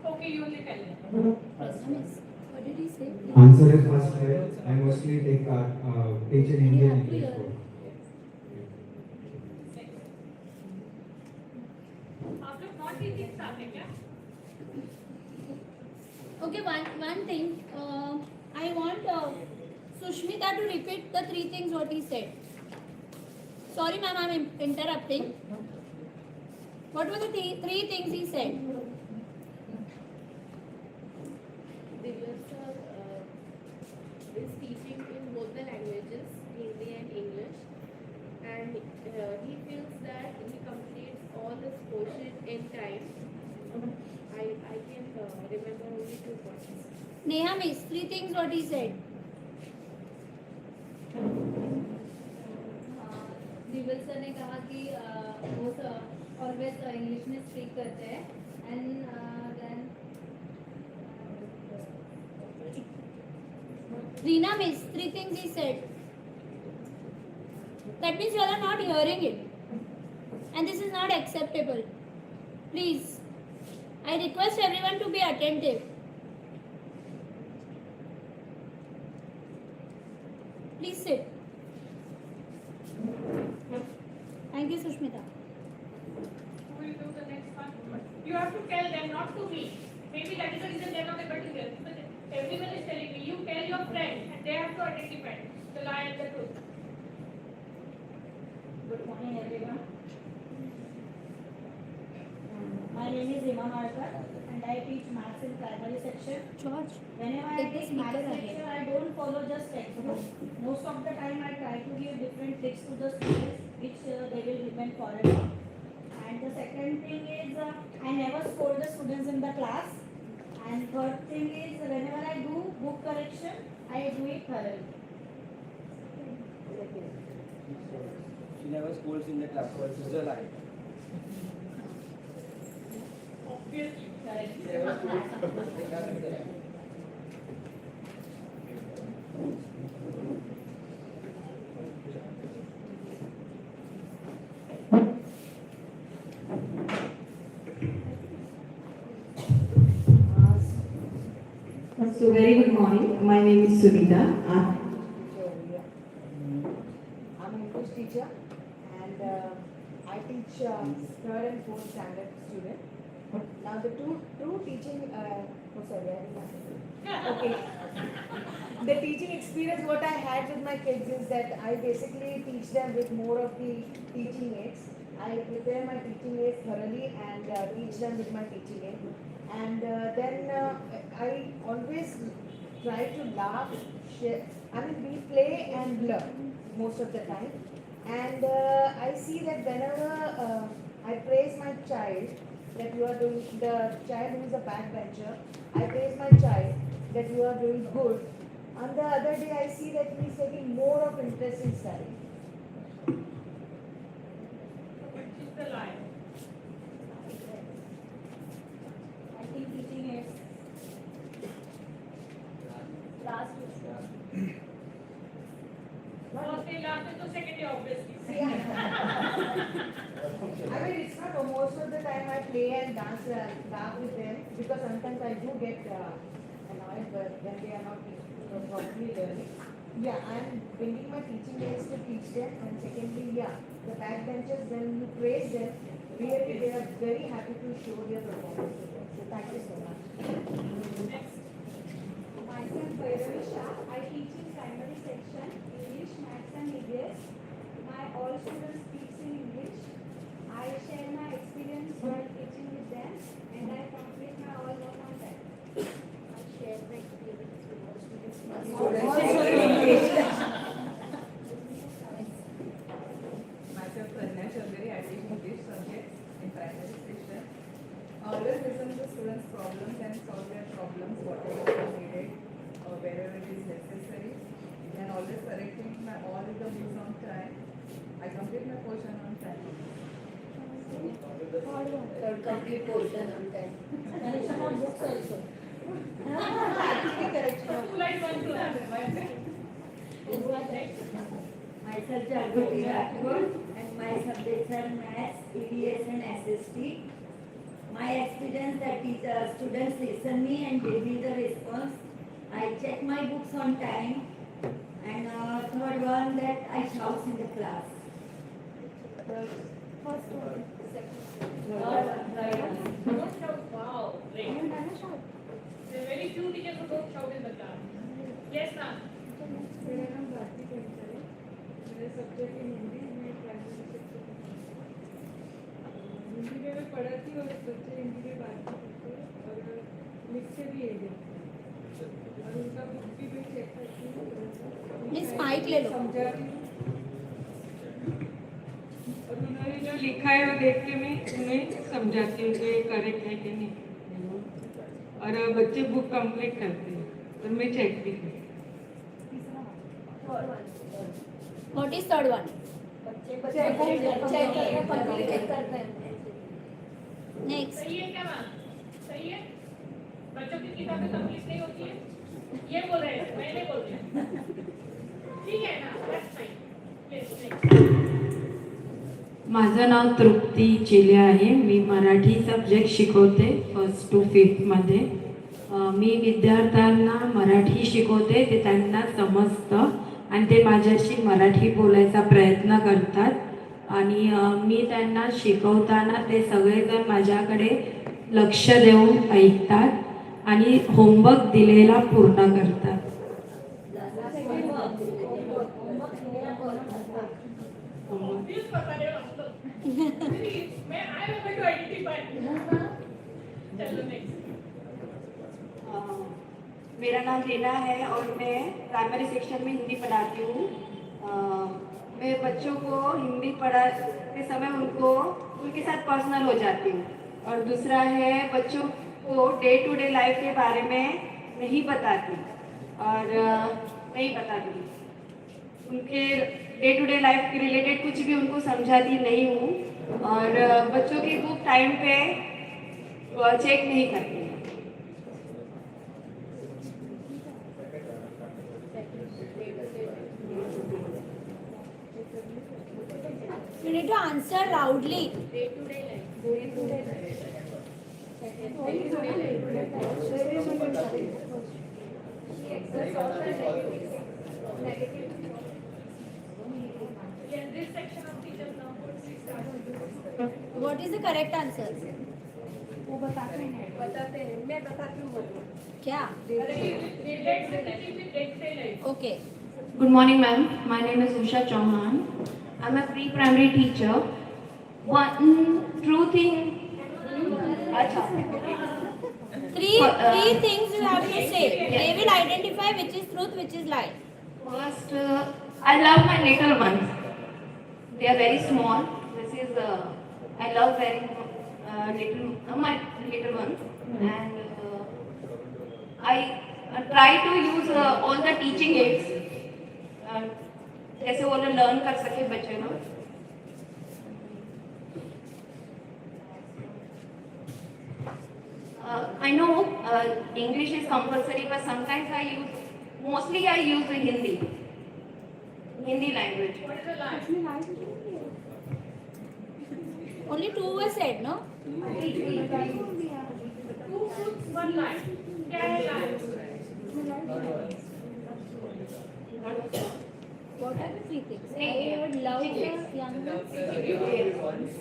Okay, you only tell. What did he say? Answer is first right. I mostly teach in Hindi and English both. आप लोग not teaching staff है क्या? Okay, one thing. I want Sushmita to repeat the 3 things what he said. Sorry, ma'am, I'm interrupting. What were the 3 things he said? Divya sir is teaching in both the languages, Hindi and English, and he feels that he completes all his portion in time. I can remember only 2 points. Neha miss, 3 things what he said. दिवल sir ने कहा कि वो always English में speak करते हैं and then Reena miss, 3 things he said. That means you all are not hearing it. And this is not acceptable. Please, I request everyone to be attentive. Please sit. Thank you, Sushmita. Who will do the next one? You have to tell them, not to me. Maybe that is the reason they are not able to hear. But everyone is telling me. You tell your friend, and they have to identify the lie and the truth. Good morning, everyone. My name is Hima Markar, and I teach maths in primary section. George, Whenever I take the teach speaker maths ahead. section, I don't follow just textbook. Most of the time, I try to give different tricks to the students, which they will depend for it. And the second thing is, I never scold the students in the class. And third thing is, whenever I do book correction, I do it thoroughly. She never scolds in the class, so it's a lie. Obviously. She never scolds in the class. So very good morning. My name is Sunita. I'm an English teacher and I teach 3rd and 4th standard student. Now the true teaching, okay. The teaching experience what I had with my kids is that I basically teach them with more of the teaching aids. I prepare my teaching aids thoroughly and teach them with my teaching aid. And then I always try to laugh, share. I mean, we play and learn most of the time. And I see that whenever I praise my child, that you are doing, the child who is a backbencher, I praise my child that you are doing good. On the other day, I see that he is taking more of interest in studying. Which is the lie? I think teaching aids. Last week. First day, last day, so second day, obviously. See, I mean, it's not most of the time I play and dance and laugh with them because sometimes I do get annoyed when they are not properly learning. Yeah, I'm bringing my teaching aids to teach them, and secondly, yeah, the backbenchers, when you praise them, really they are very happy to show their performance to them. So thank you so much. Next. myself Bhairavi Shah. I teach in primary section English, Maths and EVS. My all students speak in English. I share my experience while teaching with them and I complete my all work on time. I share my experience with all students. Myself Pranaya Chaudhary, I teach English subjects in primary section. Always listen to students' problems and solve their problems, whatever is needed or wherever it is necessary. And always correcting my all of the books on time. I complete my portion on time. Complete portion on time. Correction of books also. Two lines, one to answer. Myself Jagrati Rathod and my subjects are Maths, EVS and SST. my experience that students listen me and give me the response. I check my books on time. And third one that I shout in the class. First one. Don't shout. Wow, great. There are very few teachers who don't shout in the class. Yes, ma'am. मेरा नाम भारती कविता है। मेरा subject in Hindi में primary section Hindi में मैं पढ़ाती हूँ और बच्चे हिंदी में बात करते हैं और लिखते भी है और उनका बुक भी मैं चेक करती हूँ। Miss, mic ले लो। समझाती हूँ और उन्होंने जो लिखा है वो देख के मैं उन्हें समझाती हूँ कि ये करेक्ट है कि नहीं और बच्चे बुक कंप्लीट करते हैं और मैं चेक भी करती हूँ। What is third one? Next. सही है क्या मैम? सही है? बच्चों की किताबें कंप्लीट नहीं होती है? ये बोल रहे हैं, मैं नहीं बोल रही। ठीक है ना? That's fine. Yes, next. माझं नाव तृप्ती चिले आहे. मी मराठी सब्जेक्ट शिकवते 1st to 5th मध्ये. मी विद्यार्थ्यांना मराठी शिकवते, ते त्यांना समजतं आणि ते माझ्याशी मराठी बोलायचा प्रयत्न करतात आणि मी त्यांना शिकवताना ते सगळेजण माझ्याकडे लक्ष देऊन ऐकतात आणि होमवर्क दिलेला पूर्ण करतात. Please पकड़े उसको. Please, मैं I am able to identify. चलो next. मेरा नाम लीना है और मैं प्राइमरी सेक्शन में हिंदी पढ़ाती हूँ. मैं बच्चों को हिंदी पढ़ाते समय उनके साथ पर्सनल हो जाती हूँ. और दूसरा है बच्चों को डे टू डे लाइफ के बारे में नहीं बताती उनके डे टू डे लाइफ के रिलेटेड कुछ भी उनको समझाती नहीं हूँ और बच्चों की बुक टाइम पे चेक नहीं करती. You need to answer loudly. Day-to-day life. Yes, this section of teachers now. What is the correct answer? वो बताते हैं मैं बताती हूँ क्या? Relate the teaching with day-to-day life. Okay. Good morning, ma'am. My name is Usha Chauhan. I'm a pre-primary teacher. One true thing. Three things you have to say. They will identify which is truth, which is lie. First, I love my little ones. They are very small. This is I love very my little ones, and I try to use all the teaching aids. जैसे वो लोग learn कर सके बच्चे ना. I know English is compulsory, but sometimes mostly I use the Hindi language. What is the lie? Only two were said, no? Two truths, one lie. क्या है lie? What are the three things? I would love the young ones.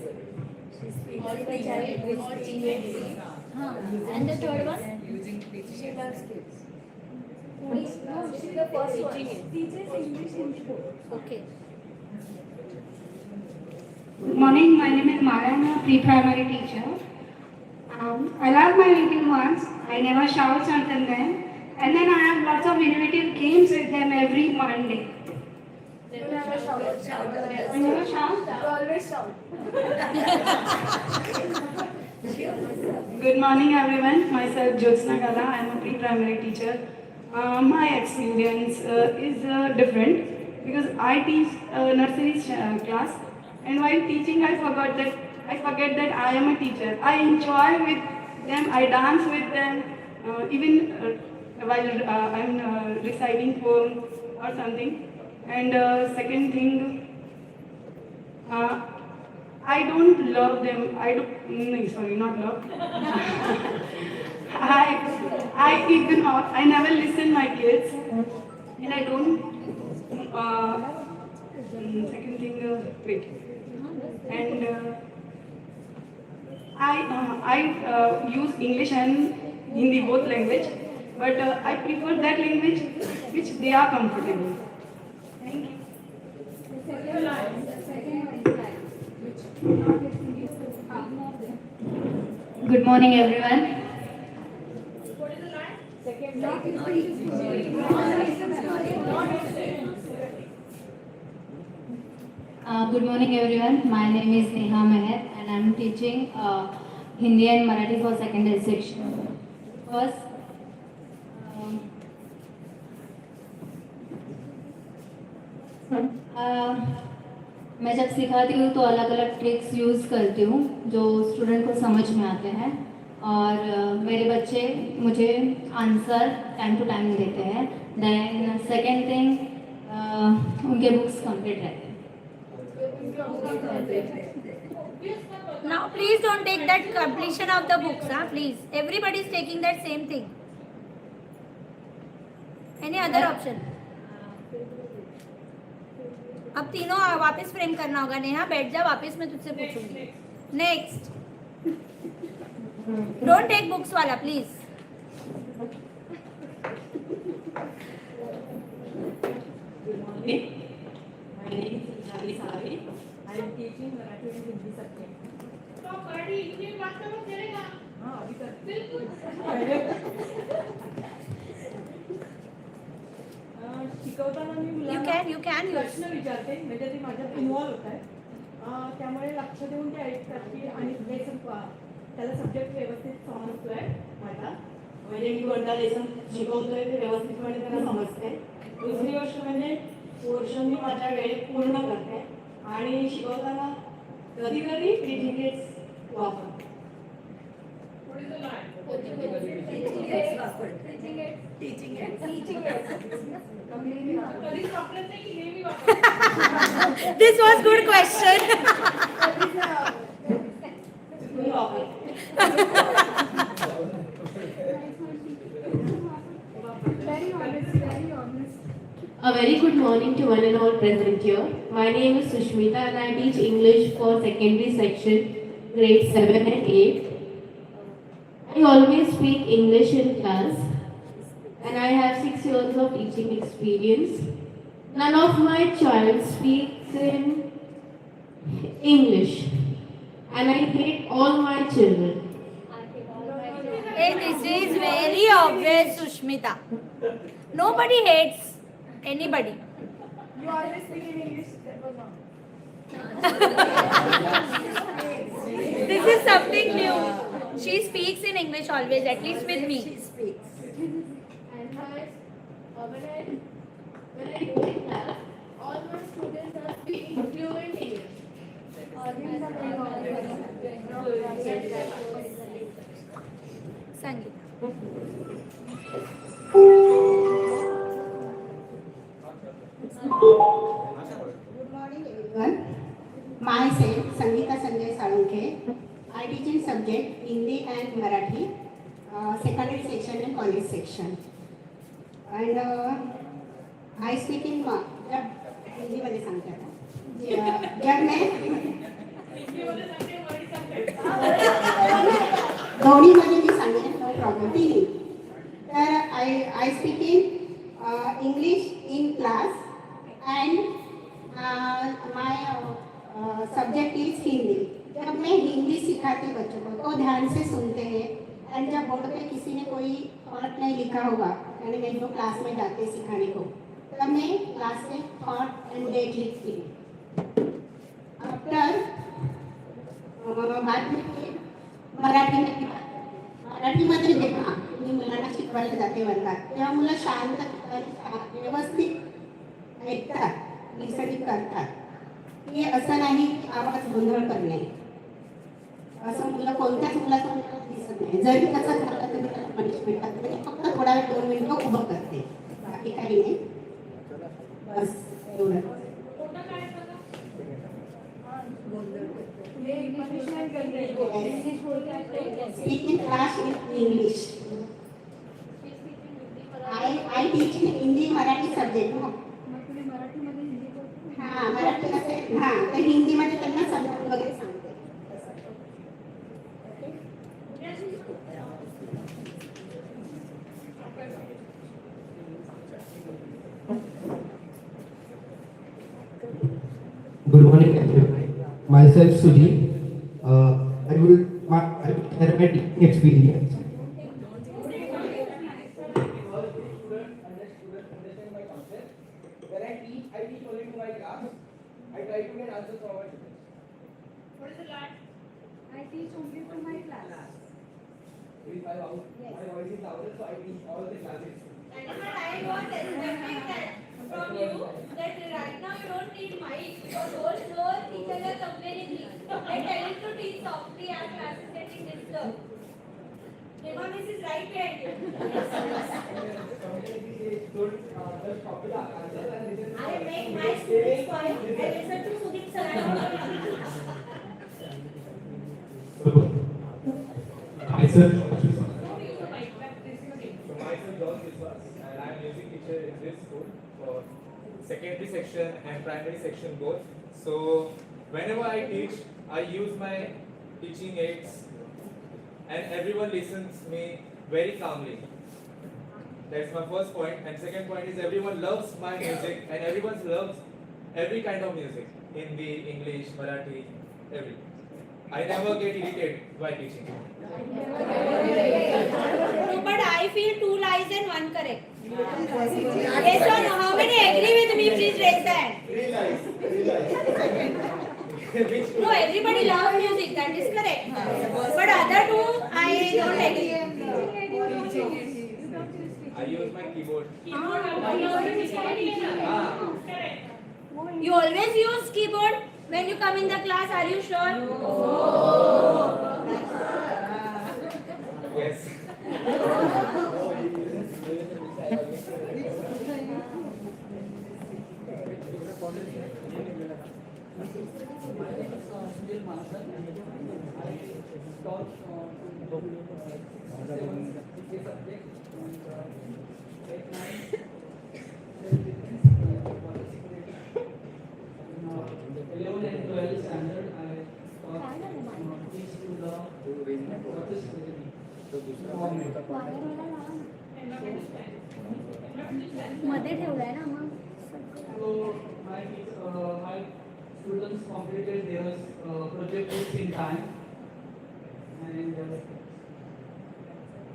And the third one? Using teaching aids. The first one. Teaches English in school. Okay. Good morning, my name is Mara. I'm a pre-primary teacher. I love my little ones. I never shout at them, and then I have lots of innovative games with them every Monday. You never shout. I never shout. You always shout. Good morning, everyone. Myself, Jyotsna Kala. I am a pre-primary teacher. My experience is different because I teach nursery class, and while teaching, I forget that I am a teacher. I enjoy with them. I dance with them, even while I'm reciting poem or something. And second thing, I don't love them. I don't, no, sorry, not love. I ignore, I never listen my kids, and I don't, second thing, wait, and I use English and Hindi both language, but I prefer that language which they are comfortable. Thank you. Good morning, everyone. What is the line? Good morning, everyone. My name is Neha Meher, and I'm teaching Hindi and Marathi for secondary section. First, मैं जब सिखाती हूँ तो अलग अलग tricks use करती हूँ जो स्टूडेंट को समझ में आते हैं, और मेरे बच्चे मुझे आंसर टाइम टू टाइम देते हैं. देन सेकेंड थिंग, उनके बुक्स कंप्लीट रहते हैं. Now please don't take that completion of the books, huh? Please. Everybody is taking that same thing. Any other option? अब तीनों वापस फ्रेम करना होगा. नेहा बैठ जा, वापस मैं तुझसे पूछूंगी. नेक्स्ट. डोंट टेक बुक्स वाला please. My name is Sari. I am teaching Marathi and Hindi subject. तो आप मराठी हिंदी में बात करो चलेगा. हाँ, अभी कर. बिल्कुल. शिकवताना मी You मुलांना can use. प्रश्न विचारते, म्हणजे ते माझ्यात इन्व्हॉल्व होत आहे. त्यामुळे लक्ष देऊन ते ऐकतात की आणि लेसन त्याला सब्जेक्ट व्यवस्थित समजतोय माझा. म्हणजे मी कोणता लेसन शिकवतोय ते व्यवस्थितपणे त्यांना समजते. दुसरी गोष्ट म्हणजे पोर्शन मी माझ्या वेळेत पूर्ण करते, आणि शिकवताना कधी कधी टीचिंग एड्स वापरते. What is the line? कधीच वापरत नाही की नेहमी वापरत. This was good question. मी वापरते. A very good morning to one and all present here. My name is Sushmita and I teach English for secondary section, grade 7 and 8. I always speak English in class and I have 6 years of teaching experience. None of my child speaks in English and I hate all my children. Hey, this is very obvious, Sushmita. Nobody hates anybody. You always speak in English. That was wrong. This is something new. She speaks in English always, at least with me. And when I go in class, all my students are speaking fluent English. Sangeeta. Good morning, everyone. Myself, Sangeeta Sanjay Salunke. I teach in subject Hindi and Marathi, secondary section and college section. And I speak in जब हिंदी मध्ये सांगते आता. जब मैं दोन्ही मध्ये मी सांगेन, no problem. तिन्ही. तर I speak in English in class and my subject is Hindi. जब मैं हिंदी सिखाती बच्चों को तो ध्यान से सुनते हैं, एंड जब बोर्ड पे किसी ने कोई थॉट नहीं लिखा होगा, यानी मैं जो क्लास में जाते सिखाने को, तब मैं क्लास में थॉट एंड डेट लिखती हूँ. आफ्टर बाद में मराठीमध्ये जेव्हा मी मुलांना शिकवायला जाते वर्गात, तेव्हा मुलं शांत व्यवस्थित ऐकतात, लिसनिंग करतात. हे असं नाही की आवाज गोंधळ करणे, असं मुलं कोणत्याच मुलाचं दिसत नाही. जरी तसं झालं तरी त्याला पनिशमेंट करते, फक्त थोडा वेळ 2 मिनिटं उभं करते, बाकी काही नाही. बस एवढं. Speaking class in English. I teach in Hindi Marathi subject. हां मराठी असेल हां तर हिंदीमध्ये त्यांना समजावून वगैरे सांगते. Good morning, everyone. Myself Suji. I will share my teaching experience. When I teach only to my class. I try to get answers from my students. What is the lie? I teach only to my class. If my voice is louder, so I teach all the classes. And but I was expecting that from you that right now you don't need mic because whole floor teachers are complaining me. I tell him to teach softly, our class is getting disturbed. Deva Miss is right behind you. I make my students quiet. I listen to Sudip sir. Myself. And I am music teacher in this school for secondary section and primary section both. So whenever I teach, I use my teaching aids and everyone listens me very calmly. That's my first point. And second point is everyone loves my music and everyone loves every kind of music. Hindi, English, Marathi, everything. I never get irritated while teaching. No, but I feel 2 lies and 1 correct. Yes or no? How many agree with me? Please raise the hand. 3 lies. 3 lies. No, everybody loves music. That is correct. But other 2, I don't agree. I use my keyboard. You always use keyboard when you come in the class. Are you sure? Yes. मध्ये ठेवलाय ना मग. So my students completed their project work in time, and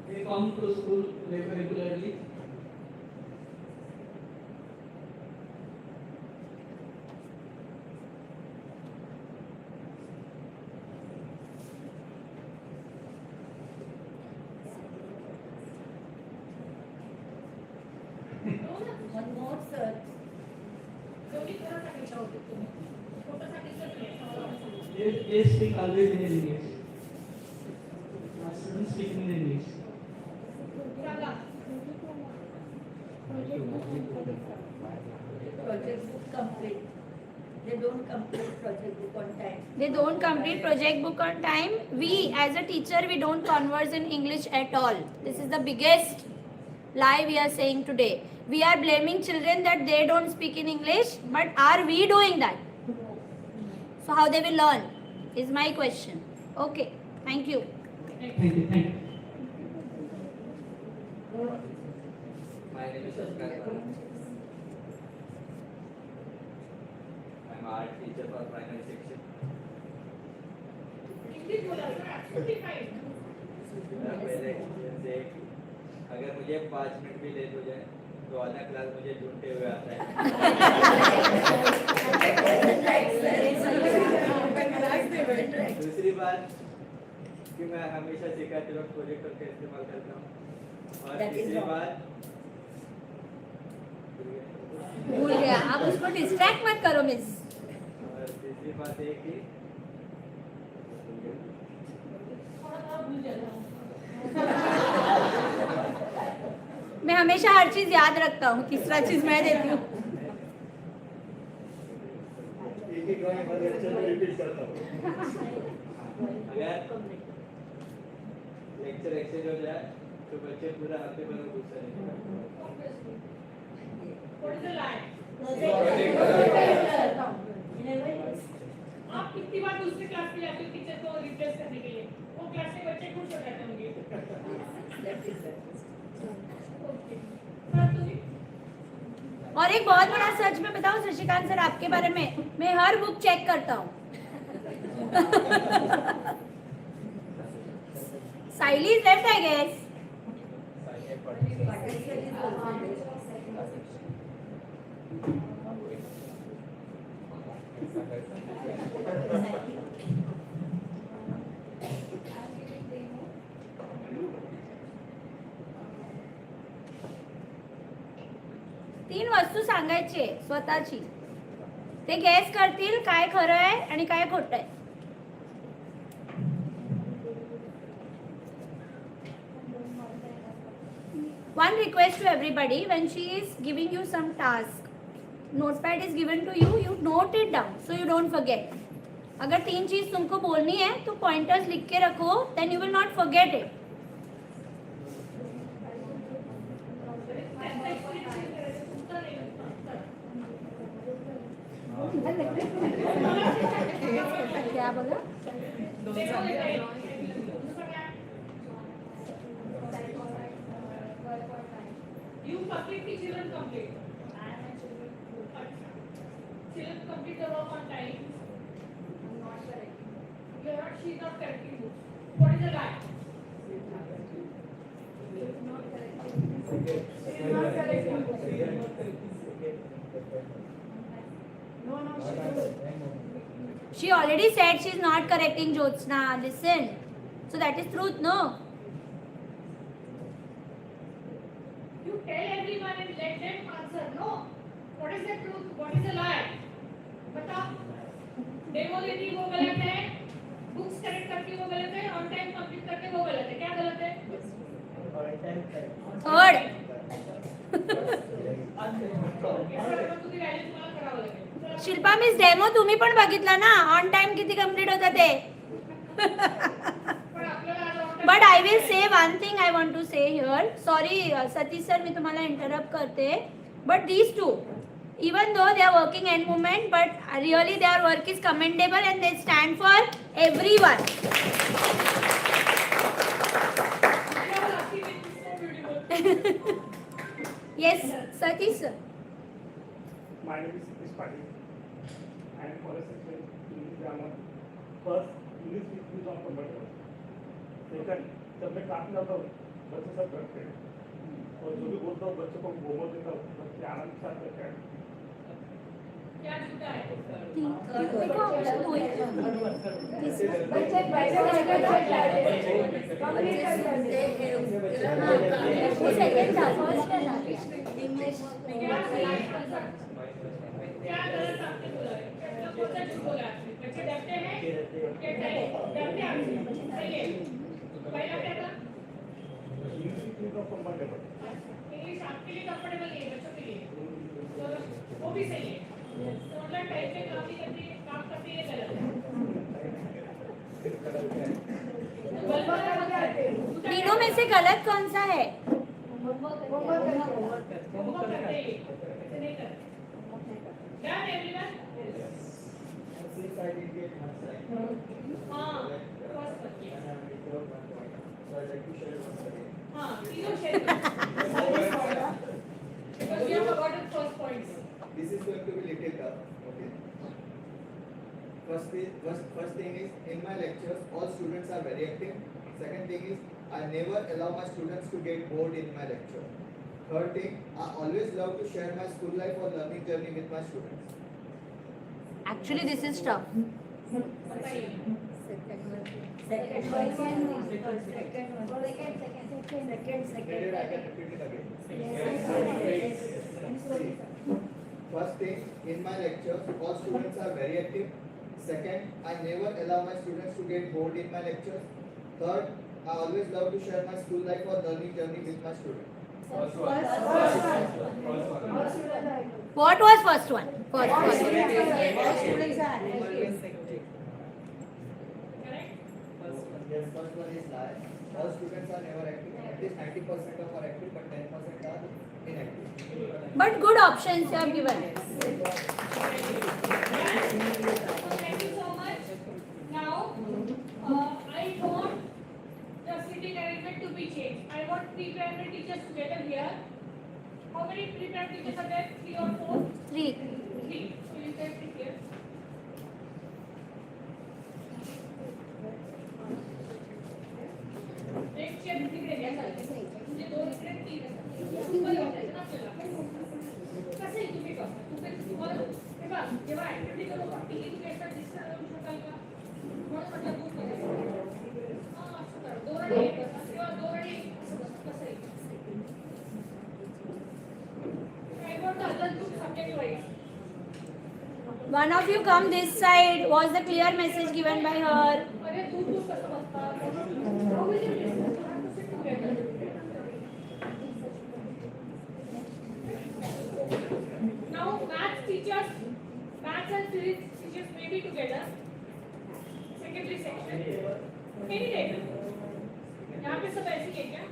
they come to school regularly. One more, sir. They speak always in English. My students speak in English. Project book complete. They don't complete project book on time. They don't complete project book on time. We as a teacher, we don't converse in English at all. This is the biggest lie we are saying today. We are blaming children that they don't speak in English, but are we doing that? So how they will learn is my question. Okay, thank you. Thank you. Thank you. My name is Shashikar. I'm art teacher for primary section. मेरा पहले experience है अगर मुझे 5 minute भी late हो जाए तो आधा क्लास मुझे ढूंढते हुए आता है. दूसरी बात कि मैं हमेशा सिखाते वक्त प्रोजेक्टर का इस्तेमाल करता हूँ. और तीसरी बात भूल गया. आप उसको डिस्ट्रैक्ट मत करो मिस. और तीसरी बात है कि मैं हमेशा हर चीज याद रखता हूँ. तीसरा चीज मैं देती हूँ. की ड्राइंग हर लेक्चर में रिपीट करता हूँ। अगर लेक्चर एक्सचेंज हो जाए तो बच्चे पूरा हफ्ते भर गुस्सा नहीं करते। What is the lie? आप कितनी बार दूसरी क्लास में जाते हो टीचर को रिप्लेस करने के लिए? वो क्लास के बच्चे खुश हो जाते होंगे। और एक बहुत बड़ा सच मैं बताऊं शशिकांत सर आपके बारे में, मैं हर बुक चेक करता हूँ। साइली इज लेफ्ट आई गेस। तीन वस्तू सांगायची स्वतःची, ते गेस करतील काय खरं आहे आणि काय खोटं आहे. One request to everybody, when she is giving you some task, notepad is given to you, you note it down so you don't forget. अगर तीन चीज तुमको बोलनी है तो पॉइंटर्स लिख के रखो, then you will not forget it. क्या बोला? You completely children complete. Children complete the work on time. Not correct. You are not. She is not correcting you. What is the lie? Not correcting. She is not correcting. No, she is. She already said she is not correcting Jyotsna. Listen. So that is truth, no? You tell everyone and let them answer. No. What is the truth? What is the lie? बताओ. Demo देती वो गलत है. Books correct करती वो गलत है. On time complete करते वो गलत है. क्या गलत है? थर्ड. शिल्पा मिस डेमो तुम्ही पण बघितला ना, ऑन टाइम किती कंप्लीट होता ते. But I will say one thing I want to say here. Sorry Satish sir, मी तुम्हाला इंटरप्ट करते. But these two, even though they are working end moment, but really their work is commendable and they stand for everyone. Yes, Satish sir. My name is Satish Patil. I am college section English grammar. First, English is not comfortable. Second, जब मैं class में जाता हूँ बच्चे सब डरते हैं और जो भी बोलता हूँ बच्चों को होमवर्क देता हूँ बच्चे आनंद के साथ करते हैं. क्या झूठा है? क्या गलत आपने बोला है? कौन सा झूठ बोला आपने? बच्चे डरते हैं? क्या डरते हैं आपसे? सही है. पहला क्या था? इंग्लिश आपके लिए कंफर्टेबल नहीं है, बच्चों के लिए. तो वो भी सही है. तो मतलब टाइम पे काम करती है गलत है. तीनों में से गलत कौन सा है? Done everyone? हाँ, first one. हाँ, तीनों share करो. Because you have forgotten first points. This is going to be little tough. Okay. First thing is, in my lectures, all students are very active. Second thing is, I never allow my students to get bored in my lecture. Third thing, I always love to share my school life or learning journey with my students. Actually, this is tough. First thing, in my lectures, all students are very active. Second, I never allow my students to get bored in my lectures. Third, I always love to share my school life or learning journey with my students. First one. What was first one? First one. All students are active. Yes, first one is lie. All students are never active. At least 90% of are active, but 10% are inactive. But good options you have given. Thank you so much. Now, I want the seating arrangement to be changed. I want pre-primary teachers together here. How many pre-primary teachers are there? 3 or 4? 3. 3. So you can sit here. एक chair तिकडे घ्या चालते म्हणजे 2 इकडे 3 तुम्हाला वाटायचं ना आपल्याला कसं आहे तुम्ही बघा तुम्हाला हे बघा जेव्हा ऍक्टिव्हिटी करू ती तुम्ही एकदा डिस्कस करू शकाल का म्हणून म्हटलं ग्रुप मध्ये असं करा 2 आणि 1 किंवा 2 आणि कसं आहे I want the other two subject wise. One of you come this side. Was the clear message given by her? अरे तू कसं बसता How will you discuss? You have to sit together. Now, maths teachers, maths and physics teachers may be together. Secondary section. Any day. यहाँ पे सब ऐसे ही है क्या?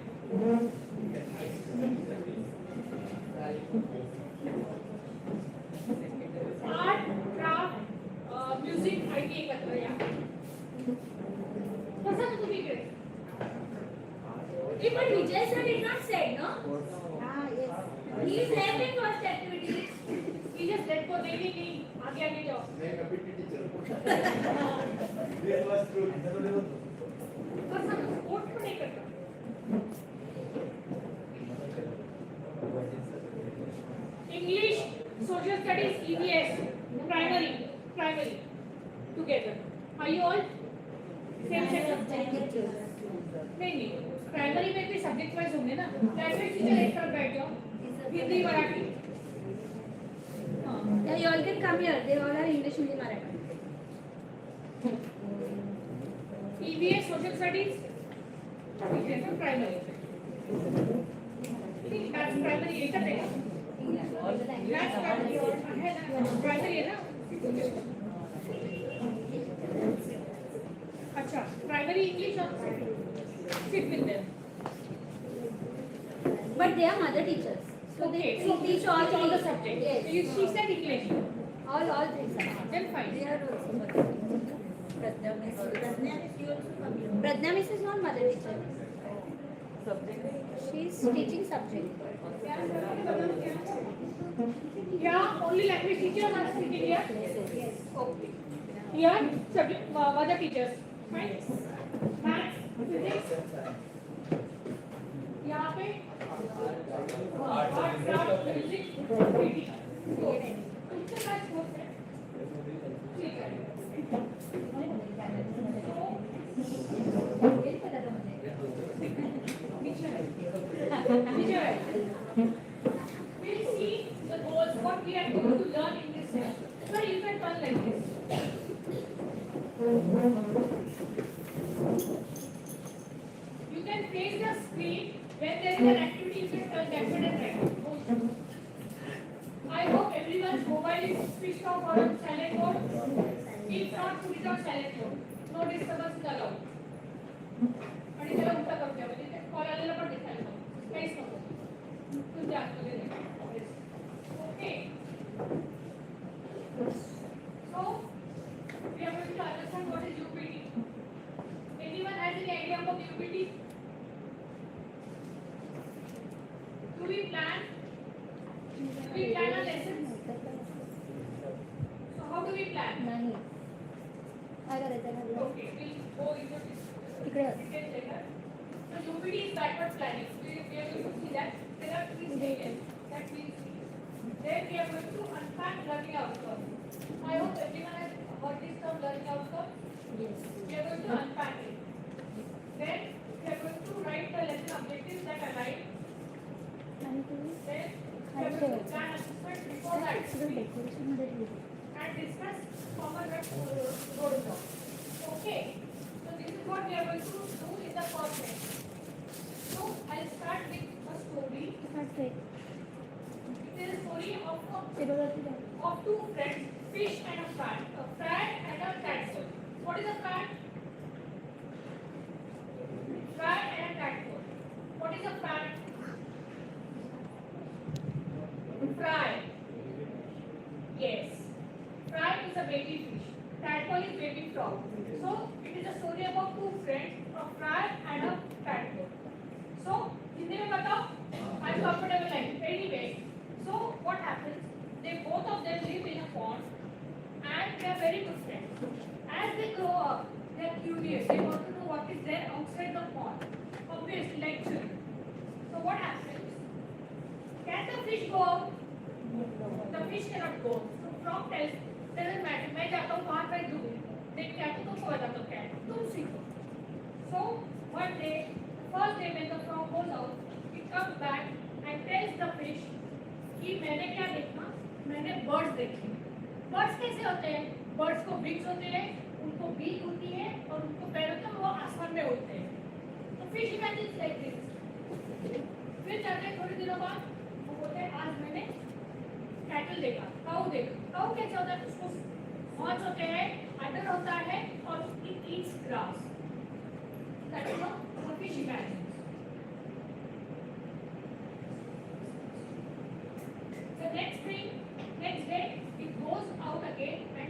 Art, craft, music, IT एकत्र या. कसं तुम्ही इकडे? But Vijay sir did not say, no? He is left in first activity. He just let go. नहीं आगे जाओ. मैं computer teacher This was true. कसं स्पोर्ट पण नाही करता. English, Social Studies, EVS, primary, together. Are you all same section? नहीं, primary में भी सब्जेक्ट वाइज होंगे ना. प्राइमरी टीचर एक साथ बैठ जाओ. Hindi Marathi. Yeah, you all can come here. They all are English, Hindi, Marathi. EVS, Social Studies, primary. That's primary एकच आहे. That's primary है ना. अच्छा, primary English और sit with them. But they are mother teachers. So Okay, they so teach all the three. subjects. Yes. She said English. All 3 subjects. Then fine. They are also mother. Pradnya Miss is not mother teacher. She is teaching subject. Yeah, only language teachers are sitting here. Yes. Okay. Here, subject mother teachers. Fine. Maths, physics. यहाँ पे art, craft, music, reading. उसके बाद sports है. ठीक है. We'll see the goals, what we are going to learn in this session. So you can turn like this. You can face the screen. When there is an activity, you can turn backward and right. I hope everyone's mobile is switched off or on silent mode. If not, put it on silent mode. No disturbance is allowed. आणि त्याला उलटा करून द्या म्हणजे call आलेला पण दिसायला नको. काहीच नको. तुमच्या आतमध्ये okay. So, we are going to understand what is UPT. Anyone has any idea about UPT? Do we plan? Do we plan our lessons? So how do we plan? नाही. काय करायचं आहे? Okay, we'll go into this. तिकडे Details later. So UPT is backward planning. We are going to see that there are 3 stages that we see. Then we are going to unpack learning outcomes. I hope everyone has heard this term learning outcomes. Yes. We are going to unpack it. Then we are going to write the lesson objectives that align. Then we are going to plan assessment before that and discuss common web roadblocks. Okay. So this is what we are going to do in the first lesson. So I'll start with a story. It is a story of two friends, fish and a fry. A fry and a tadpole. What is a fry? Fry and a tadpole. What is a fry? Fry. Yes. Fry is a baby fish. Tadpole is baby frog. So it is a story about two friends, a fry and a tadpole. So Hindi में बताओ. I'm comfortable like anyway. So what happens? They both of them live in a pond and they are very good friends. As they grow up, they are curious. They want to know what is there outside the pond. Obviously, like children. So what happens? Can the fish go out? The fish cannot go. So frog tells, doesn't matter. मैं जाता हूँ बाहर मैं दूँ. देख क्या तो तुमको बता दो क्या? तुम सीखो. So one day, first day when the frog goes out, it comes back and tells the fish कि मैंने क्या देखा? मैंने birds देखे. Birds कैसे होते हैं? Birds को wings होते हैं, उनको beak होती है और उनको पैर होते हैं, वो आसमान में उड़ते हैं. तो fish imagines like this. फिर जाते हैं थोड़ी दिनों बाद वो बोलते हैं आज मैंने कैटल देखा, काऊ देखा. काऊ कैसे होता है? उसको हॉर्न्स होते हैं, अडर होता है और it eats grass. That is what the fish imagines. The next day, it goes out again and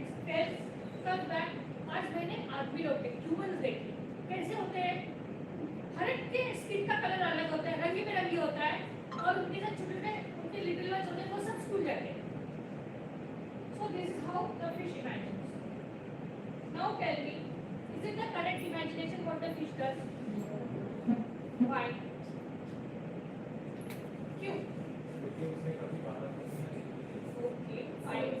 comes back. आज मैंने आदमी लोग देखे, humans देखे. कैसे होते हैं? हर एक के स्किन का कलर अलग होता है, रंगी बिरंगी होता है और उनके साथ छोटे उनके लिटिल वंस होते हैं, वो सब स्कूल जाते हैं. So this is how the fish imagines. Now tell me, is it the correct imagination what the fish does? Why? क्यों? Okay, fine.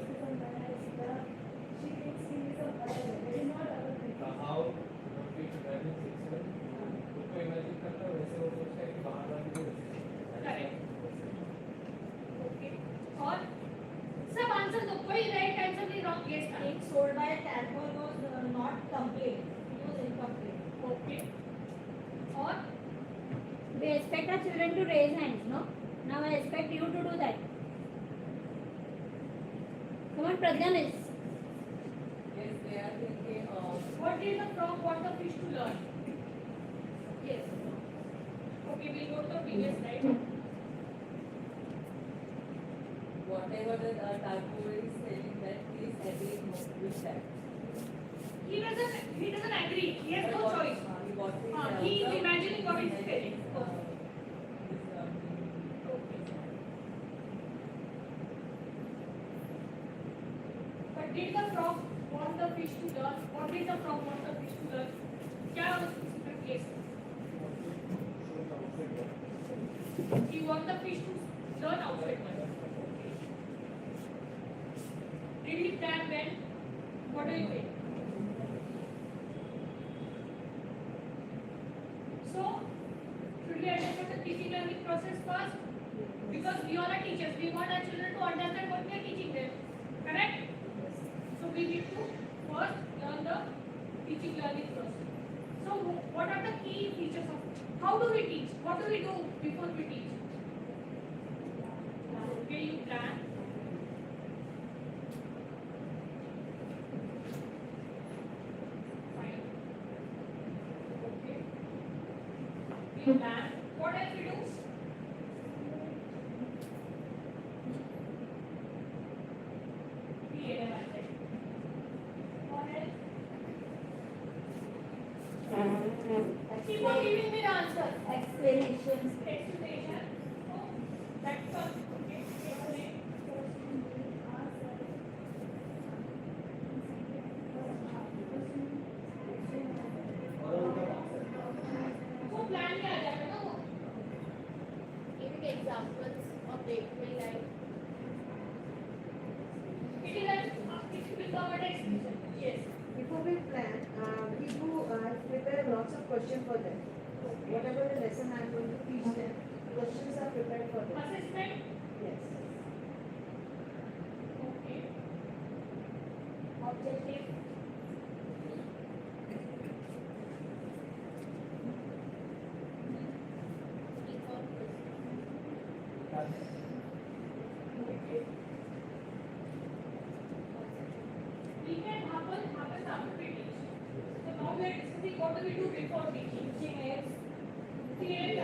How the fish imagines itself, उसको imagine करता है वैसे वो सोचता है कि बाहर वाले को Correct. Okay. और सब आंसर दो, कोई राइट आंसर नहीं, wrong. Yes Egg sold by a tadpole was not complete. It was incomplete. Okay. और We expect our children to raise hands, no? Now I expect you to do that. Come on, Pradyanis. Yes, they are thinking of what did the frog want the fish to learn? Yes. Okay, we'll go to the previous slide. whatever the tadpole is telling that he is agree with that. He doesn't agree. He has no choice. He is imagining what he is telling. But did the frog want the fish to learn? What did the frog want the fish to learn? क्या उसका case? He want the fish to learn outside world. Did he plan well? What do you think? So, should we understand the teaching learning process first? Because we all are teachers, we want our children to understand what we are teaching them. Correct? So we need to first learn the teaching learning process. So what are the key features of how do we teach? What do we do before we teach? Okay, you plan. Fine. Okay. We plan. What else we do? We evaluate. What else? Keep on giving me the answer. Explanations. Explanation. So that's all. Okay. Explain. वो plan में आ जाएगा ना वो. Giving examples of day-to-day life. It is it will come at expression. Yes. Before we plan, we do prepare lots of questions for them. Whatever the lesson I am going to teach them, questions are prepared for them. Assessment. Yes. Okay. Objective. Weekend happens after we teach. So now we are discussing what do we do before teaching. Create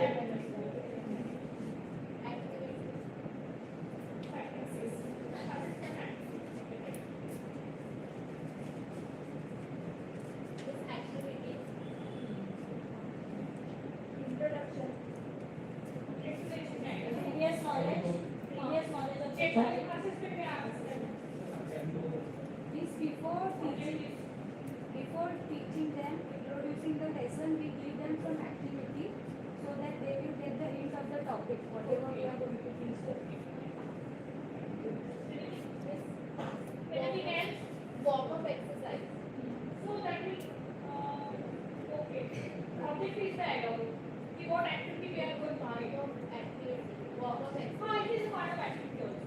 Introduction. Previous knowledge of the child. Is before teaching them, introducing the lesson, we give them some activity so that they will get the hint of the topic, whatever we are going to teach them. anything else? Warm-up exercise. So that will okay. Object is the dialogue. What activity we are going to do? Activity. Warm-up exercise. It is a part of activity also.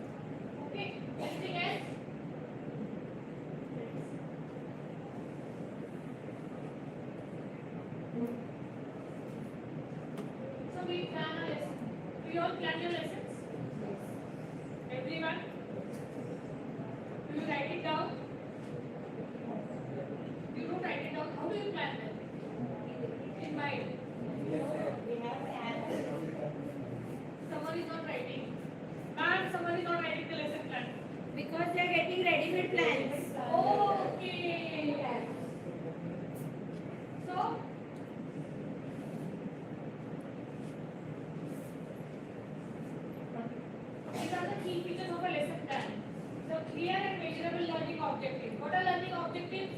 Okay. Anything else? So we plan a lesson. Do you all plan your lessons? Everyone? Do you write it down? You don't write it down. How do you plan them? In mind. Someone is not writing. Ma'am, someone is not writing the lesson plan. Because they are getting ready-made plans. Okay. So, these are the key features of a lesson plan. So, clear and measurable learning objectives. What are learning objectives?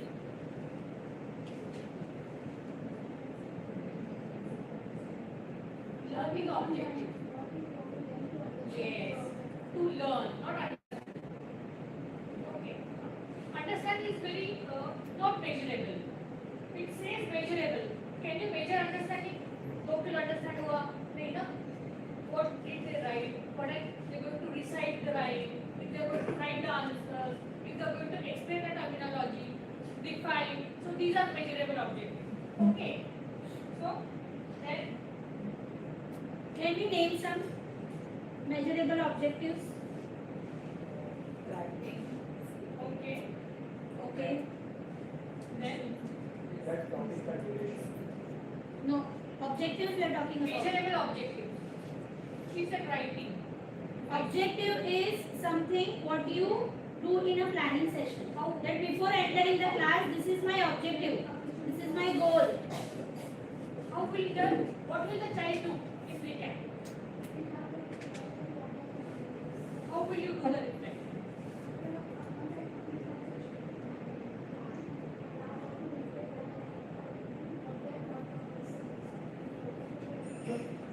Learning objective. Yes. To learn, not understand. Okay. Understand is very not measurable. It says measurable. Can you measure understanding? Total understand हुआ नहीं ना? What did they write? What they're going to recite the rhyme. If they're going to write the answers. If they're going to explain the terminology. Define. So these are measurable objectives. Okay. So then. Can we name some measurable objectives? Okay. Okay. Then No. Objectives we are talking about. measurable objectives. She said writing. Objective is something what you do in a planning session. That before entering the class, this is my objective. This is my goal. How will what will the child do if they can? How will you do the reflection?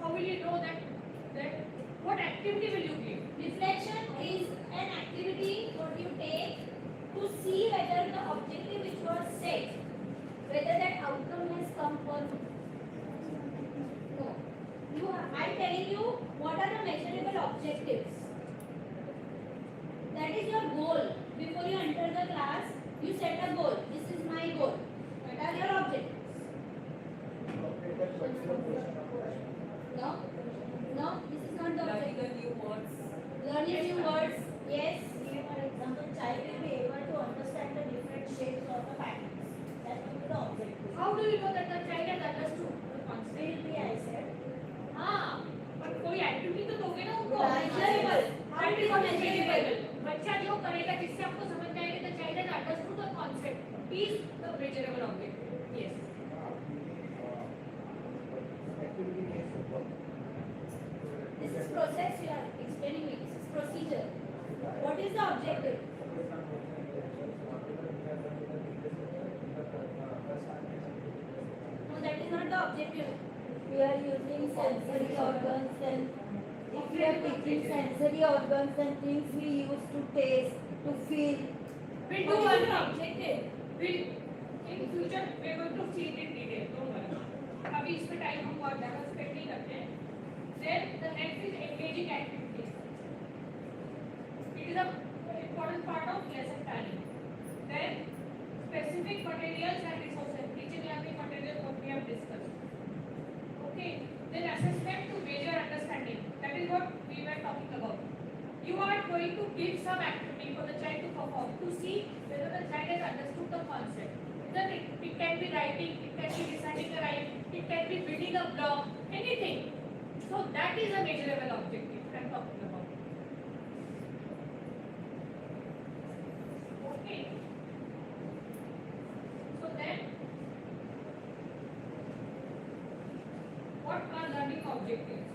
How will you know that what activity will you give? Reflection is an activity what you take to see whether the objective which was set, whether that outcome has come or not. No. I'm telling you what are the measurable objectives. That is your goal. Before you enter the class, you set a goal. This is my goal. What are your objectives? No? No, this is not the objective. New words. Learning new words. Yes. For example, child will be able to understand the different shapes or the patterns. That will be the objective. How do you know that the child has understood the concept? Will be, I said. हाँ, पर कोई activity तो दोगे ना उनको Measurable. How it is measurable? बच्चा जो करेगा जिससे आपको समझ में आएगा the child has understood the concept is the measurable objective. Yes. This is process you are explaining me. This is procedure. What is the objective? No, that is not the objective. We are using sensory organs, and if we are teaching sensory organs and things we use to taste, to feel. We'll do one objective. We'll in future we're going to see it in detail. Don't worry. अभी इस पे time हम बहुत ज़्यादा spend नहीं करते हैं. Then the next is engaging activities. It is an important part of lesson planning. Then specific materials and resources. Teaching learning materials what we have discussed. Okay. Then assessment to measure understanding. That is what we were talking about. You are going to give some activity for the child to perform to see whether the child has understood the concept. It can be writing, it can be reciting a rhyme, it can be building a block, anything. So that is a measurable objective I'm talking about. Okay. So then, what are learning objectives?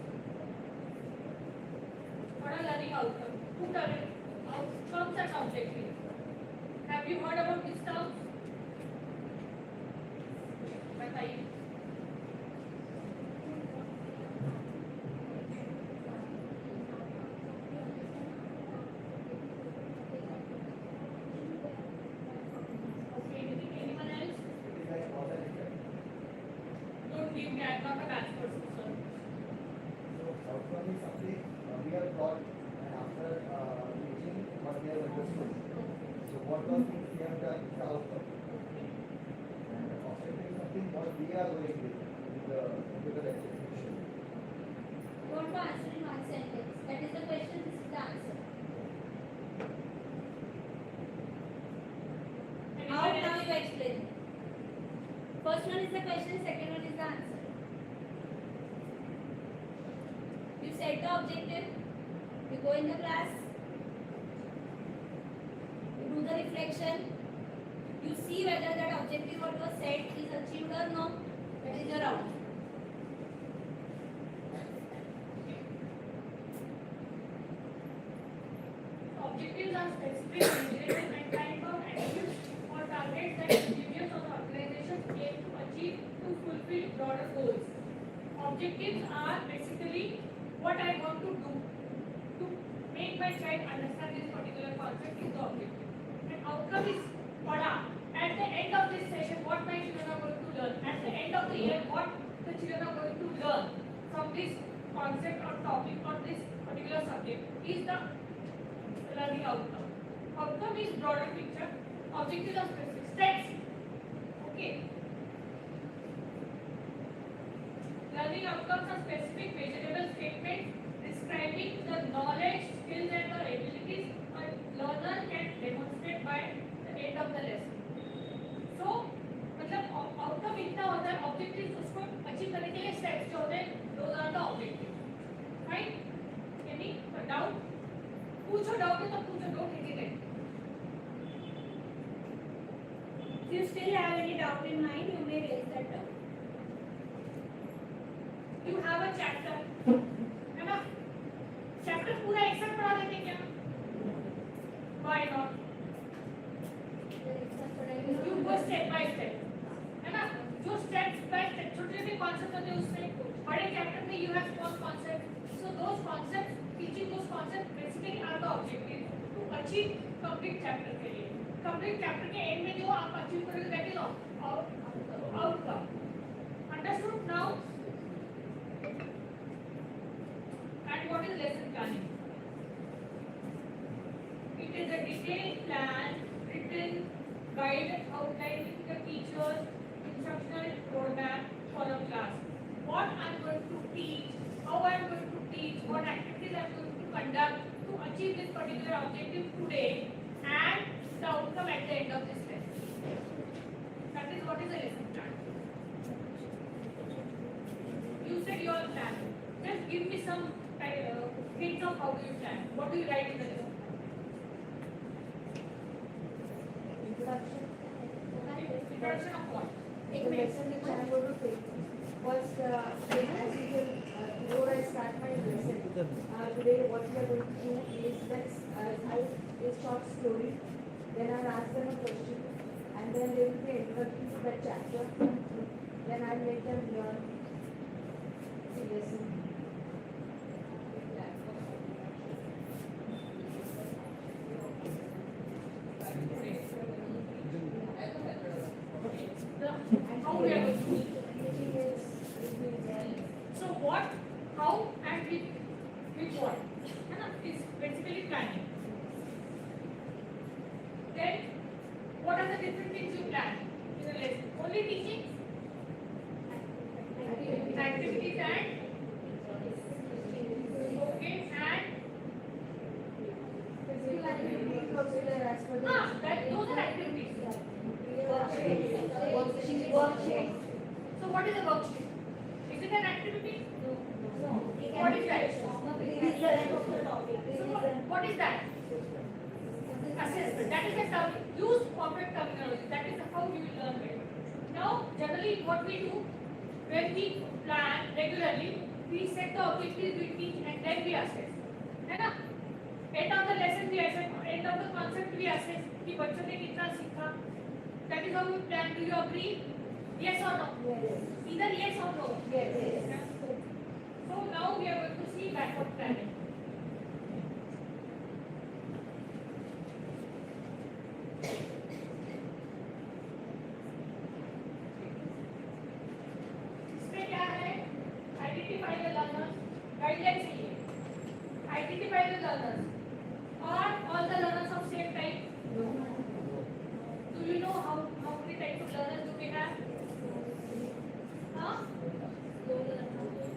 What are learning outcomes? Who are outcomes and objectives? Have you heard about these terms? बताइए. Okay, anyone else? Don't give me, I'm not a math person, sir. So outcome is something we have taught and after teaching what we have understood. So what all things we have done is the outcome. And the objective is something what we are going with the execution. You want to answer in one sentence. That is the question, this is the answer. How now you explain? First one is the question, second one is the answer. You set the objective, you go in the class, you do the reflection, you see whether that objective what was set is achieved or no. That is your outcome. Objectives are specific, measurable, and time-bound actions or targets that individuals or organizations aim to achieve to fulfill broader goals. Objectives are basically what I want to do to make my child understand this particular concept is the objective. And outcome is at the end of this session, what my children are going to learn. At the end of the year, what the children are going to learn from this concept or topic or this particular subject is the learning outcome. Outcome is broader picture, objectives are specific steps. Okay. Learning outcomes are specific measurable statements describing the knowledge, skills and or abilities a learner can demonstrate by the end of the lesson. So, मतलब outcome इतना होता है, objectives उसको achieve करने के लिए steps जो होते हैं, those are the objectives. Right? Any doubt? पूछो doubt है तो पूछो, don't hesitate. If you still have any doubt in mind, you may raise that doubt. You have a chapter, है ना? Chapter पूरा एक साथ पढ़ा देंगे क्या? Why not? You go step by step, है ना? जो steps by step छोटे-छोटे concepts होते हैं उसमें, बड़े chapter में you have small concepts. So those concepts, teaching those concepts basically are the objectives to achieve complete chapter के लिए. Complete chapter के end में जो आप achieve करोगे that is outcome. Understood now? And what is lesson planning? It is a detailed plan, written, guide, outline with the teacher's instructional roadmap for a class. What I am going to teach, how I am going to teach, what activities I am going to conduct to achieve this particular objective today, and the outcome at the end of this lesson. That is what is a lesson plan. You said your plan. Just give me some hints of how do you plan. What do you write in the lesson? Introduction of what? The lesson which I am going to take. First, as usual, before I start my lesson, today what we are going to do is a short story. Then I will ask them a question, and then there will be an introduction to that chapter. Then I will let them learn the lesson. How we are going to teach? So what, how, and with what? Is basically planning. Then, what are the different things you plan in a lesson? Only teaching? Activities and okay. Worksheet. So what is a worksheet? Is it an activity? No. What is that? Revision of the topic. So what is that? Assessment. That is a term. Use perfect terminology. That is how you will learn it. Now, generally, what we do when we plan regularly, we set the objectives we teach and then we assess. है ना? End of the lesson we assess. End of the concept we assess. कि बच्चों ने कितना सीखा. That is how we plan. Do you agree? Yes or no? Yes. Either yes or no. Yes. So now we are going to see backward planning. इसमें क्या है? Identify the learners. Guidelines चाहिए. Identify the learners. Are all the learners of same type? Do you know how many types of learners do we have? Huh?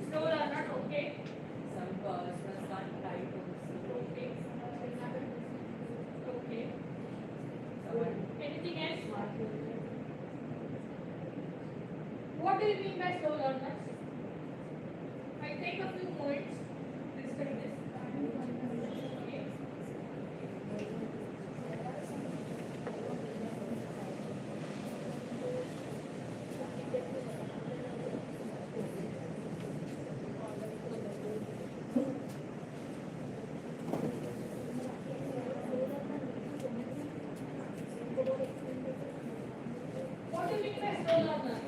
Slow learner, okay. Some can't type also. Okay. Okay. Someone Anything else? What do you mean by slow learners? I take a few moments to discuss this. Okay. What do you mean by slow learner?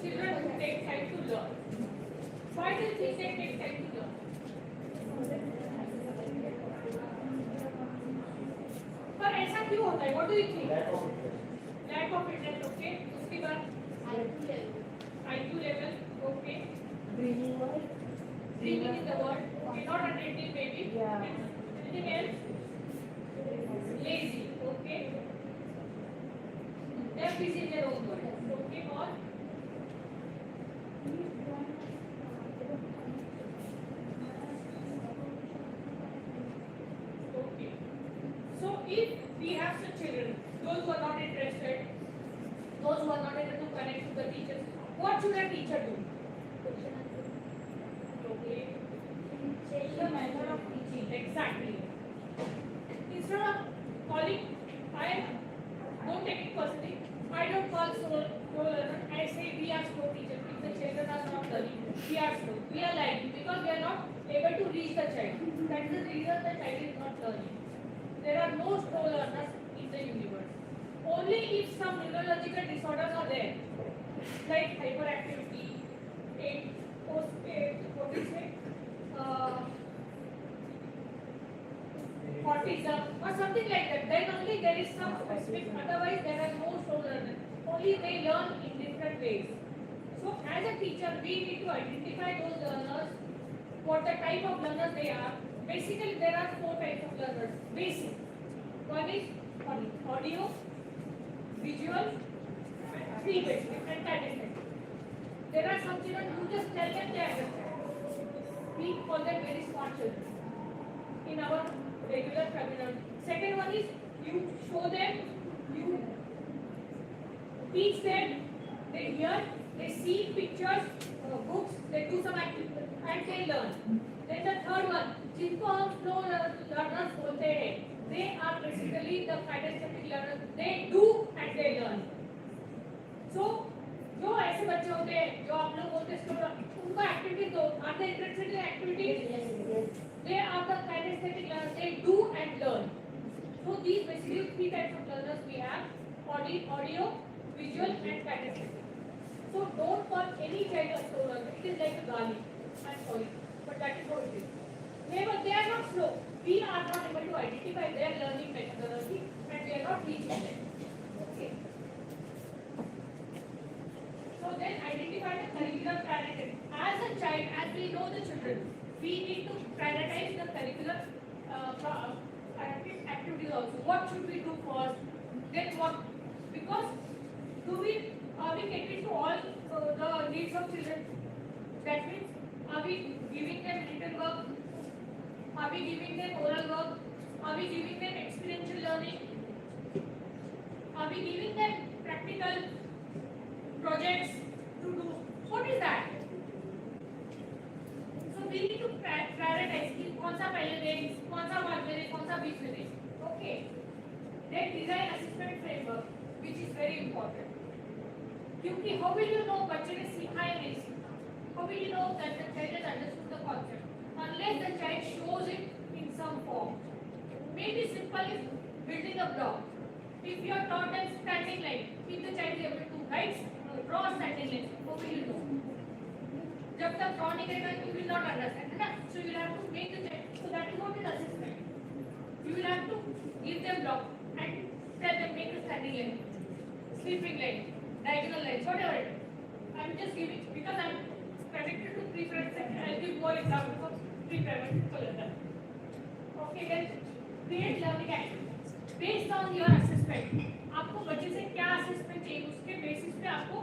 Children who take time to learn. Why do you think they take time to learn? पर ऐसा क्यों होता है? What do you think? Lack of interest, okay. उसके बाद IQ level, okay. Dreaming in the word, okay. Not attentive maybe. Yeah. Anything else? Lazy, okay. They are busy in their own world, okay. Or okay. So if we have such children, those who are not interested, those who are not able to connect to the teachers, what should a teacher do? Okay. Change the method of teaching. Exactly. Instead of calling, don't take it personally. I don't call slow learner. I say we are slow teachers. If the children are not learning, we are slow. We are lagging because we are not able to reach the child. That is the reason the child is not learning. There are no slow learners in the universe. Only if some neurological disorders are there, like hyperactivity, what is it? Autism or something like that. Then only there is some specific. Otherwise, there are no slow learners. Only they learn in different ways. So, as a teacher, we need to identify those learners, what the type of learners they are. Basically, there are 4 types of learners. Basic. One is audio, visual, 3 basic, and kinesthetic. There are some children who just tell them they understand. We call them very smart children in our regular terminology. Second one is you show them, you teach them, they hear, they see pictures, books, they do some activity and they learn. Then the third one, जिनको हम slow learners बोलते हैं, they are basically the kinesthetic learners. They do and they learn. So जो ऐसे बच्चे होते हैं, जो आप लोग बोलते हैं उनको activities दो. Are they interested in activities? Yes. They are the kinesthetic learners. They do and learn. So these basically 3 types of learners we have: audio, visual, and kinesthetic. So don't call any child a slow learner. It is like a garlic. I'm sorry, but that is how it is. They are not slow. We are not able to identify their learning methodology, and we are not teaching them. Okay. So then identify the curriculum priorities. As a child, as we know the children, we need to prioritize the curricular activities also. What should we do first? Then what? Because are we catering to all the needs of children? That means, are we giving them written work? Are we giving them oral work? Are we giving them experiential learning? we giving them practical projects to do? What is that? So we need to prioritize कि कौन सा पहले दें, कौन सा बाद में दें, कौन सा बीच में दें. Okay. Then design assessment framework, which is very important. क्योंकि how will you know बच्चे ने सीखा या नहीं सीखा? How will you know that the child has understood the concept? Unless the child shows it in some form. Maybe simple is building a block. If you are taught them standing line, if the child is able to write, draw a standing line, how will you know? जब तक draw नहीं करेगा, you will not understand, है ना? So you will have to make the child. So that is what is assessment. You will have to give them block and tell them make a standing line, sleeping line, diagonal lines, whatever it is. I am just giving because I am connected to pre-primary section. I will give more examples of pre-primary further. Okay, then create learning activities based on your assessment. आपको बच्चे से क्या assessment चाहिए उसके basis पे आपको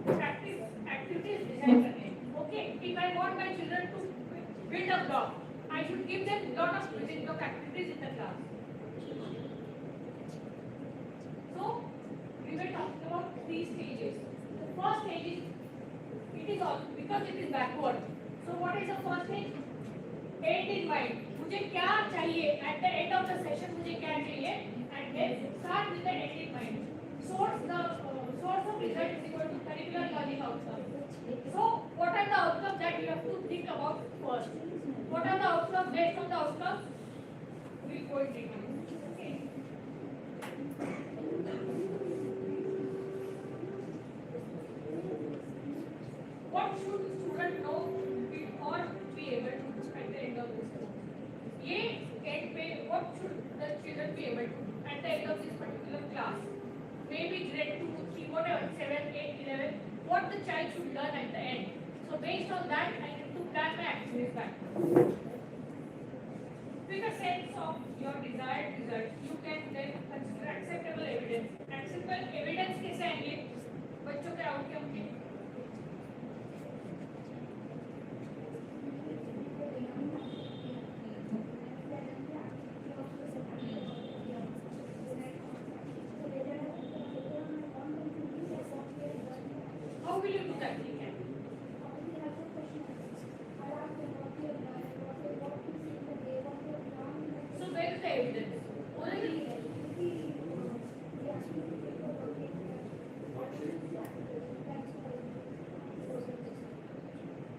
practice activities design करने हैं. Okay, if I want my children to build a block, I should give them lot of building block activities in the class. So we were talking about 3 stages. The first stage is it is all because it is backward. So what is the first stage? End in mind. मुझे क्या चाहिए at the end of the session मुझे क्या चाहिए and then start with the end in mind. Source of result is equal to curricular learning outcome. So what are the outcomes that you have to think about first? What are the outcomes? Based on the outcomes we will go into it. Okay. What should student know or be able to do at the end of this course? ये end पे what should the children be able to do at the end of this particular class? Maybe grade 2, 3, whatever, 7, 8, 11, what the child should learn at the end. So based on that, I need to plan my activities back. With a sense of your desired result, you can then consider acceptable evidence. Acceptable evidence कैसे आएंगे? बच्चों के outcome के. How will you do that? So where is the evidence?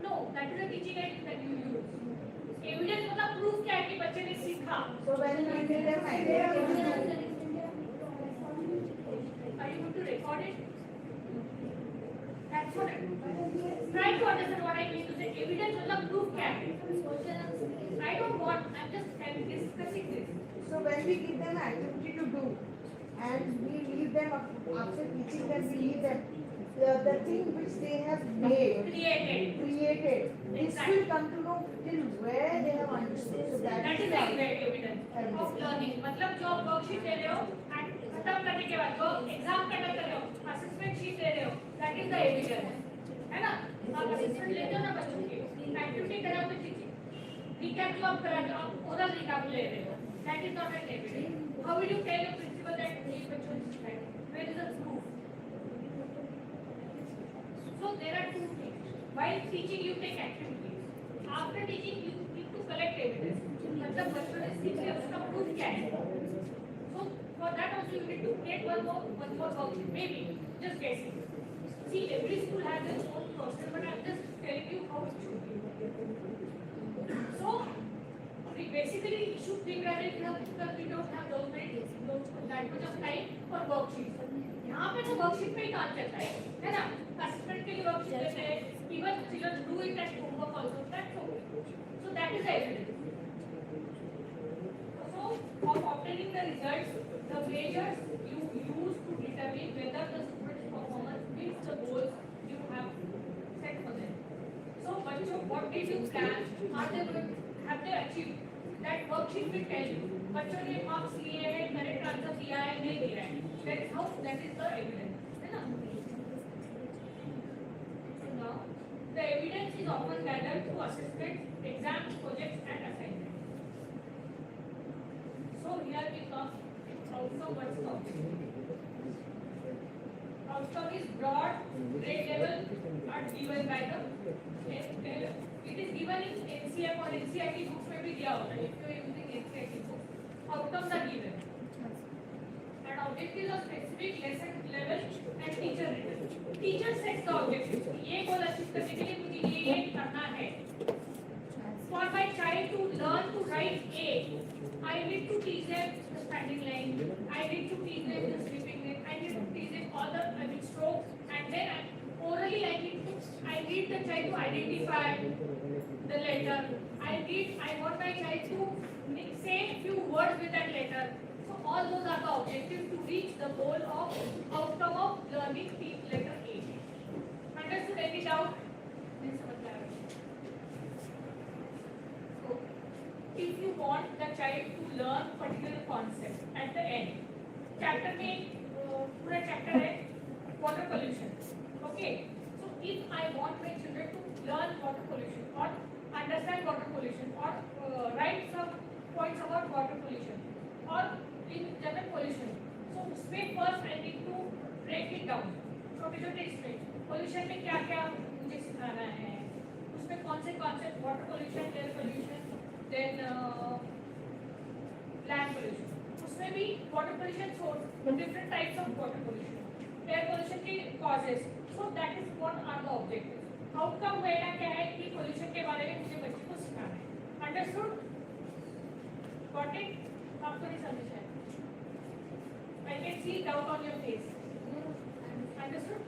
No, that is a teaching aid that you use. Evidence मतलब proof क्या है कि बच्चे ने सीखा. So when we give them Are you going to record it? That's what try to understand what I mean to say. Evidence मतलब proof क्या है? I don't want. I'm just discussing this. So when we give them activity to do, and we leave them after teaching them, we leave them the thing which they have made, created. This will come to know till where they have understood. So that is evidence of learning. मतलब जो आप worksheet दे रहे हो, खत्म करने के बाद जो एग्जाम कंडक्ट कर रहे हो, असेसमेंट शीट दे रहे हो, that is the evidence. है ना? आप असेसमेंट लेते हो ना बच्चों की, एक्टिविटी कराओ तो टीचिंग, रिकैप जो आप कराते हो, आप ओरल रिकैप ले रहे हो, that is not an evidence. How will you tell your principal that ये बच्चों ने सीखा है? Where is the proof? So there are two things. While teaching, you take activities. After teaching, you need to collect evidence. मतलब बच्चों ने सीख लिया उसका proof क्या है? So for that also you need to create one more worksheet. Maybe just guessing. See, every school has its own process, but I'm just telling you how it should be. So we basically should figure out it because we don't have that much of time for worksheets. यहाँ पे तो worksheet पे ही काम चलता है ना? Assessment के लिए worksheet देते हैं. Even children do it at homework also. That's okay. So that is the evidence. So of obtaining the results, the measures you use to determine whether the student's performance meets the goals you have set for them. So बच्चों, what did you plan? Have they achieved? That worksheet will tell you. बच्चों ने marks लिए हैं, correct answer दिया है, नहीं दिया है. That is how. That is the evidence. है ना? So now the evidence is often gathered through assessments, exams, projects, and assignments. So here we come outcome versus objective. broad grade level are given by the it is given in NCF or NCRT books में भी दिया होता है. If you are using NCRT books, outcomes are given. And objectives are specific lesson level and teacher written. Teacher sets the objectives. ये goal achieve करने के लिए मुझे ये करना है. For my child to learn to write A, I need to teach them the standing line. I need to teach them the sleeping line. I need to teach them all the strokes, and then orally I need the child to identify the letter. I want my child to say a few words with that letter. So all those are the objectives to reach the goal of outcome of learning letter A. Understood? Any doubt? So, if you want the child to learn particular concept at the end, chapter में पूरा chapter है water pollution. Okay. So if I want my children to learn water pollution or understand water pollution or write some points about water pollution or in general pollution, so उसमें first I need to break it down. छोटे-छोटे इसमें pollution में क्या-क्या मुझे सिखाना है, उसमें कौन से concept water pollution, air pollution, then land pollution. उसमें भी water pollution source, different types of water pollution, air pollution के causes. So that is what are the objectives. Outcome मेरा क्या है कि pollution के बारे में मुझे बच्चे को सिखाना है. Understood? Got it? आपको नहीं समझ है? I can see doubt on your face. Understood?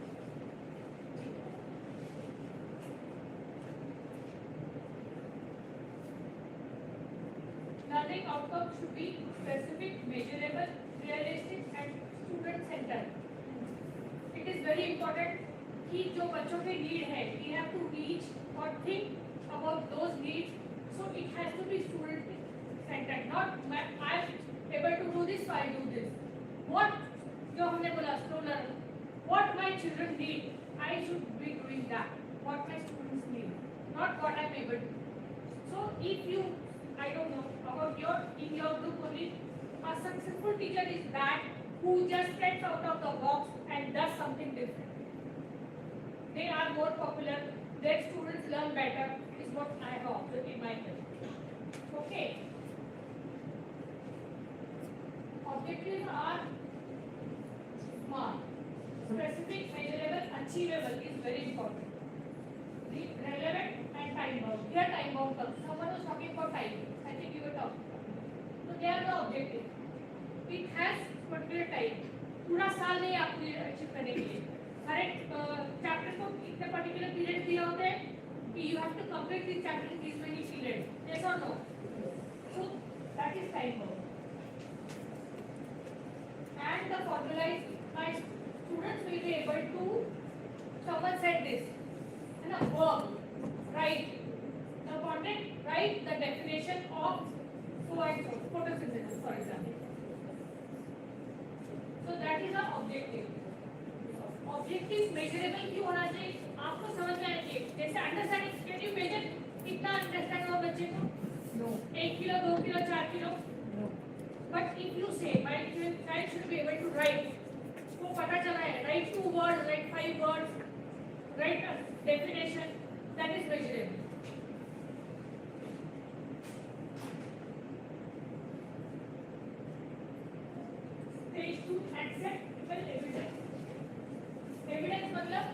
Learning outcomes should be specific, measurable, realistic, and student-centered. It is very important कि जो बच्चों के need है, we have to reach or think about those needs. So it has to be student-centered. Not I am able to do this, so I do this. What जो हमने बोला Schuler, what my children need, I should be doing that. What my students need, not what I am able to. So if you, I don't know about in your group only, a successful teacher is that who just steps out of the box and does something different. They are more popular, their students learn better, is what I have observed in my life. Okay. Objectives are smart, specific, measurable, achievable is very important. Relevant and time bound. Here time bound comes. Someone was talking about time. I think you were talking about. So they are the objective. It has particular time. पूरा साल नहीं आपको achieve करने के लिए. हर एक chapter को इतने particular period दिया होता है कि you have to complete this chapter in this many periods. Yes or no? So that is time bound. And the formula is my students will be able to. Someone said this. And a verb. Write the content, write the definition of so and so, photosynthesis for example. So that is the objective. Objective measurable क्यों होना चाहिए? आपको समझ में आना चाहिए. जैसे understanding, can you measure कितना understand हुआ बच्चे को? No. 1 kilo, 2 kilo, 4 kilo? No. But if you say my child should be able to write, वो पता चला है. Write 2 words, write 5 words, write a definition. That is measurable. Stage 2, acceptable evidence. Evidence मतलब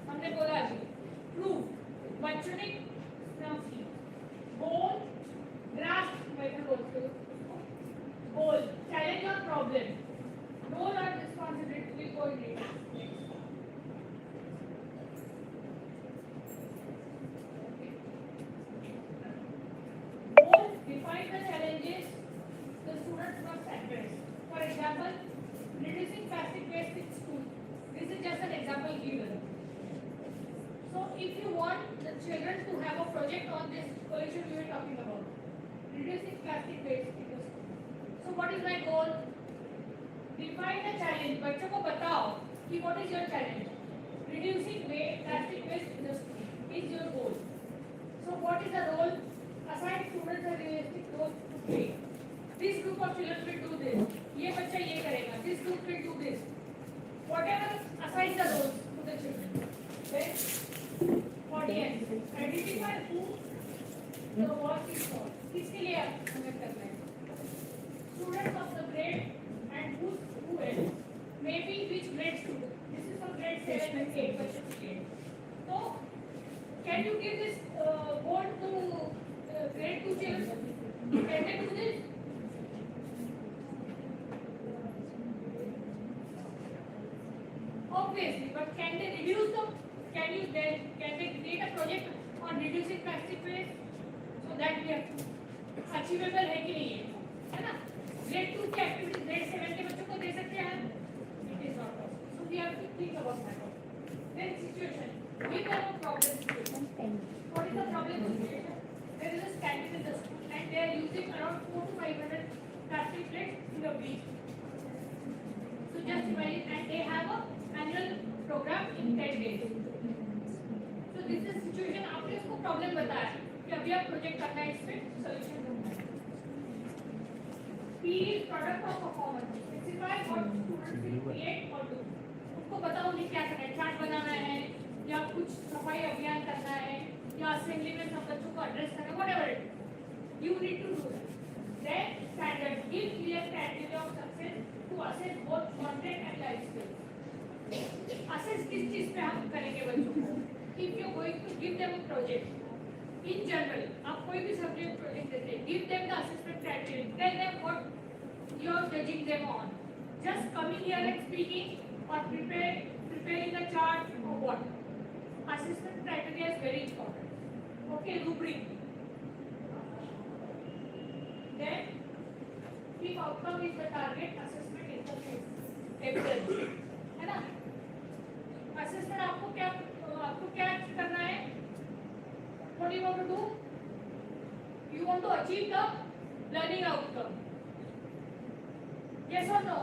हमने बोला अभी proof, बच्चों ने समझी. Goal, grasp method also. Goal, challenge or problem. Role or responsibility will go in later. Define the challenges the students must address. For example, reducing plastic waste in school. This is just an example given. So if you want the children to have a project on this pollution we were talking about, reducing plastic waste in the school. So what is my goal? Define the challenge. बच्चों को बताओ कि what is your challenge? Reducing plastic waste in the school is your goal. So what is the role? Assign students a realistic role to play. This group of children will do this. ये बच्चा ये करेगा. This group will do this. Whatever assign the roles to the Then, audience. Identify who the work is for. किसके लिए हमें करना है? Students of the grade and who else? Maybe which grade student? This is from grade 7 and 8 question grade. So, can you give this board to grade 2 children? Can they do this? Obviously, but can they reduce them? Can they create a project on reducing plastic waste? So that we have achievable है कि नहीं है ना? Grade 2 की activity grade 7 के बच्चों को दे सकते हैं? It is not possible. So we have to think about that. Then situation. We have a problem situation. What is the problem situation? There is a standard in the school and they are using around 400 to 500 plastic plates in a week. So just imagine, and they have a annual program in 10 days. So this is situation. आपने उसको problem बताया कि अभी आप project करना है, इसमें solution ढूंढना है. P is product of performance. Specify what students will create or do. उनको बताओ उन्हें क्या करना है, चार्ट बनाना है या कुछ सफाई अभियान करना है या असेंबली में सब बच्चों को एड्रेस करना है, whatever it is. You need to do that. Then standard. Give clear criteria of success to assess both content and life skills. Assess किस चीज पे हम करेंगे बच्चों को? If you are going to give them a project, in general, आप कोई भी subject project देते हैं, give them the assessment criteria. Tell them what you are judging them on. Just coming here and speaking or preparing a chart or what? Assessment criteria is very important. Okay, rubric. Then, if outcome is the target, assessment is the evidence. है ना? Assessment आपको क्या करना है? What do you want to do? You want to achieve the learning outcome. Yes or no?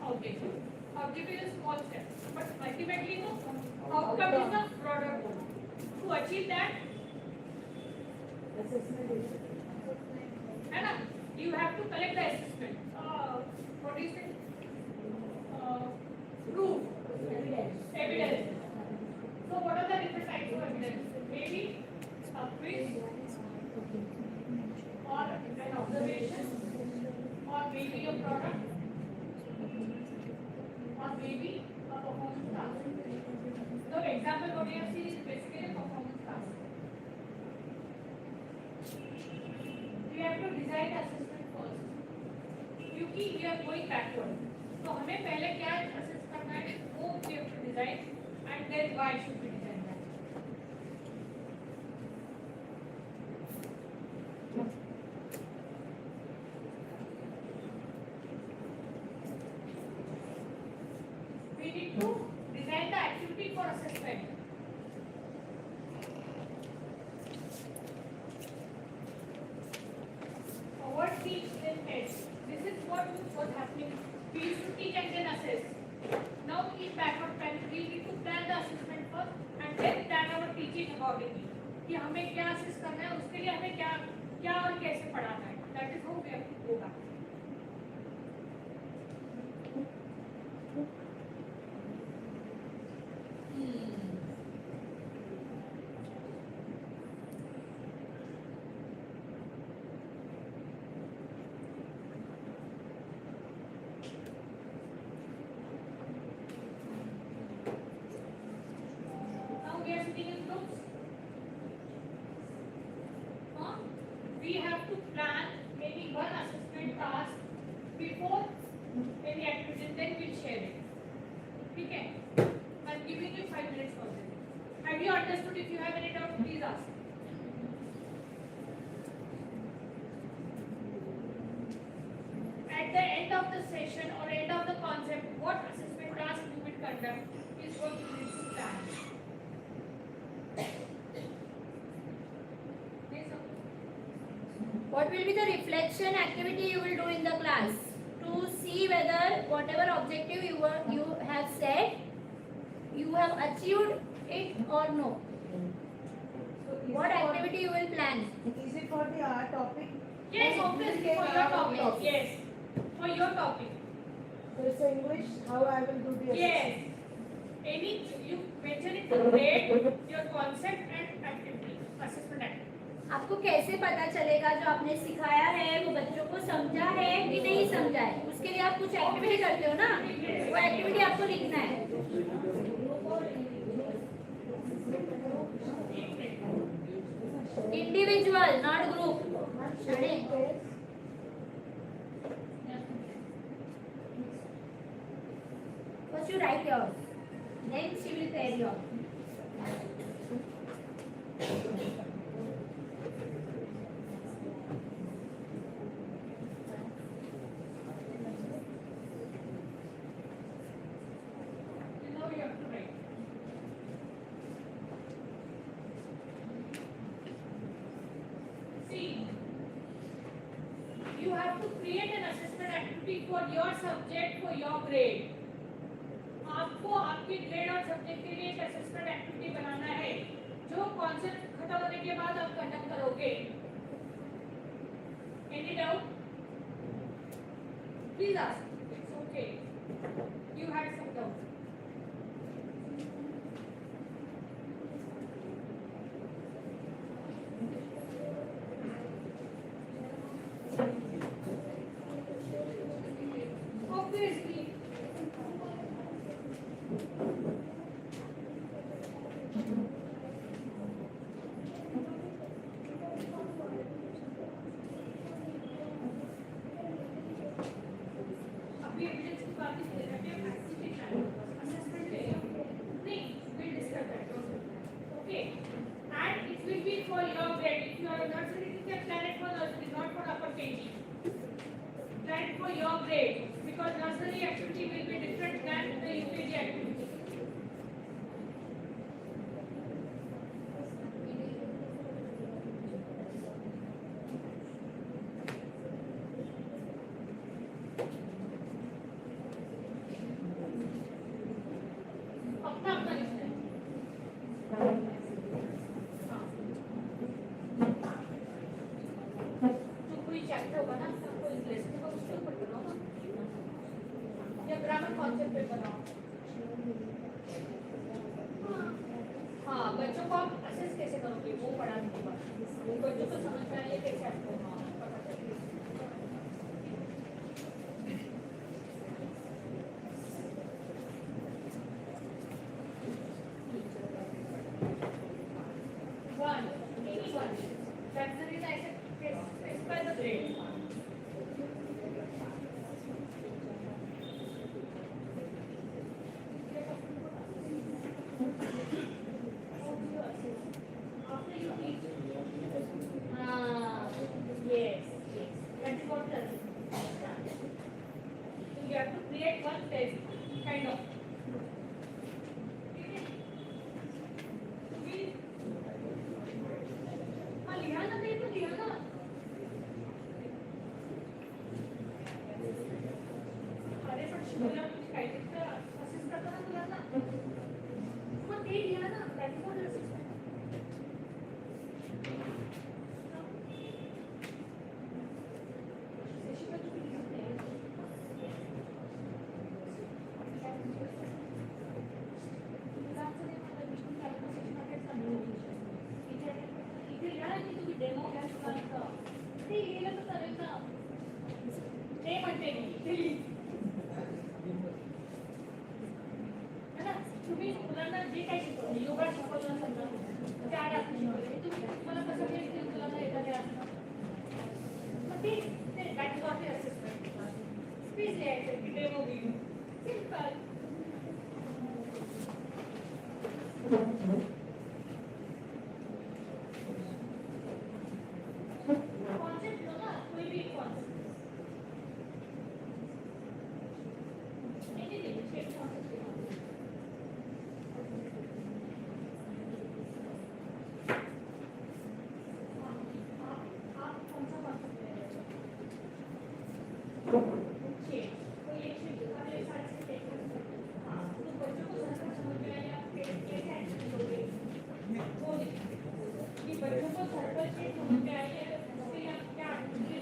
Objective. Objective is a small step, but ultimately no. Outcome is the broader goal. To achieve that, है ना? You have to collect the assessment. What do you say? Proof. Evidence. So what are the different types of evidence? Maybe a quiz, or an observation, or maybe a product, or maybe a performance task. The example what you have seen is basically a performance task. We have to design assessment first. क्योंकि we are going backward. तो हमें पहले क्या assess करना है वो we have to design and then why should we design that. We need to design the activity for assessment. What teach then test. This is what was happening. We used to teach and then assess. Now in backward plan we need to plan the assessment first and then plan our teaching accordingly. कि हमें क्या assess करना है, उसके लिए हमें क्या और कैसे पढ़ाना है. That is how we have to go back. We are sitting in groups. We have to plan maybe one assessment task before any activity, then we'll share it. Okay? I'm giving you 5 minutes for this. Have you understood? If you have any doubt, please ask. At the end of the session or end of the concept, what assessment task you will conduct is what you need to plan. What will be the reflection activity you will do in the class to see whether whatever objective you have set, you have achieved it or no? So What activity you will plan? Is it for the art topic? Yes, obviously for your topic. Yes, for your topic. So it's English, how I will do the Yes. Any you mention it the grade, your concept and activity, assessment activity. आपको कैसे पता चलेगा जो आपने सिखाया है वो बच्चों को समझा है कि नहीं समझा है? उसके लिए आप कुछ एक्टिविटी करते हो ना, वो एक्टिविटी आपको लिखना है. Individual, not group. First you write yours, then she will pair yours. Now you have to write. See, you have to create an assessment activity for your subject, for your grade. आपको आपके grade और subject के लिए एक assessment activity बनाना है जो concept खत्म होने के बाद आप कंडक्ट करोगे. Any doubt? Please ask. It's okay. You had some doubt. Obviously. अभी एविडेंस की बात नहीं कर रहे हैं, असेसमेंट ले नहीं, we'll discuss that. Okay, and it will be for your grade. If you are a nursery teacher, plan it for nursery, not for upper KG. Plan it for your grade because nursery activity will be different than the UKG activity. अपना अपना लिखना है. जो कोई chapter होगा ना आपको English में तो उसके ऊपर बनाओ ना, या ग्रामर कॉन्सेप्ट पे बनाओ. हाँ, बच्चों को आप असेस कैसे करोगे वो पढ़ाने के बाद बच्चों को समझ में आए कैसे आपको पता चलेगा. One, any one. That's the reason I said specify the grade. After you teach. Yes, yes. That is what the so you have to create one test, kind of. हाँ लिया ना, नहीं तो लिया ना. अरे पण शिकवल्या काय ते असेच करताना मुलांना मग ते लिहा ना, त्याची पण असेच. डेमो घ्या मुलांचं. ते लिहिलं तर चालेल ना. ते म्हणते मी ते लिह. है ना, तुम्ही मुलांना जे काही शिकवलं, योगा शिकवलं समजा, ते आज आपण शिकवलं, तुम्ही मला कसं काही मुलांना एखाद्या असतं मग ते that is not assessment. Please लिहायचं की डेमो घेऊन सिंपल. कॉन्सेप्ट लो ना, कोई भी कॉन्सेप्ट. Anything state concept. आप कौन सा कॉन्सेप्ट ले रहे हो? कोई एक चीज हमारे साथ से टेक कर. हाँ, तो बच्चों को समझ में आया कैसे हैंडल करोगे वो कि बच्चों को सर्कल से समझ में आए उसके लिए आप क्या activity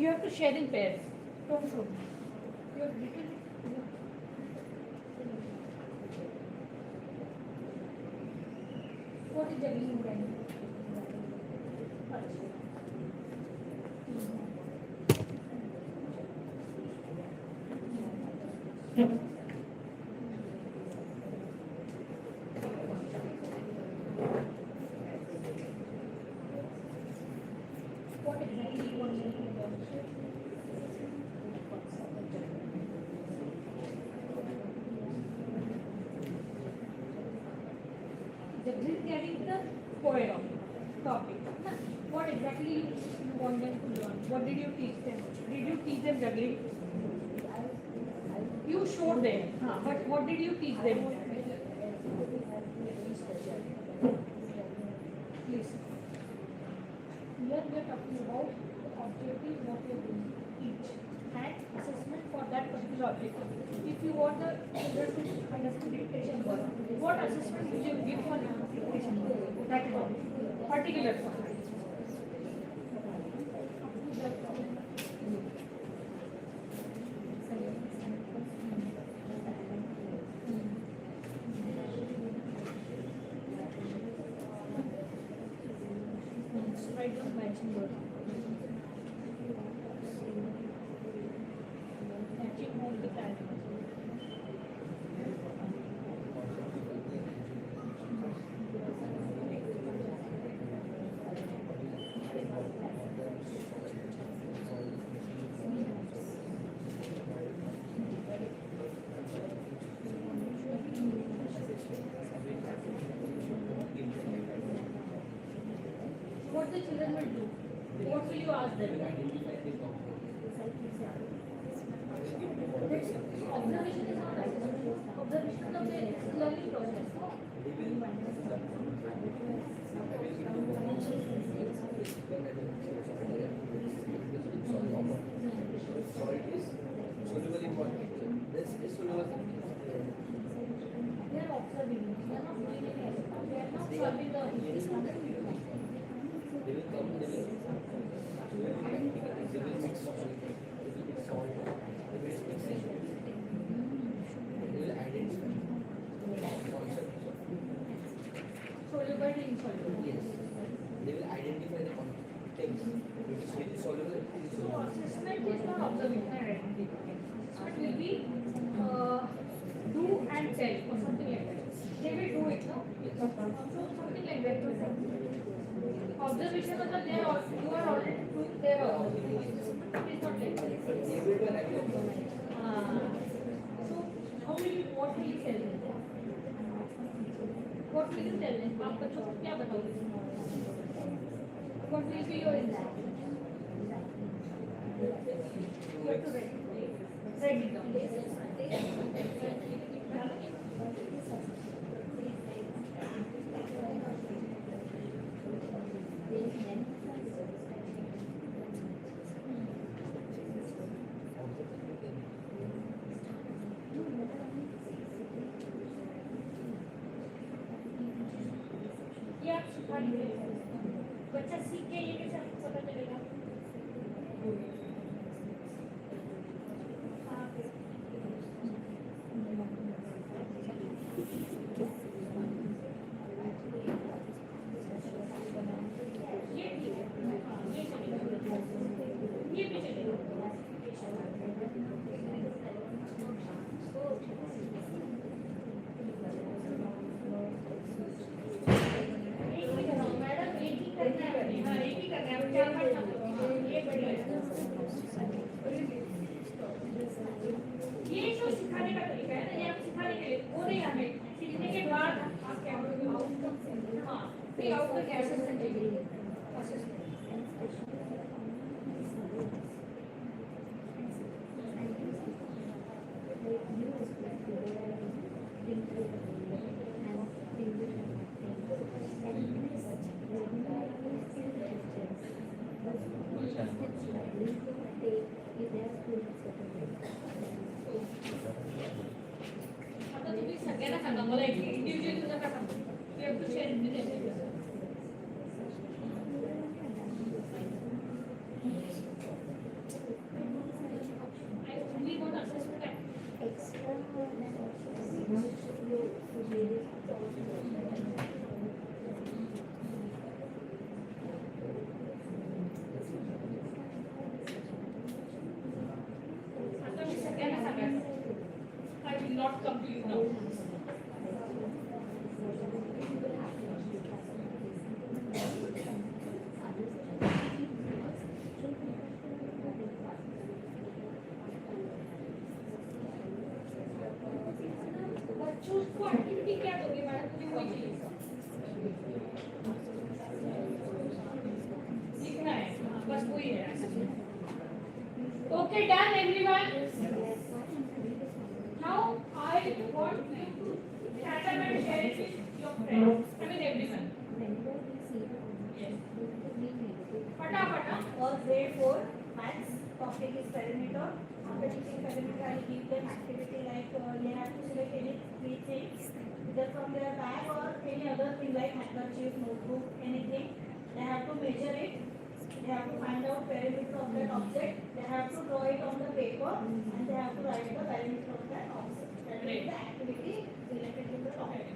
You have to share in pairs. Don't show. You have written. What is juggling then? What exactly you want to do? Juggling getting the point of topic. What exactly you want them to learn? What did you teach them? Did you teach them juggling? You showed them, but what did you teach them? Please. Here we are talking about the objective what you are doing each and assessment for that particular objective. If you want the children to understand dictation work, what assessment will you give for dictation work? That is all. Particular one. Write down matching word. Matching all the time. What the children will do? What will you ask them? Observation is not right. Observation of the learning process. They are observing. They are not doing anything. They are not solving the soluble and insoluble. Yes. They will identify the things which is really soluble. So assessment is not observation and identification. Assessment will be do and tell or something like that. They will do it, no? So something like that. Observation is that they are you are already doing their observation. It is not like that. So how will you what will you tell them? What will you tell them? आप बच्चों को क्या बताओगे? What will be your instruction? You have to write it down. ये आप सिखाएंगे बच्चा सीख के ये कैसे आपको पता चलेगा ये भी चलेगा ये जो सिखाने का तरीका है ना ये आप सिखाने के लिए वो नहीं हमें सीखने के बाद आप क्या करोगे हाँ फिर आउटकम क्या असेसमेंट देंगे आता तुम्ही सगळ्यांना सांगा मला इंडिव्हिज्युअली नका सांगू you have to share individually बस वही है Okay, done everyone? Now I want you to stand up and share it with your friends. I mean everyone. Yes. फटाफट हाँ? For grade 4 maths topic is perimeter. After teaching perimeter, I give them activity like they have to select any 3 things either from their bag or any other thing like handkerchief, notebook, anything. They have to measure it. They have to find out perimeter of that object. They have to draw it on the paper and they have to write the perimeter of that object. That is the activity related to the topic.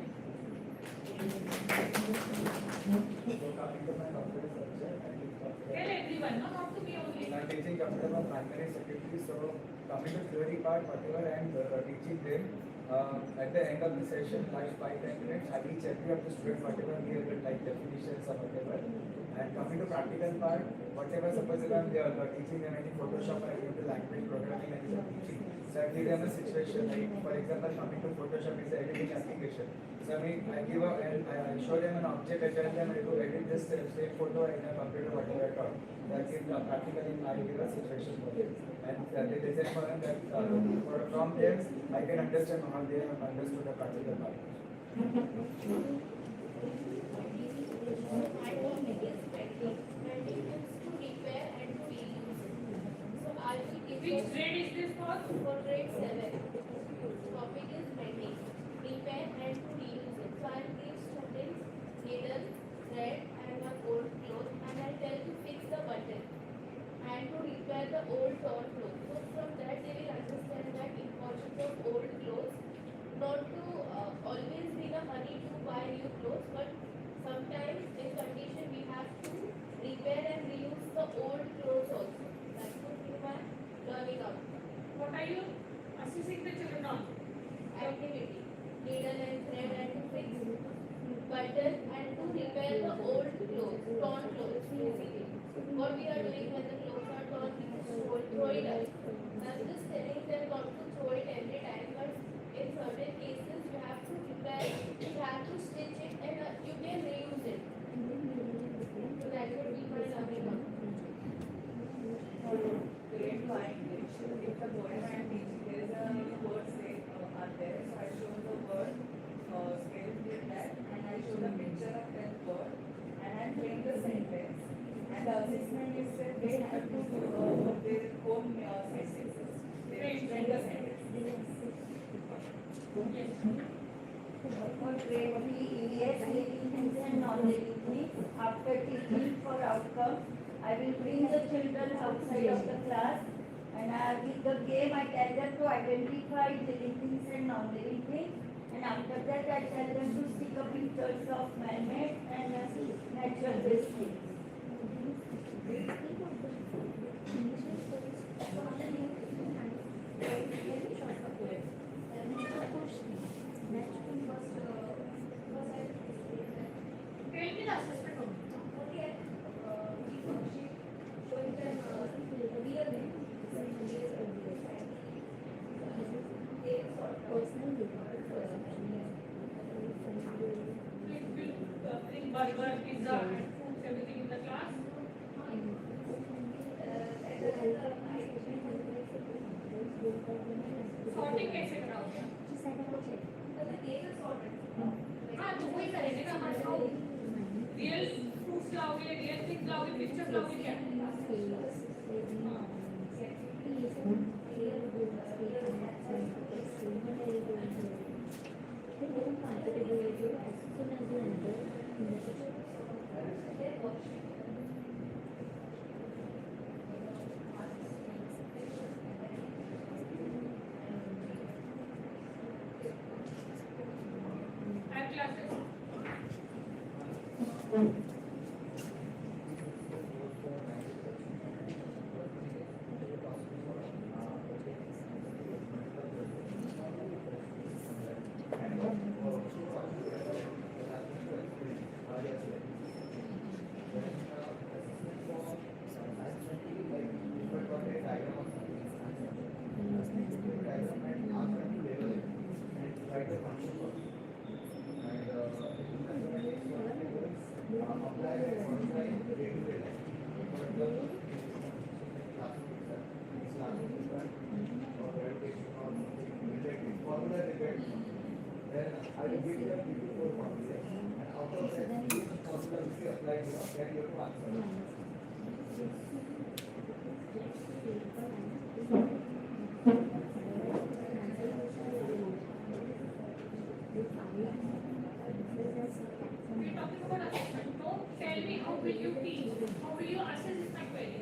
Tell everyone, no, not to me only. I'm teaching computer for primary, secondary, so coming to theory part, whatever I'm teaching them, at the end of the session, like 5-10 minutes, I teach every of the student whatever we have like definitions or whatever. And coming to practical part, whatever suppose if I'm teaching them any Photoshop or any of the language programming and teaching, so I give them a situation like, for example, coming to Photoshop is an editing application. So I mean, I give up and I show them an object, I tell them to edit this same photo in a computer, whatever I taught. That is practically I give a situation for them. And they listen for them that from them I can understand how they have understood the practical part. Which grade is this for? For grade 7. Topic is mending. Repair and to reuse it. So I will give students needle, thread and one old cloth and I tell to fix the button and to repair the old torn cloth. So from that they will understand that importance of old clothes. Not to always be in a hurry to buy new clothes, but sometimes in condition we have to repair and reuse the old clothes also. That's what we are learning out. What are you assessing the children on? Activity. Needle and thread and to fix button and to repair the old clothes, torn clothes basically. What we are doing when the clothes are torn, we just throw it away. I'm just telling them not to throw it every time, but in certain cases you have to repair it, you have to stitch it and you can reuse it. So that would be my learning out. Grade 5 English, if the poem I am teaching, there is a word say are there. So I show the word scale with that and I show the picture of that word and I am playing the sentence. And the assessment is that they have to do their own sentences. They explain the sentence. For grade 3 EVS, living things and non-living things, after teaching for outcome, I will bring the children outside of the class and with the game I tell them to identify living things and non-living things, and after that I tell them to stick up pictures of man-made and natural-based things. Tell me the assessment only. Bring burger, pizza and foods, everything in the class. Sorting कैसे कराओगे? हाँ तो वही करेंगे ना हमारे साथ। Real fruits लाओगे, real things लाओगे, pictures लाओगे क्या? And classes. give them 54 concepts. And out of that, each problem is applied, that you have to answer. We're talking about assessment. Don't tell me how will you teach, how will you assess is my query.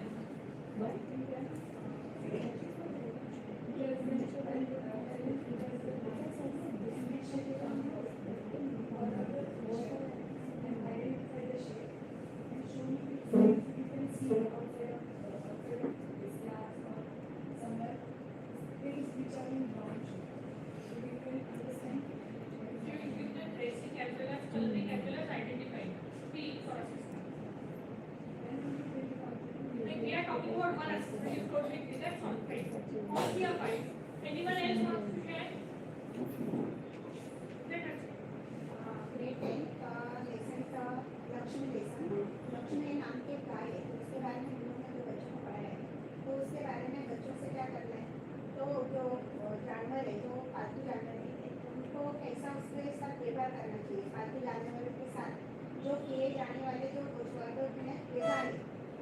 You give them tracing as well as coloring as well as identifying. P for assessment. Like we are talking about one assessment, you told me that's all right. All we are fine. Anyone else wants to share? Let us. Grade 10 का lesson था Lakshmi lesson. Lakshmi नाम के गाय है, उसके बारे में हम लोग ने जो बच्चों को पढ़ाया है, तो उसके बारे में बच्चों से क्या करना है, तो जो जानवर है, जो पालतू जानवर है, उनको कैसा उसके साथ व्यवहार करना चाहिए, पालतू जानवरों के साथ जो किए जाने वाले जो वर्गों में व्यवहार है,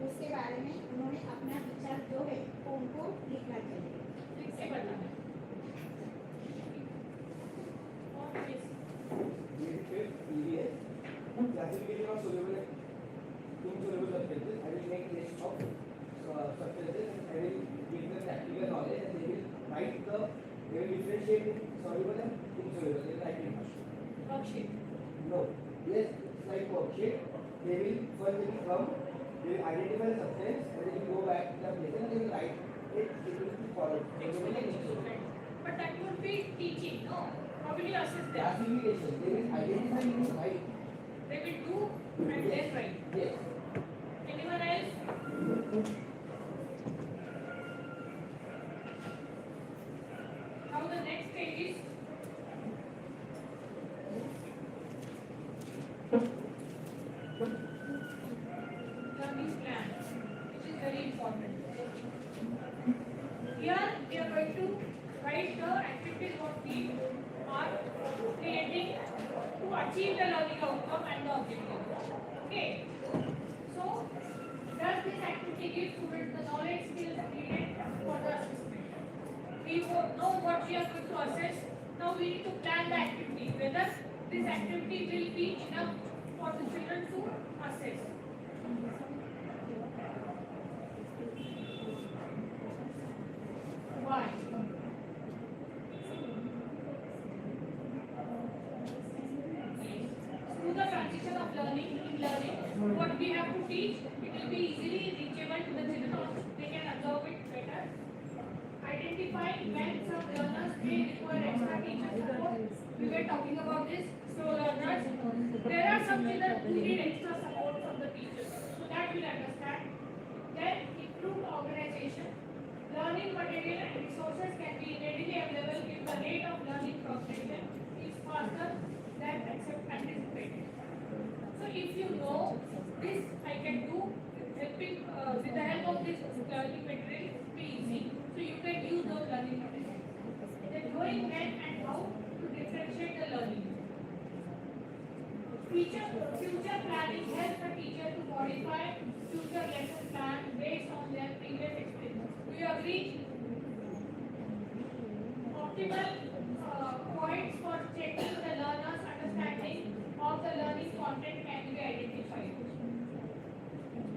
उसके बारे में उन्होंने अपना विचार जो है वो उनको लिखना चाहिए। ठीक से बताना। और yes. EVS, classification of soluble, insoluble substances. I will make list of substances and I will give them practical knowledge and they will write they will differentiate in soluble and insoluble. They will write in Worksheet. No, yes, like worksheet. They will first come, they will identify the substance and they will go back to the place and they will write it. It will be followed. But that would be teaching, no? How will you assess them? Classification. They will identify in the right. They will do and then write. Yes. Anyone else? Now the next stage is learning plan, which is very important. Here we are going to write the activities what we are creating to achieve the learning outcome and the objective. Okay. So, does this activity give students the knowledge, skills needed for the assessment? We know what we are going to assess. Now we need to plan the activity, whether this activity will be enough for the children to assess. Why? Through the transition of learning, what we have to teach, it will be easily reachable to the children. They can absorb it better. Identify when some learners may require extra teacher support. We were talking about this. Slow learners. There are some children who need extra support from the teachers. So that we'll understand. Then improved organization. Learning material and resources can be readily available if the rate of learning progression is faster than anticipated. So if you know this, I can do helping with the help of this learning material, it will be easy. So you can use those learning materials. Then knowing when and how to differentiate the learning. Future planning helps the teacher to modify future lesson plan based on their previous experience. Do you agree? Optimal points for checking the learner's understanding of the learning content can be identified.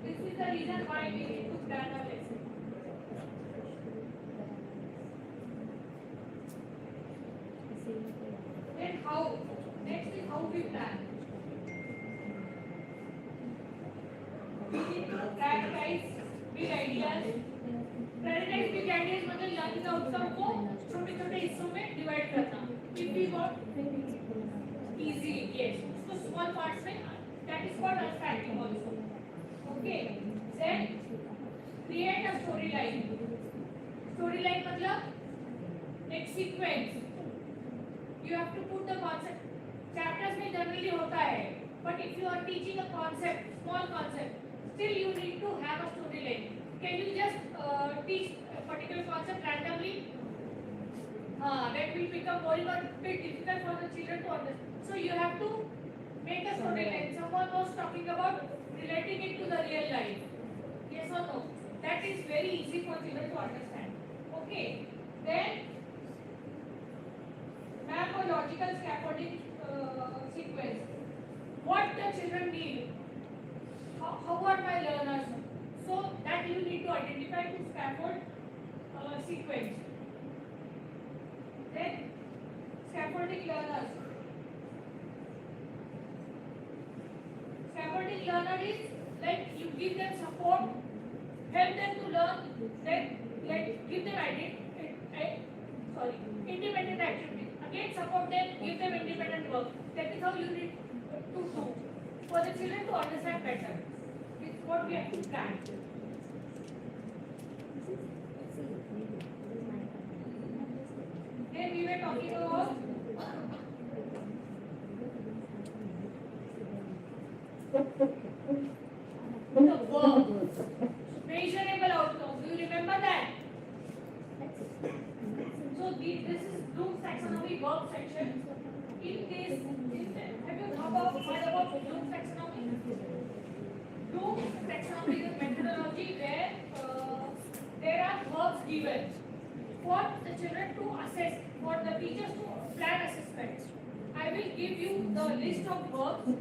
This is the reason why we need to plan a lesson. Then how? Next is how we plan. We need to prioritize big ideas. Prioritize big ideas मतलब learning outcome को छोटे-छोटे हिस्सों में divide करना. If we want easy, yes. So small parts में that is called unpacking also. Okay. Then create a storyline. Storyline मतलब एक sequence. You have to put the concept. Chapters में generally होता है. But if you are teaching a concept, small concept, still you need to have a storyline. Can you just teach a particular concept randomly? that will become more and more bit difficult for the children to understand. So you have to make a storyline. Someone was talking about relating it to the real life. Yes or no? That is very easy for children to understand. Okay. Then map a logical scaffolding sequence. What the children need. How are my learners? So that you need to identify to scaffold sequence. Then scaffolding learners. Scaffolding learner is like you give them support, help them to learn, then give them independent activities. Again support them, give them independent work. That is how you need to do for the children to understand better. It's what we have to plan. Then we were talking about the work, measurable outcomes. Do you remember that? So this is Bloom's taxonomy work section. Have you heard about Bloom's taxonomy? Bloom's taxonomy is a methodology where there are works given for the children to assess, for the teachers to plan assessments. I will give you the list of works.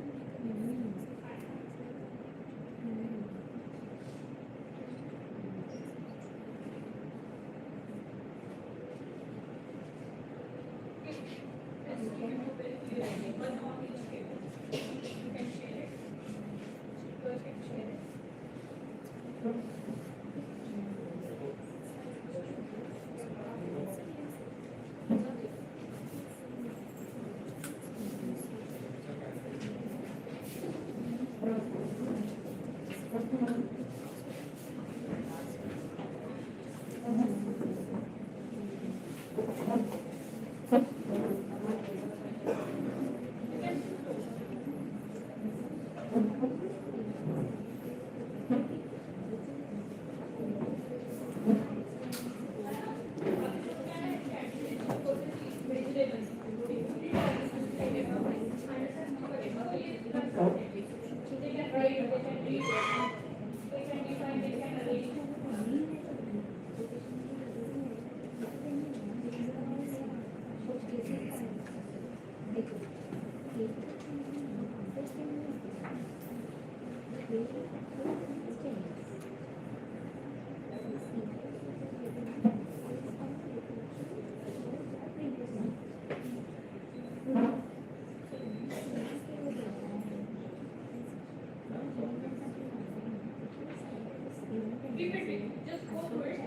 Just go through it.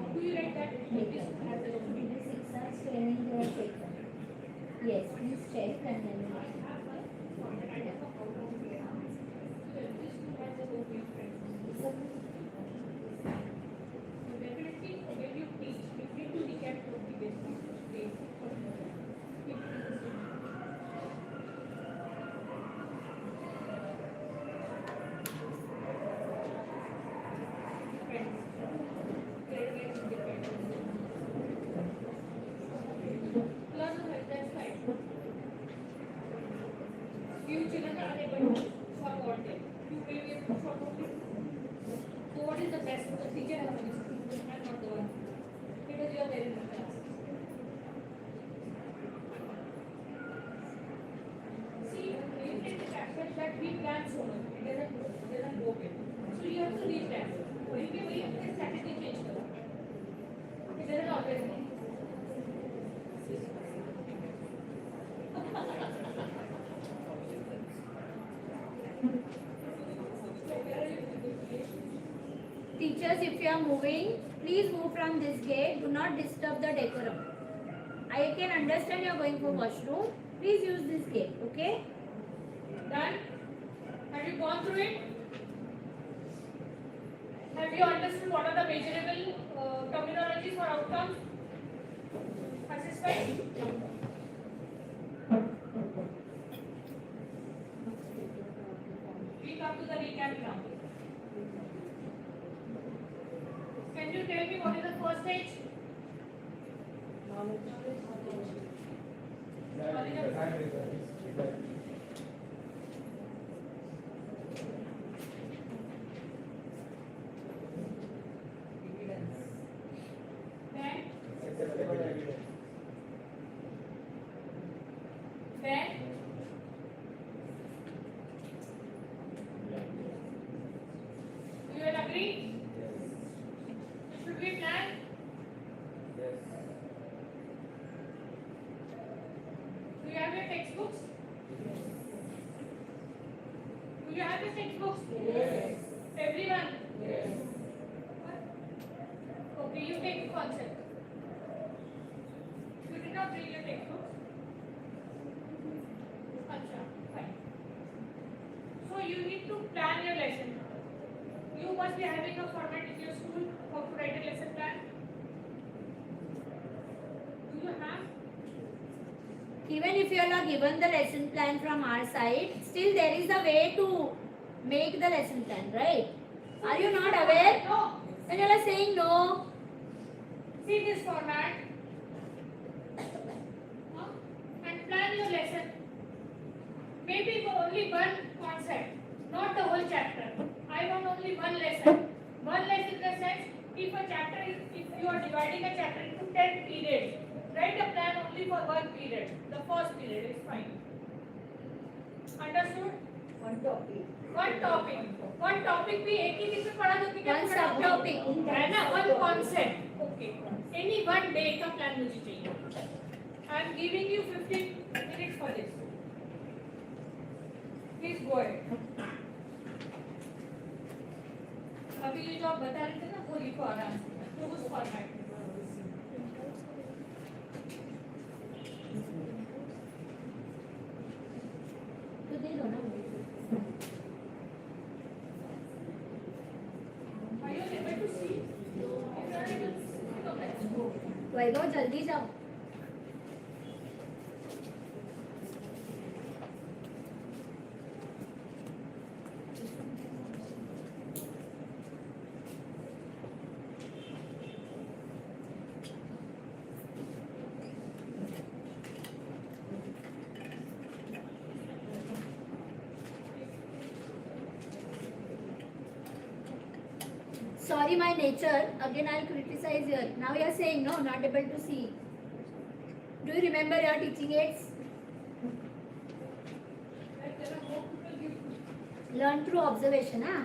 How do you write that? This is training the paper. Yes, please check and then. Definitely, when you teach, you need to recap your previous day. That's right. Few children are able to forward them. You may be able to forward them. So what is the best? The teacher has to be and not the one. Because you are there in the class. See, you take the aspect that we plan so much. It doesn't go well. So you have to replan. वही के वही अपने strategy change करो. It doesn't always work. Teachers, if you are moving, please move from this gate. Do not disturb the decorum. I can understand you are going for washroom. Please use this gate, okay? Done? Have you gone through it? Have you understood what are the measurable terminologies for outcomes? Assessment? We come to the recap now. Can you tell me what is the first stage? Then you will agree? Should we plan? Do you have your textbooks? Do you have your textbooks? Yes. Everyone? Yes. Okay, you take the concept. You did not read your textbooks? Acha, fine. So you need to plan your lesson. You must be having a format in your school how to write a lesson plan. Do you have? Even if you are given the lesson plan from our side, still there is a way to make the lesson plan, right? Are you not aware? No. When you are saying no, See this format and plan your lesson. Maybe for only one concept, not the whole chapter. I want only one lesson. One lesson in the sense, if you are dividing a chapter into 10 periods, write a plan only for one period. The first period is fine. Understood? One topic. One topic भी एक ही दिन में पढ़ा दो कि क्या one पूरा subtopic. है ना? One concept. Okay. Any one day का plan मुझे चाहिए. I am giving you 15 minutes for this. Please go ahead. अभी ये जो आप बता रहे थे ना वो लिखो आराम से. तो उस फॉर्मेट में. तो दे दो ना. Are you able to see? If you are able to see, तो let's go. वैभव जल्दी जाओ. Sorry, my nature. Again, I'll criticize here. Now you are saying no, not able to see. Do you remember your teaching aids? Learn through observation, huh?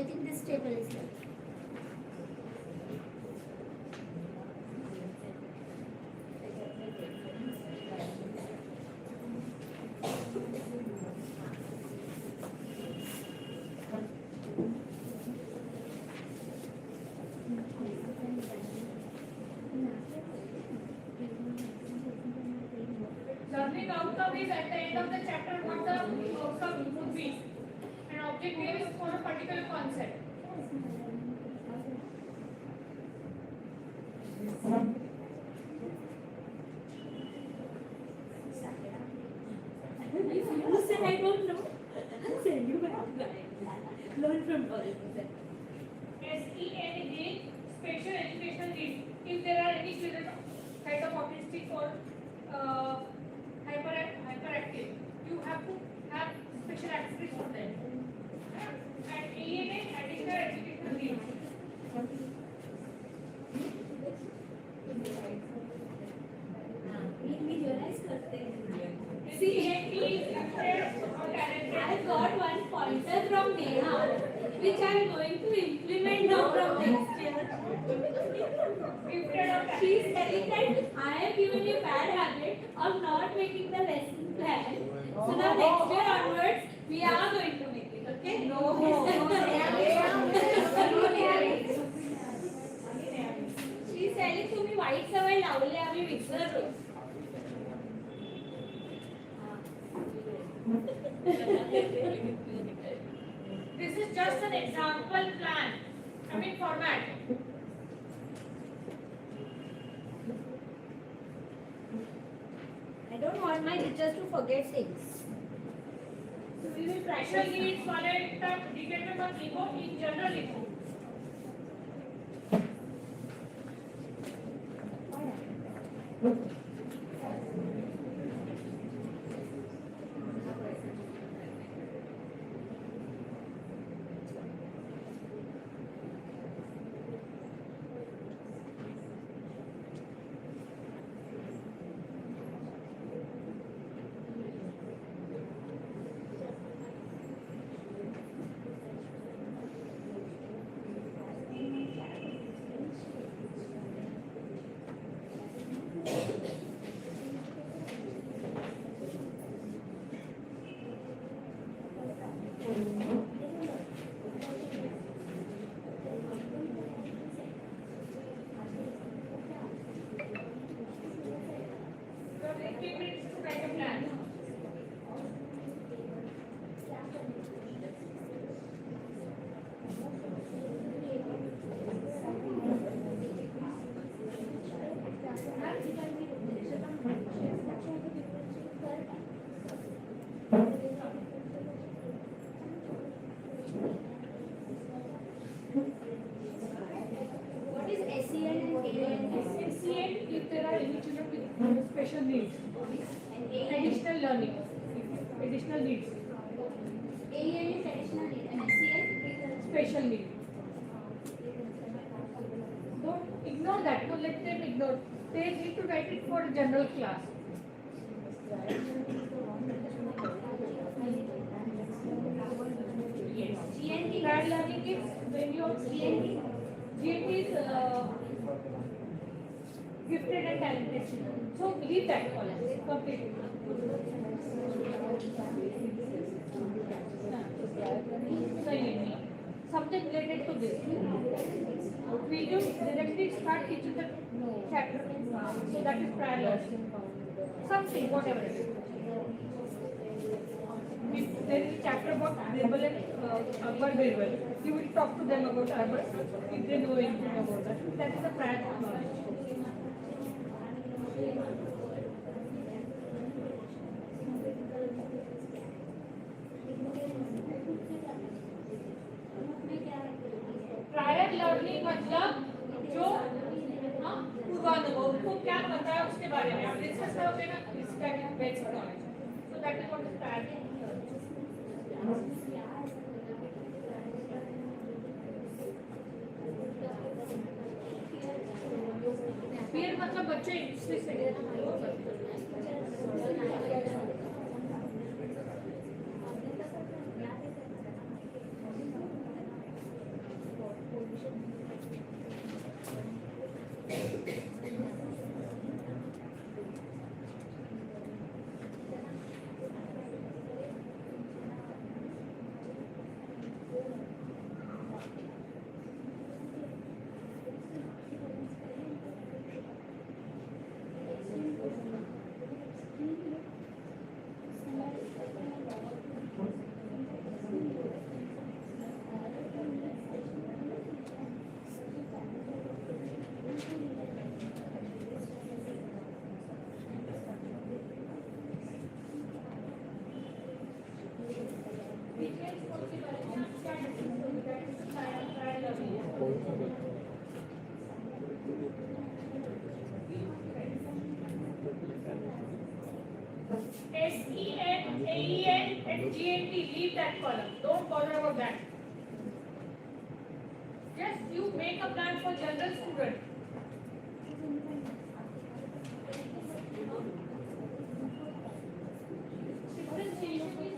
think this table is right. Learning outcome is at the end of the chapter what the outcome would be. An objective is for a particular concept. You said I don't know. Send you back. Learn from all. SEND, special educational needs. If there are any children kind of autistic or hyperactive, you have to have special activities for them. And ANA, additional educational needs. See, is I got one pointer from Neha, which I am going to implement now from next year. She is telling that I have given you bad habit of not making the lesson plan. So now next year onwards, we are going to make it, okay? She is telling to me white सवय लावली आम्ही विसरलो. This is just an example plan. Format. I don't want my teachers to forget things. So we will special needs वाले तक detail में मत लिखो, in general लिखो. What is SEN and AN? SEN, if there are any children with special needs, additional learning, additional needs. AN is additional need and SEN Special need. Don't ignore that. No, let them ignore. They need to write it for general class. Yes. GNT. Prior learning is when you are GNT. GNT is gifted and talented children. So leave that column completely. Something related to this. We do directly start teaching the chapter. So that is prior learning. Something, whatever it is. If there is a chapter about verbal and urban verbal, you will talk to them about urban if they know anything about that. That is the prior knowledge. Prior learning मतलब जो पूर्वानुभव को क्या पता है उसके बारे में आप डिस्कस करोगे ना इसका basic knowledge so that is what is prior फिर मतलब बच्चे इससे उसकी परीक्षा क्या डिफरेंस होगी? That is the trial learning. SEN, AEN, and GNT, leave that column. Don't bother about that. Just you make a plan for general student. Differentiation is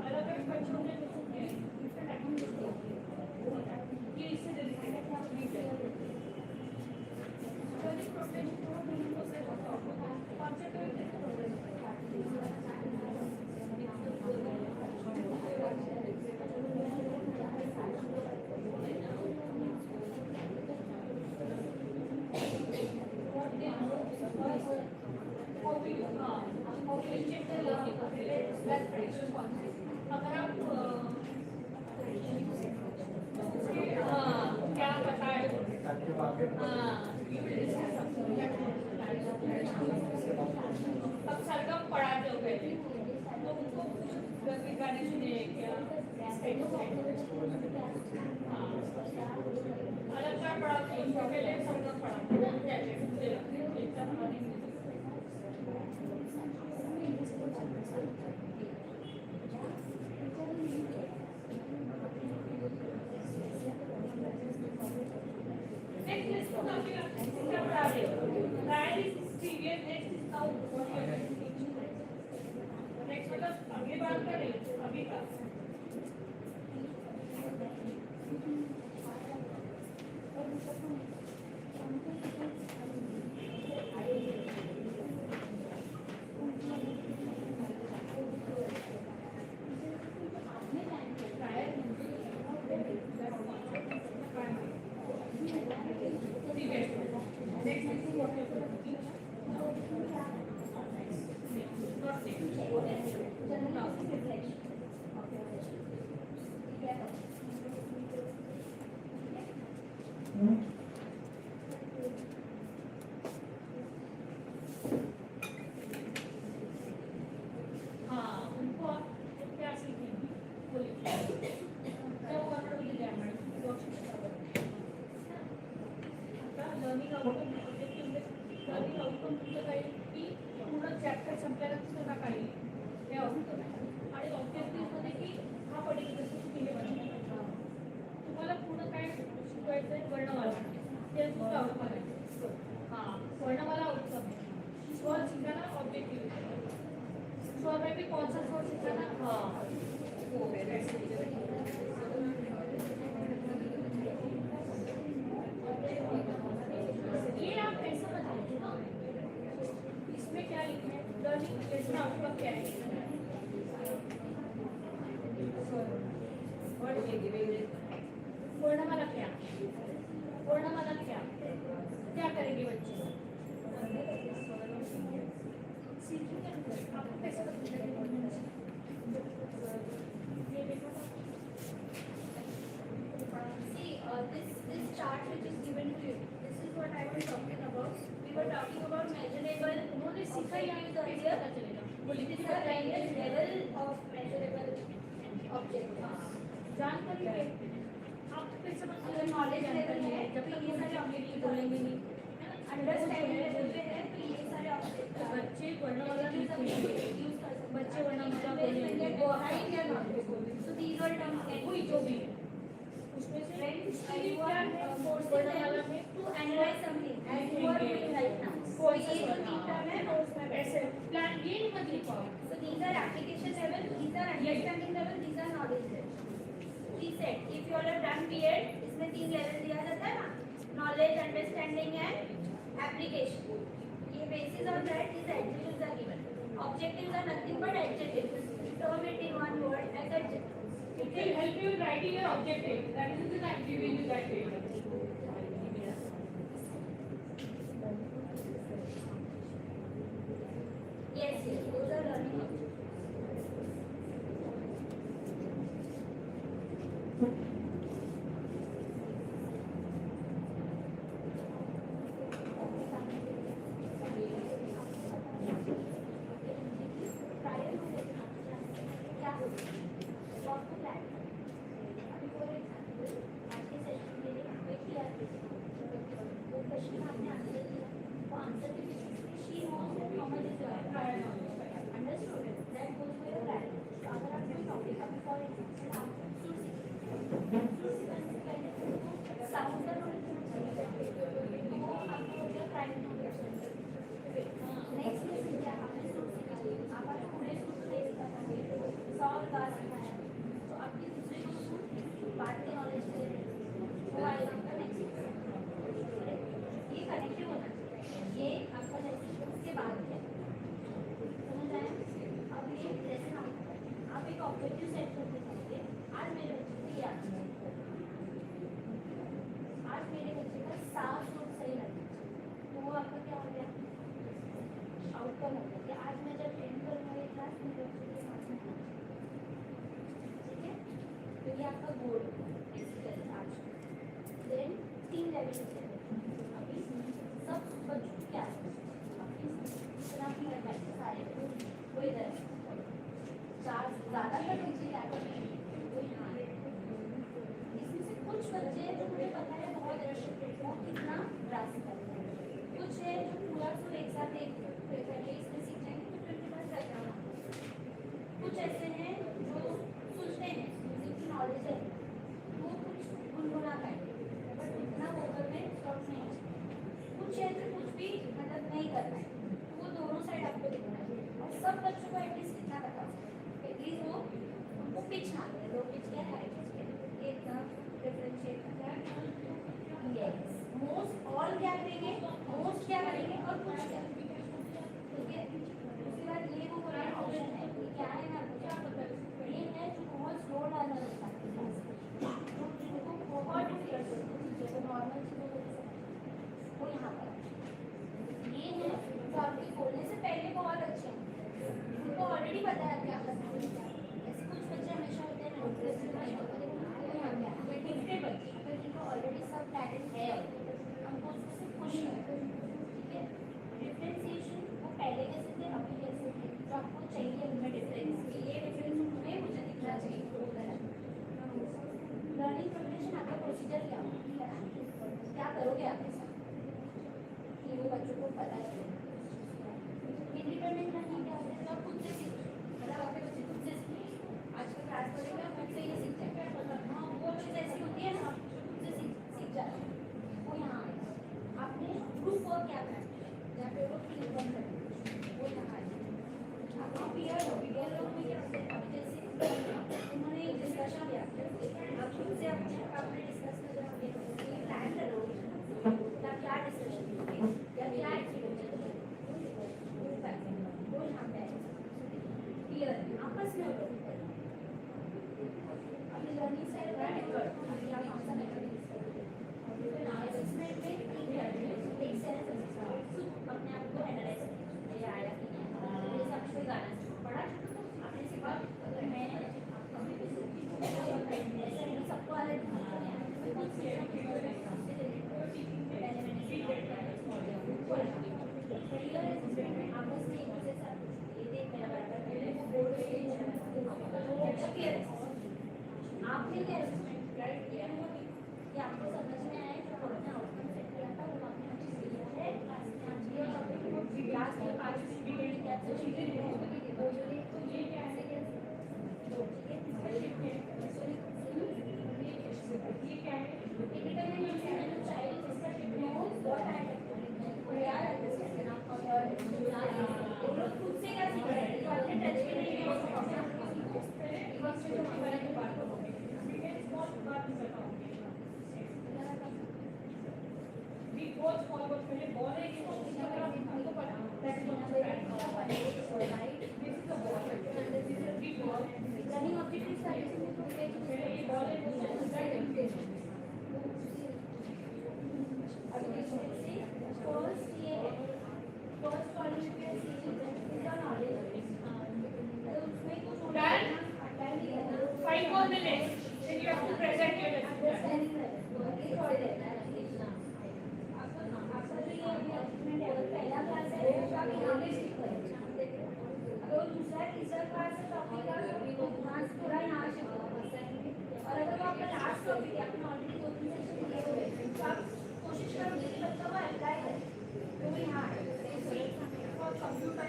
अलग अलग बच्चों के different activities होता है. ये इससे related है. Study profession concept अगर आप क्या बताए अब सरगम पढ़ाते हो पहले तो उनको गाने सुने क्या अलग क्या पढ़ाते हो उसके पहले सरगम पढ़ाते आगे बात करें अभी का चॅप्टर संपल्यानंतर नका काही हे आणि ऑब्जेक्टिव्ह मध्ये की हा पर्टिक्युलर तुम्हाला पूर्ण काय शिकवायचं आहे वर्णमाला ते तुमचं आउटकम आहे हां वर्णमाला आउटकम आहे स्वर शिकायला ऑब्जेक्टिव्ह स्वर में भी कौन सा स्वर सिखाना हाँ ये आप ऐसा बताइए ना इसमें क्या लिखा है लर्निंग लेसन आउटकम क्या है वर्णमाला क्या वर्णमाला क्या करेंगे बच्चे आप कैसे this chart which is given to you, this is what I was talking about. We were talking about measurable. उन्होंने सीखा ही नहीं तो earlier. It is the highest level of measurable object. जानकारी है. आप कैसे मतलब knowledge level है. जब तक ये सारे object बोलेंगे नहीं. Understanding level पे है तो ये सारे object. बच्चे वर्णमाला लिखेंगे. बच्चे वर्णमाला बोलेंगे. वो high या knowledge. So these all terms can कोई जो भी है. उसमें से वर्णमाला में to analyze something as you are doing right now. कोई ये जो तीन टर्म है वो उसमें ऐसे प्लान ये नहीं मत लिखो. So these are application level, these are understanding level, these are knowledge level. He said if you all have done B.Ed, इसमें तीन लेवल दिया जाता है ना, knowledge, understanding and application. ये basis on that is adjectives are given. Objectives are nothing but adjectives. Term it in one word as adjective. It will help you in writing your objective. That is the reason I am giving you that table. Yes, those are learning objectives. Understood that goes for your right. अगर आप कोई topic अभी for example आप सुर सीखने से पहले sound का नॉलेज होना चाहिए. वो आपको हो गया प्राइमरी नॉलेज. नेक्स्ट में क्या आपने सुर सीखा, आप अगर पूरे सुर प्ले करेंगे सॉन्ग गा सिखाया तो आपकी दूसरे को सुर बात की नॉलेज ले वो आएगा आपका नेक्स्ट. ये कनेक्टिव होना चाहिए. ये आपका जैसे उसके बाद है समझ आए. अब ये जैसे आप एक ऑब्जेक्टिव सेट करके चलिए. आज मेरे बच्चे को याद है, आज मेरे बच्चे का साफ सुर सही लगे तो वो आपका क्या हो गया आउटकम हो गया. आज मैं जब एंड करूँगा ये क्लास मेरे बच्चे के साथ में ठीक है. तो ये आपका गोल आज. देन 3 लेवल अभी सब बच्चों को क्या है सारे वो इधर 4 ज़्यादा कर लीजिए क्या करें. इसमें से कुछ बच्चे जो मुझे पता है बहुत वो कितना ग्रास्प करते हैं. कुछ है जो पूरा सुर एक साथ एक पहले इसमें सीख जाएंगे तो फिर के बाद रह जाना. कुछ ऐसे हैं जो सुनते हैं म्यूजिक की नॉलेज है वो कुछ गुनगुना पाएंगे बट इतना वोकल में स्टॉप नहीं है. कुछ है जो कुछ भी मतलब नहीं कर पाए तो वो दोनों साइड आपको देखना है. और सब बच्चों को एटलीस्ट कितना पता एटलीस्ट वो उनको पिच ना करें. लो पिच क्या है एकदम डिफरेंशिएट मोस्ट ऑल क्या करेंगे मोस्ट क्या करेंगे और कुछ क्या ठीक है. उसके बाद ये वो बोला ऑप्शन है ये क्या है ना ये है जो बहुत स्लो डालना होता है उनको बहुत डिफिकल्ट होता है जो नॉर्मल चीज़ों को वो यहाँ पर ये है जो आपके बोलने से पहले बहुत अच्छे हैं उनको ऑलरेडी पता है क्या करना है. ऐसे कुछ बच्चे हमेशा होते हैं ना गिफ्टेड बच्चे अगर जिनको ऑलरेडी सब टैलेंट है हमको उससे खुश है ठीक है. डिफ्रेंसिएशन वो पहले कैसे थे अभी कैसे थे जो आपको चाहिए उनमें डिफरेंस ये डिफरेंस उनमें मुझे दिखना चाहिए. लर्निंग प्रोग्रेशन आपका प्रोसीजर क्या होगा क्या करोगे आपके साथ कि वो बच्चों को पता है. इंडिपेंडेंट लर्निंग क्या होता है जब खुद से सीखो मतलब आपके बच्चे खुद से सीखे. आज का क्लास पढ़ेगा खुद से ये सीख जाएगा. हाँ वो चीज़ ऐसी होती है ना खुद से सीख जाते हैं वो यहाँ आएगा. आपने ग्रुप वर्क क्या करना है जहाँ पे वो क्लिक करते हैं वो यहाँ आएगा. आपका पीयर लोग में क्या होते हैं अब जैसे उन्होंने एक डिस्कशन किया आप खुद से अपने डिस्कस में जब प्लान करोगे तब क्या डिस्कशन या क्या एक्टिविटी वो यहाँ पे क्लियर आपस में होगा. अपनी लर्निंग स्टाइल का नेटवर्क या कौन सा नेटवर्क असेसमेंट में एक सेंस अपने आप को एनालाइज करें ये आया कि नहीं ये सब कोई गाना पढ़ा आपने सिखा अगर मैं ऐसा नहीं सबको अलग आपस में एक दूसरे साथ ये देख मेरा बराबर आपने क्या गाइड किया है कि आपको समझ में आए जो हमने आउटकम सेट किया था वो आपने अच्छे से किया है. क्लास में पार्टिसिपेट किया तो चीजें वो जो तो ये क्या है ये क्या है इंडिपेंडेंट चाइल्ड जिसका knows what I have to यार अंडरस्टैंड और खुद से क्या सीख रहे हैं तो अपने टच में नहीं है वक्त में जो हमारा जो बात हो बहुत फॉरवर्ड पहले बहुत है ये हमको पता that is not right this is a ball this is a big ball running objective style पहले ये बॉल है राइट अभी देखिए फर्स्ट ये फर्स्ट कॉलम पे सी इज नॉलेज तो उसमें कुछ done 5 more minutes then you have to present your understanding पहला क्लास है आप यहाँ पे सीख करें अगर दूसरा तीसरा क्लास है तो आपने क्या पूरा यहाँ से और अगर वो आपका लास्ट टॉपिक है आपने ऑलरेडी 2-3 सेक्शन दिए हुए तो आप कोशिश करोगे कि बच्चों को अप्लाई करें तो वो यहाँ computer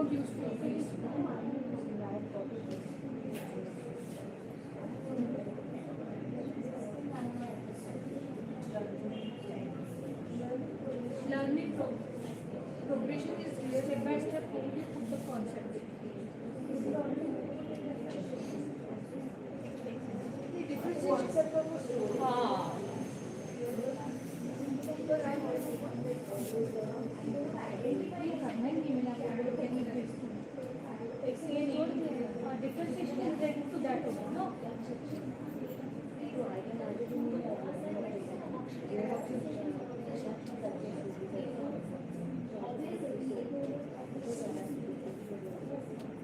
don't use full face. Learning progression is step by step how we put the concept. Differentiation is related to that only, no?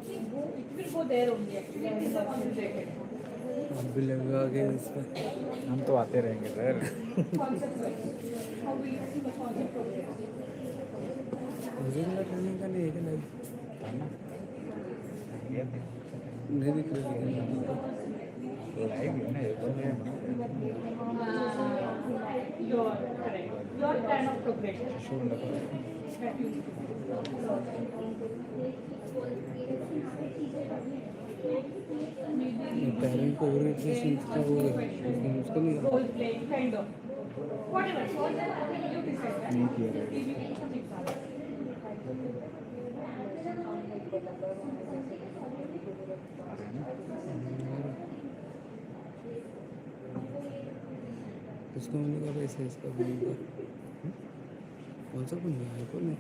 It will go there only actually. It is related. हम भी लगेंगे इसमें, हम तो आते रहेंगे sir. Concept wise, how we see the concept progress. Original training का नहीं है कि नहीं? नहीं दिख रही लाइव है ना, Your correct. Your plan of progression. Parent को ओरिएंटेशन का वो है, लेकिन उसको नहीं Role playing kind of. Whatever. You decide. नहीं किया उसको हमने कहा पैसे इसका फोन का कौन सा फोन है, आईफोन है।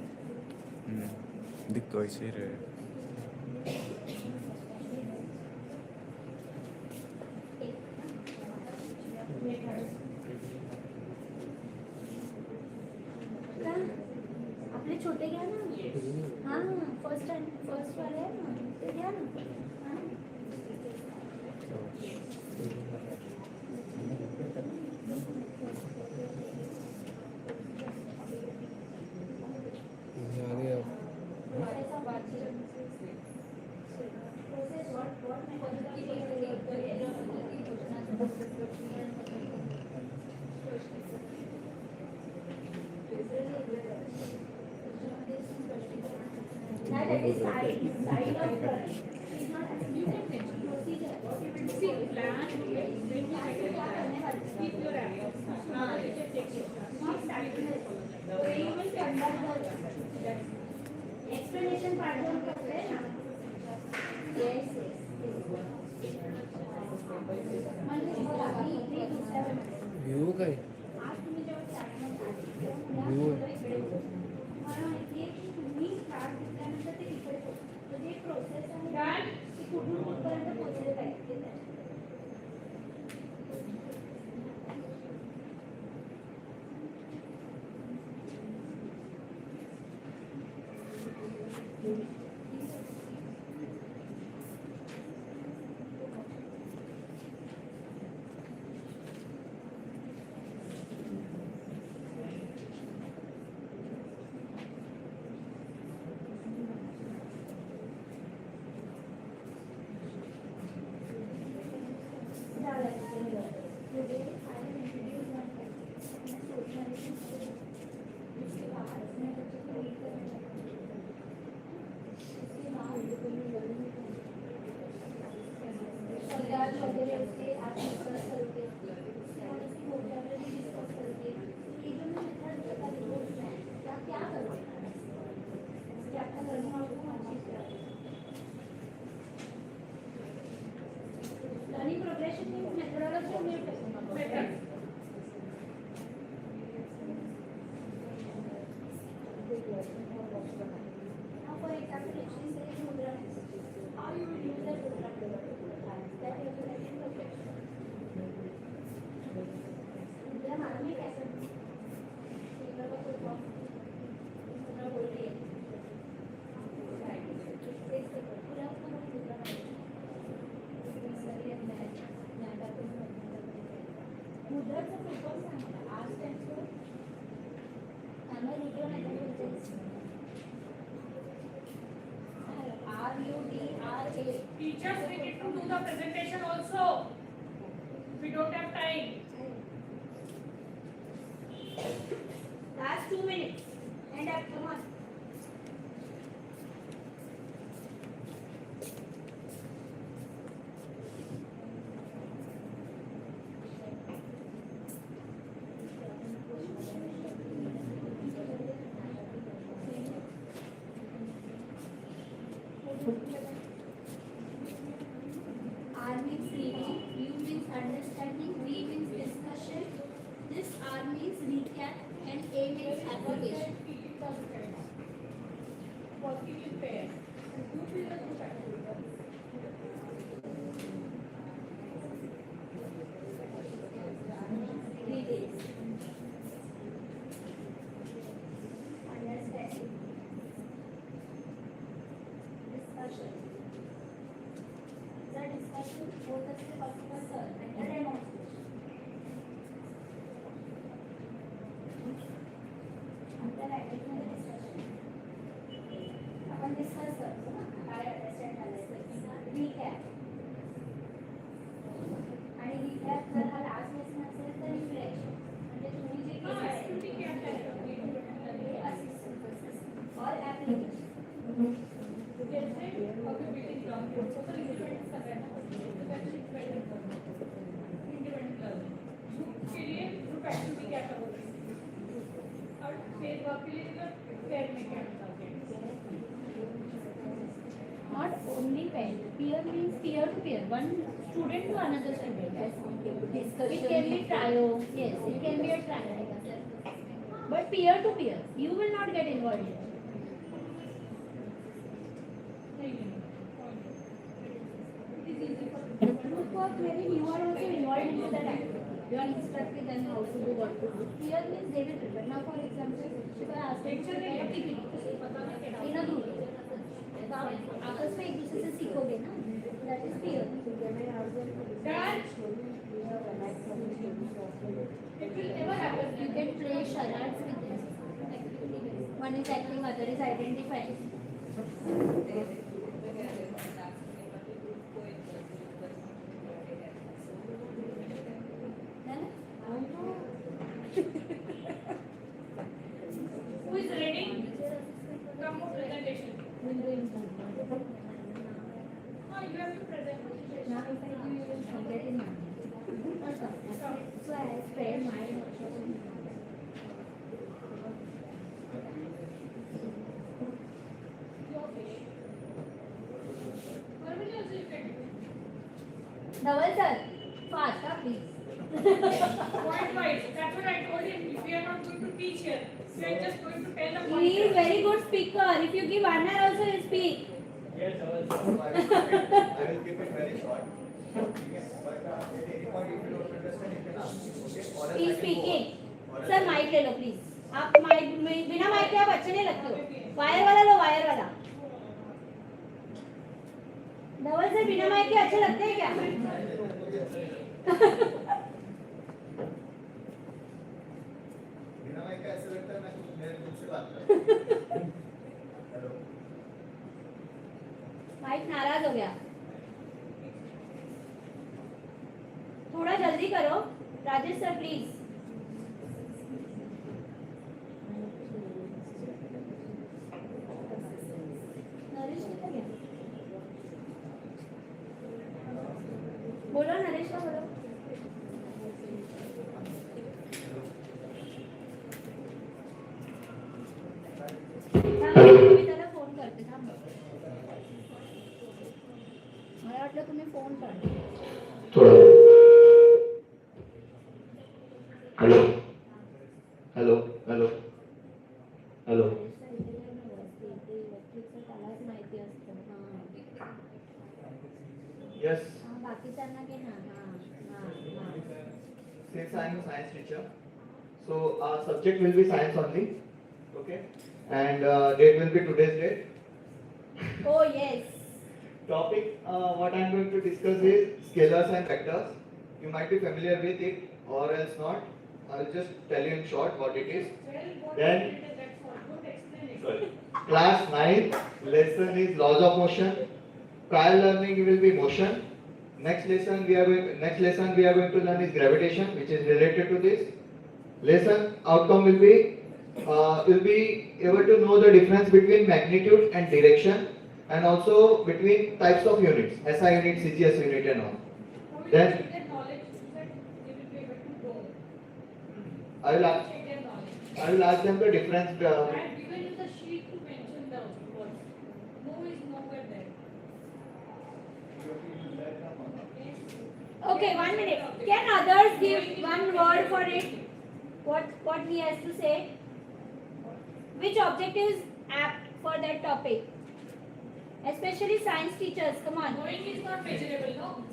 दिख तो ऐसे ही रहे। आपले छोटे घ्या ना. हाँ फर्स्ट वाले आहे ना ते घ्या ना. That is side of the explanation part don't करते हैं ना. Yes. व्यू काय आज तुम्ही जेव्हा व्यू मला माहिती आहे की तुम्ही स्टार्ट केल्यानंतर ते इकडे म्हणजे एक प्रोसेस आहे ती कुठून कुठपर्यंत पोहोचले पाहिजे. Learning progression means methodology of method. Now, for example, if she says mudra, how you will use that mudra? That is the learning progression. Mudra मालूम है कैसे? mudra को कोई mudra बोल रही है. पूरा mudra मुद्राचं पेपर सांगा आज त्यांचं आम्हाला व्हिडिओ नाही RUDRA. Teachers, we need to do the presentation also. We don't have time. Last 2 minutes. And up, come on. working in pairs. Group is a group activity. 3 days. Understanding. Discussion. The discussion होत असते possible sir and the demonstration. आपल्या मध्ये discussion. आपण discuss करतो ना काय understand झालं recap. आणि recap जर हा last lesson असेल तर reflection. म्हणजे तुम्ही जे or application. के लिए ग्रुप एक्टिविटी क्या करोगे और पेज वर्क के लिए पेयर में क्या बताओगे? Not only pair. Peer means peer to peer. One student to another student. It can be trio. Yes, it can be a trio. But peer to peer, you will not get involved here. Group work, maybe you are also involved into that activity. You are instructing them how to do what to do. Peer means they will prepare. Now, for example, if I ask you to prepare a PPT in a group, आपस में एक दूसरे से सीखोगे ना, that is peer. It will never happen. You can play charades with them. One is acting, other is identifying. Who is ready? Come for presentation. Oh, you have to present. Now, if I do, you will forget in mind. So I spread my Dhaval sir, fast, please. Point wise. That's what I told him. If we are not going to teach here, we are just going to tell the point. He is very good speaker. If you give 1 hour also, he speak. Yes, I will keep it very short. But at any point if you don't understand, you can ask me. Okay? Or else He I is can go speaking. on. Sir, mic ले लो please. आप mic बिना mic के आप अच्छे नहीं लगते हो. Wire वाला लो, wire वाला. धवल सर बिना mic के अच्छे लगते हैं क्या? बिना माइक का ऐसा लगता है मैं मेरे खुद से बात कर रहा हूँ। हेलो। माइक नाराज हो गया. थोड़ा जल्दी करो. Rajesh sir please. नरेश किधर गया? बोलो नरेश का बोलो. मी त्याला फोन करते थांब. मला वाटलं तुम्ही फोन करता. Hello hello hello hello yes बाकीच्यांना घे ना. since I am a science teacher, so our subject will be science only, okay, and date will be today's date. Oh yes. Topic what I am going to discuss is scalars and vectors. You might be familiar with it or else not. I'll just tell you in short what it is. Then class 9 lesson is laws of motion. Prior learning will be motion. Next lesson we are going to learn is gravitation, which is related to this. Lesson outcome will be able to know the difference between magnitude and direction, and also between types of units, SI unit, CGS unit, and all. Then I will ask them the difference. I have given you the sheet to mention the words. No is nowhere there. Okay, 1 minute. Can others give one word for it? What he has to say? Which object is apt for that topic. Especially science teachers, come on. Knowing is not measurable, no?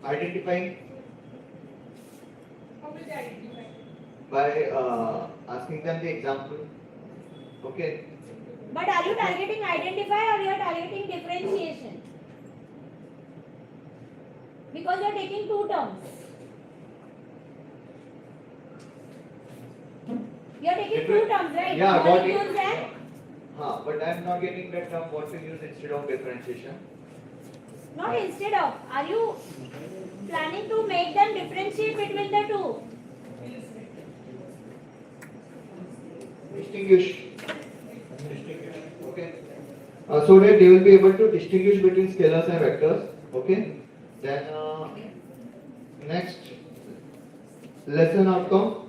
Identifying How will they identify? by asking them the example. Okay. But are you targeting identify or you are targeting differentiation? Because you are taking two terms. You are taking two terms, right? Yeah, got it. Molecules and But I'm not getting that term what to use instead of differentiation. not instead of. Are you planning to make them differentiate between the two? Distinguish. Okay. So that they will be able to distinguish between scalars and vectors. Okay. Then next lesson outcome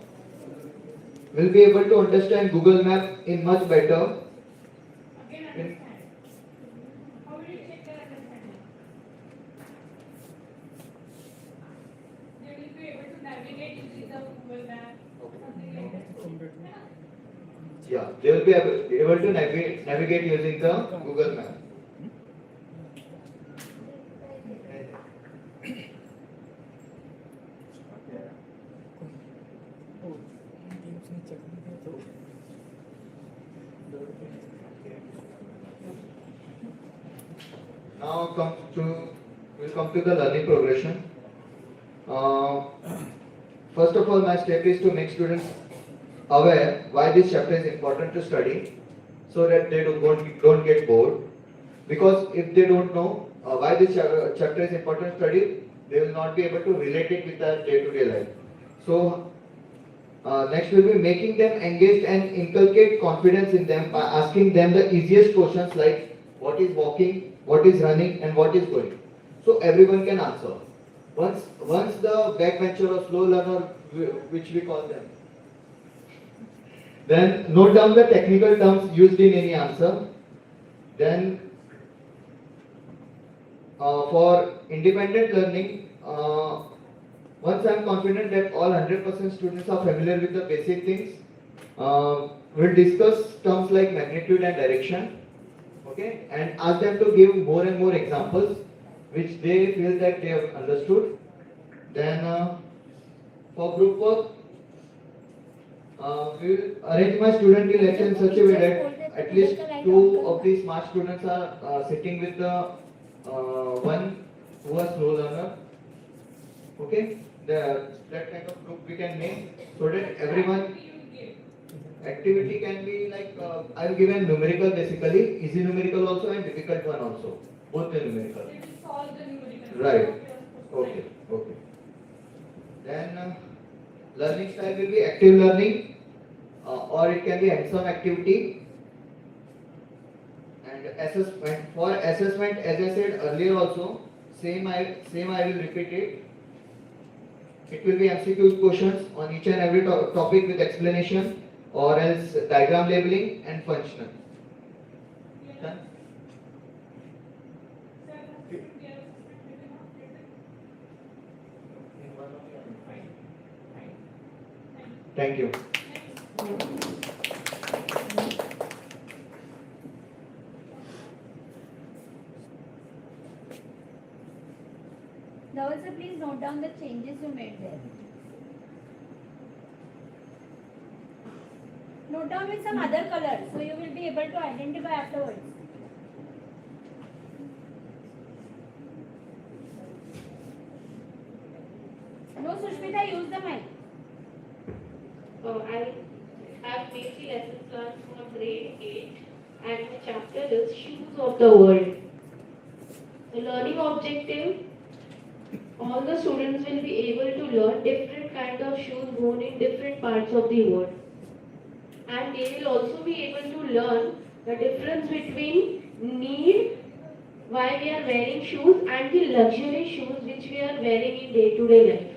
will be able to understand Google Map in much better. Again, understand. How will you check their understanding? They will be able to navigate using the Google map, something like that. Yeah, they will be able to navigate using the Google Map. Now we'll come to the learning progression. First of all, my step is to make students aware why this chapter is important to study, so that they don't get bored. Because if they don't know why this chapter is important to study, they will not be able to relate it with their day-to-day life. So next will be making them engaged and inculcate confidence in them by asking them the easiest questions like what is walking, what is running, and what is going. So everyone can answer. Once the backbencher or slow learner, which we call them, then note down the technical terms used in any answer. Then for independent learning, once I am confident that all 100% students are familiar with the basic things, we'll discuss terms like magnitude and direction, okay, and ask them to give more and more examples which they feel that they have understood. Then for group work, we will arrange my student in lecture in such a way that at least 2 of these smart students are sitting with the one who is slow learner. Okay, that kind of group we can make so that everyone activity can be like I will give a numerical basically, easy numerical also and difficult one also, both the numerical. Solve the numerical. Right. Okay. Okay. Then learning style will be active learning, or it can be hands-on activity. And assessment. For assessment, as I said earlier also, same I will repeat it. It will be MCQ questions on each and every topic with explanation, or else diagram labeling and functional. Done? Thank you. Now also please note down the changes you made there. Note down with some other colors so you will be able to identify afterwards. No, Sushmita, use the mic. I have made the lesson plan for grade 8 and the chapter is Shoes of the World. The learning objective, all the students will be able to learn different kinds of shoes worn in different parts of the world. And they will also be able to learn the difference between need, why we are wearing shoes, and the luxury shoes which we are wearing in day-to-day life.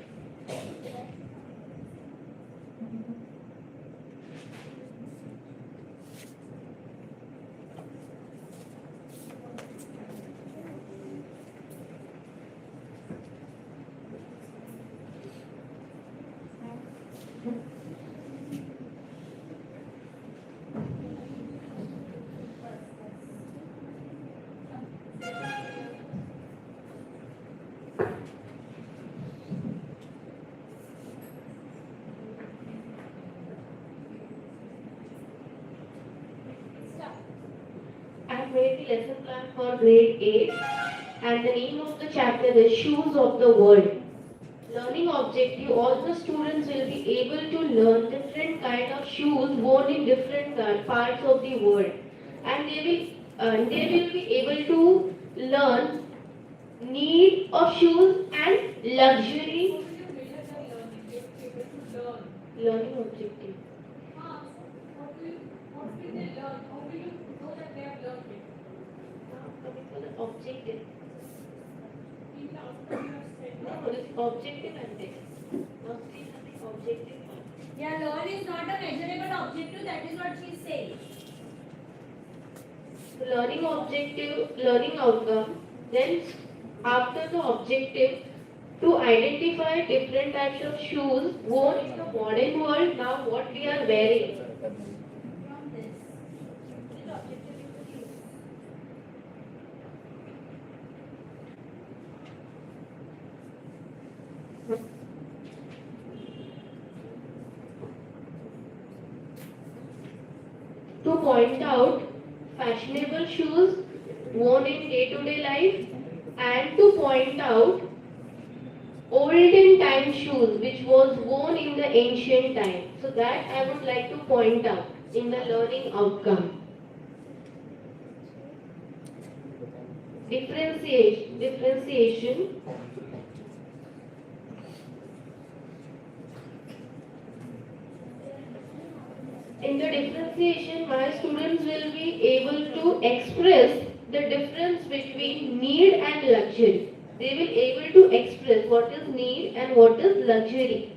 made the lesson plan for grade 8 and the name of the chapter is Shoes of the World. Learning objective, all the students will be able to learn different kind of shoes worn in different parts of the world, and they will be able to learn need of shoes and luxury learning objective. What will they learn? How will you know that they have learned it? Coming for the objective. In the outcome you have said. No, this objective and this. Now see the objective part. Yeah, learn is not a measurable objective, that is what she is saying. The learning objective, learning outcome, then after the objective, to identify different types of shoes worn in the modern world, now what we are wearing. From this. This objective is the shoes. To point out fashionable shoes worn in day-to-day life and to point out olden time shoes which was worn in the ancient time. So that I would like to point out in the learning outcome. Differentiation. In the differentiation, my students will be able to express the difference between need and luxury. They will able to express what is need and what is luxury.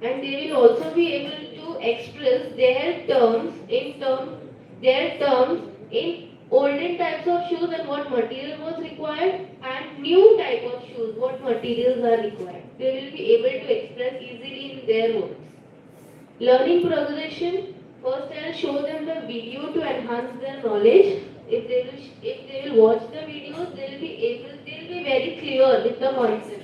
And they will also be able to express their terms in olden types of shoes and what material was required, and new type of shoes, what materials are required. They will be able to express easily in their words. Learning progression, first I will show them the video to enhance their knowledge. If they will watch the videos, they will be very clear with the concept.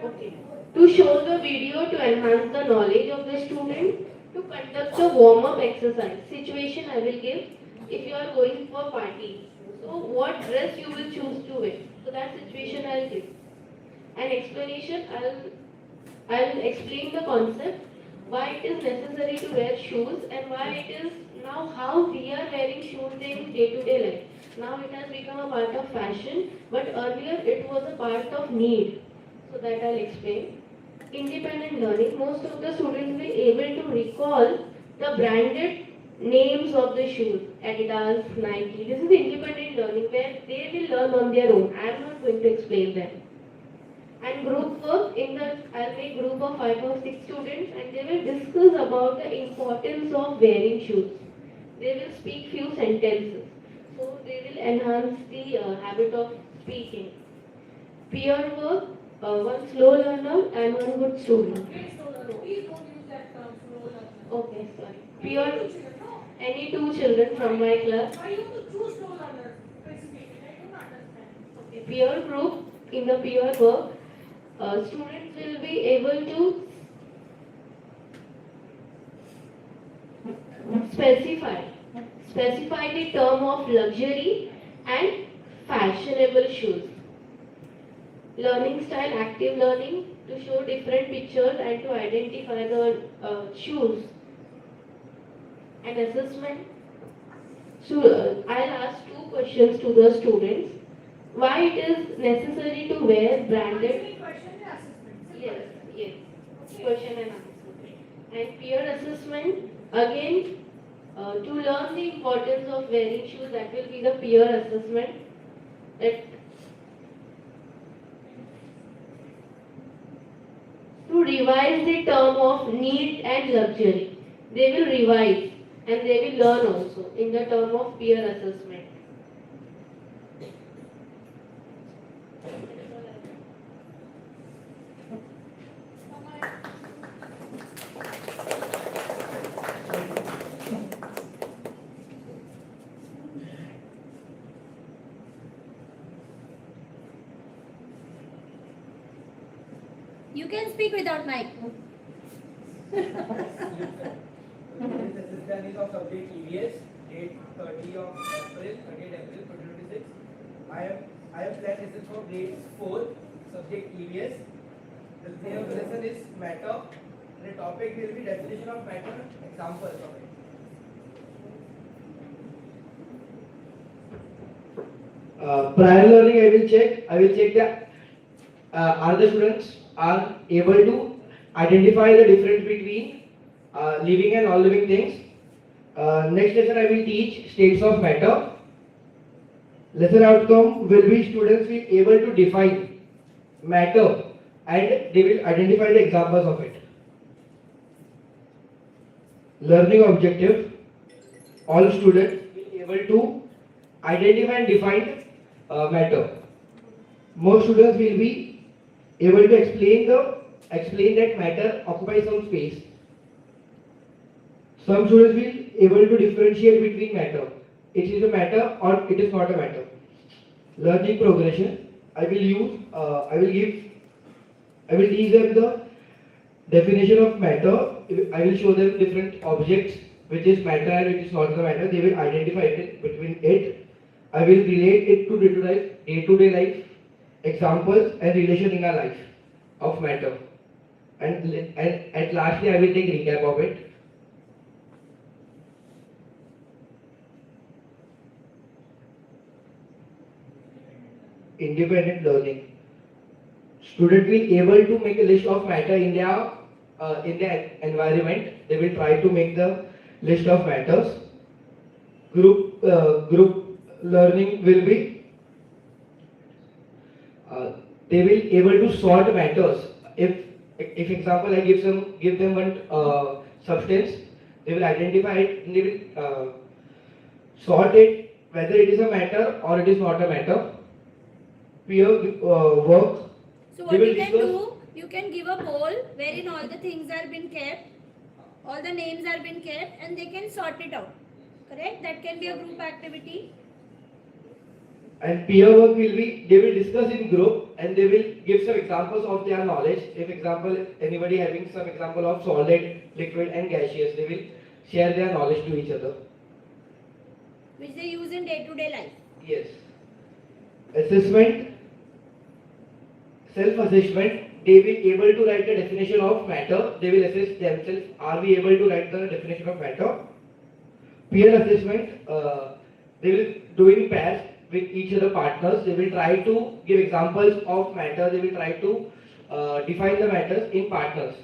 Okay. To show the video to enhance the knowledge of the student, to conduct a warm-up exercise. Situation I will give if you are going for party. So what dress you will choose to wear. So that situation I will give. An explanation, I will explain the concept, why it is necessary to wear shoes and why it is now how we are wearing shoes in day-to-day life. Now it has become a part of fashion, but earlier it was a part of need. So that I will explain. Independent learning, most of the students will be able to recall the branded names of the shoes, Adidas, Nike. This is independent learning where they will learn on their own. I am not going to explain them. And group work, I'll make group of 5 or 6 students and they will discuss about the importance of wearing shoes. They will speak few sentences. So they will enhance the habit of speaking. Peer work, one slow learner and one good student. Please don't use that term, slow learner. Okay, sorry. Peer, any 2 children from my class. Why you have to choose slow learners specifically? I don't understand. Okay, peer group, in the peer work, students will be able to specify the term of luxury and fashionable shoes. Learning style, active learning, to show different pictures and to identify the shoes. And assessment. So I'll ask 2 questions to the students. Why it is necessary to wear branded? Yes. Question and answer. And peer assessment, again, to learn the importance of wearing shoes, that will be the peer assessment. To revise the term of need and luxury. They will revise and they will learn also in the term of peer assessment. You can speak without mic. This is of subject EVS, date 30th April 2026. I have planned lessons for grade 4, subject EVS. The name of the lesson is matter. The topic will be definition of matter, examples of it. Prior learning, I will check that are the students are able to identify the difference between living and non-living things. Next lesson, I will teach states of matter. Lesson outcome will be students will able to define matter and they will identify the examples of it. Learning objective, all students will be able to identify and define matter. Most students will be able to explain that matter occupies some space. Some students will be able to differentiate between matter. It is a matter or it is not a matter. Learning progression, I will teach them the definition of matter. I will show them different objects which is matter and which is not the matter. They will identify it between it. I will relate it to day-to-day life, examples and relation in our life of matter. And lastly, I will take recap of it. Independent learning. Student will able to make a list of matter in their environment. They will try to make the list of matters. Group learning will be they will able to sort matters. If example I give them one substance, they will identify it and they will sort it whether it is a matter or it is not a matter. Peer work. So what you can do, you can give a poll wherein all the things are been kept, all the names are been kept, and they can sort it out. Correct? That can be a group activity. And peer work will be, they will discuss in group and they will give some examples of their knowledge. If example, anybody having some example of solid, liquid and gaseous, they will share their knowledge to each other. Which they use in day-to-day life. Yes. Assessment, self-assessment, they will able to write the definition of matter. They will assess themselves, are we able to write the definition of matter? Peer assessment, they will do in pairs with each other partners. They will try to give examples of matter. They will try to define the matters in partners.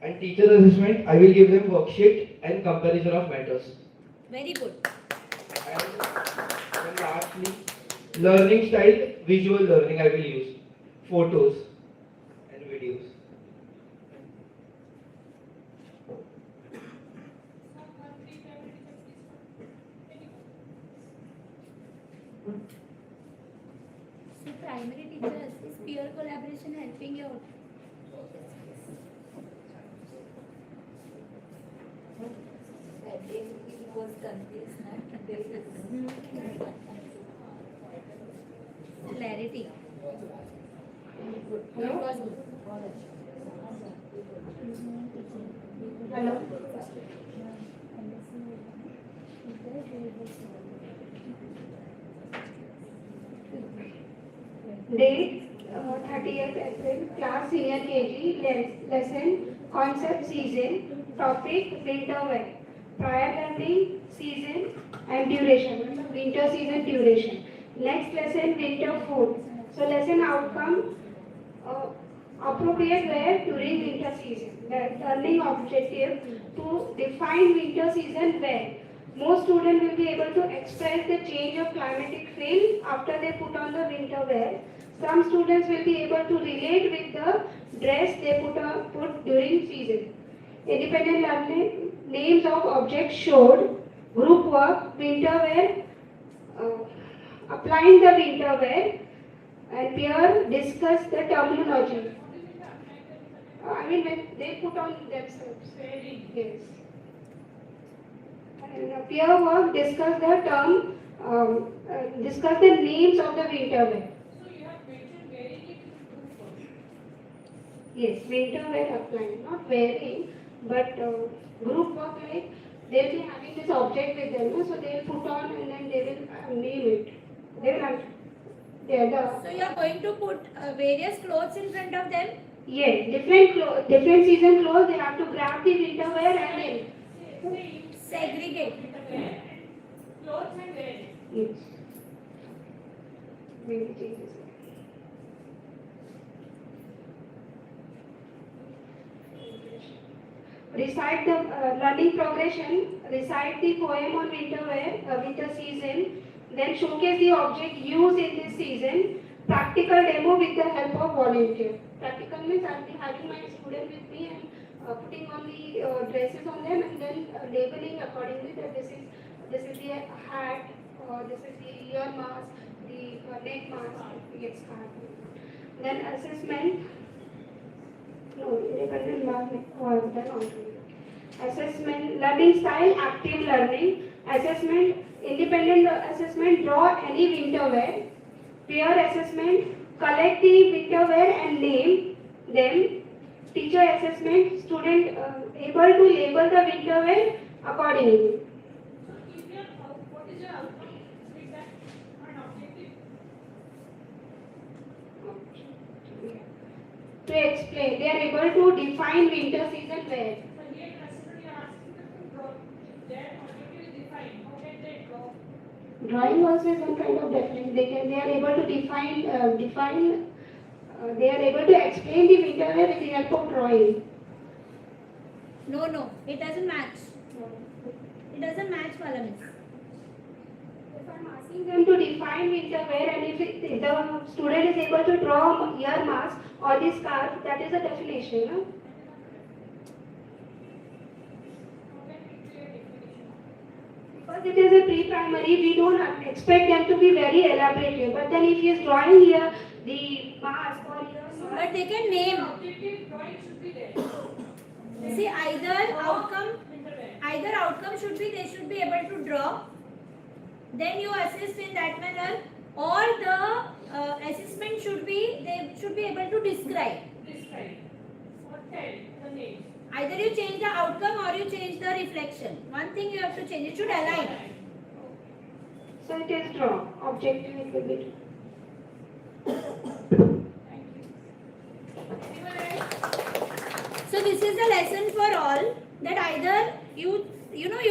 And teacher assessment, I will give them worksheet and comparison of matters. Very good. And lastly, learning style, visual learning I will use. Photos and videos. So primary teachers, is peer collaboration helping you out? Clarity. Hello. Date 30th April, class senior KG, lesson concept season, topic winter wear, prior learning season and duration, winter season duration. Next lesson winter food. So lesson outcome appropriate wear during winter season. The learning objective to define winter season wear. Most students will be able to express the change of climatic feel after they put on the winter wear. Some students will be able to relate with the dress they put during season. Independent learning, names of objects showed, group work, winter wear, applying the winter wear, and peer discuss the terminology. I mean when they put on themselves. Yes. And peer work discuss the term, discuss the names of the winter wear. So you have mentioned wearing it in group work. Yes, winter wear applying, not wearing, but group work like they'll be having this object with them, so they'll put on and then they will name it. They will So you are going to put various clothes in front of them? yes, different season clothes, they have to grab the winter wear and then segregate. Clothes and wear. yes. Maybe changes. Recite the learning progression, recite the poem on winter season, then showcase the object used in this season, practical demo with the help of volunteer. Practical means I'll be having my student with me and putting on the dresses on them and then labeling accordingly that this is the hat, this is the ear mask, the neck mask, yes, hat. Then assessment. No, independent learning was done already. Assessment, learning style, active learning. Assessment, independent assessment, draw any winter wear. Peer assessment, collect the winter wear and name them. Teacher assessment, student able to label the winter wear accordingly. What is your outcome? Feedback and objective? To explain, they are able to define winter season wear. So here customer you are asking them to draw. Their objective is defined. How can they draw? Drawing also is one kind of defining. They are able to define they are able to explain the winter wear with the help of drawing. No, it doesn't match. It doesn't match, Miss. If I am asking them to define winter wear and if the student is able to draw ear mask or the scarf, that is a definition. No? Because it is a pre-primary, we don't expect them to be very elaborate. But then if he is drawing here the mask or ear mask, But they can name. Objective drawing should be there. See, either outcome should be they should be able to draw. Then you assist in that manner, or the assessment should be they should be able to describe. Describe. Or tell the name. Either you change the outcome or you change the reflection. One thing you have to change. It should align. so it is draw. Objective it will be. So this is the lesson for all, that either you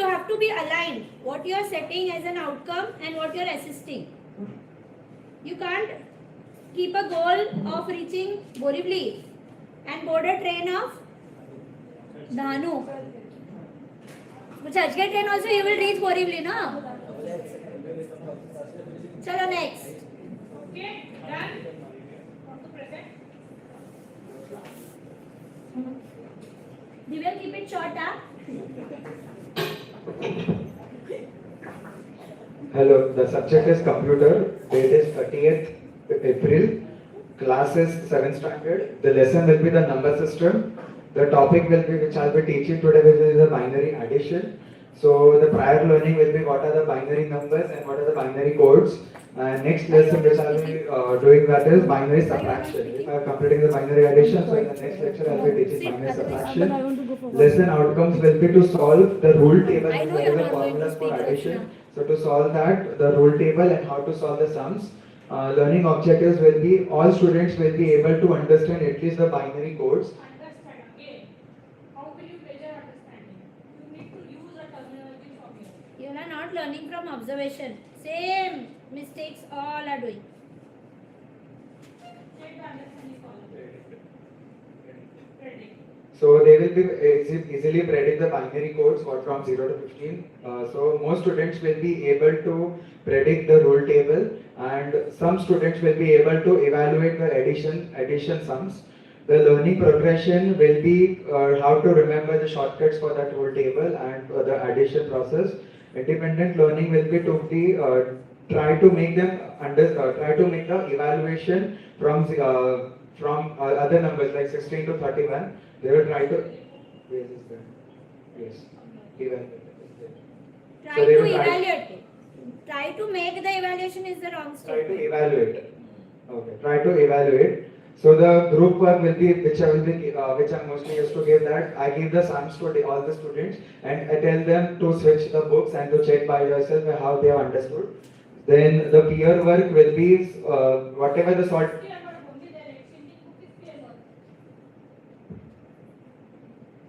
have to be aligned what you are setting as an outcome and what you are assisting. You can't keep a goal of reaching Borivali and board a train of Dhanu. Churchgate train also you will reach Borivali, no? Chalo next. Okay, done. Come to present. Divya, keep it short, huh? Hello, the subject is computer. Date is 30th April. Class is 7th standard. The lesson will be the number system. The topic will be, which I'll be teaching today, will be the binary addition. So the prior learning will be what are the binary numbers and what are the binary codes. And next lesson which I'll be doing that is binary subtraction. If I am completing the binary addition, so in the next lecture I'll be teaching binary subtraction. Lesson outcomes will be to solve the rule table as well as the formulas for addition. So to solve that, the rule table and how to solve the sums. Learning objectives will be all students will be able to understand at least the binary codes. Understand again. How will you measure understanding? You need to use a terminology from here. You are not learning from observation. Same mistakes all are doing. Check the understanding column. Predict. So they will be easily predict the binary codes what from 0 to 15. So most students will be able to predict the rule table and some students will be able to evaluate the addition sums. The learning progression will be how to remember the shortcuts for that rule table and the addition process. Independent learning will be to be try to make them try to make the evaluation from other numbers like 16 to 31. They will try to yes evaluate. Try to evaluate. Try to make the evaluation is the wrong Try to statement. evaluate. Okay. Try to evaluate. So the group work will be which I mostly used to give that. I give the sums to all the students and I tell them to switch the books and to check by yourself how they have understood. Then the peer work will be whatever the sort.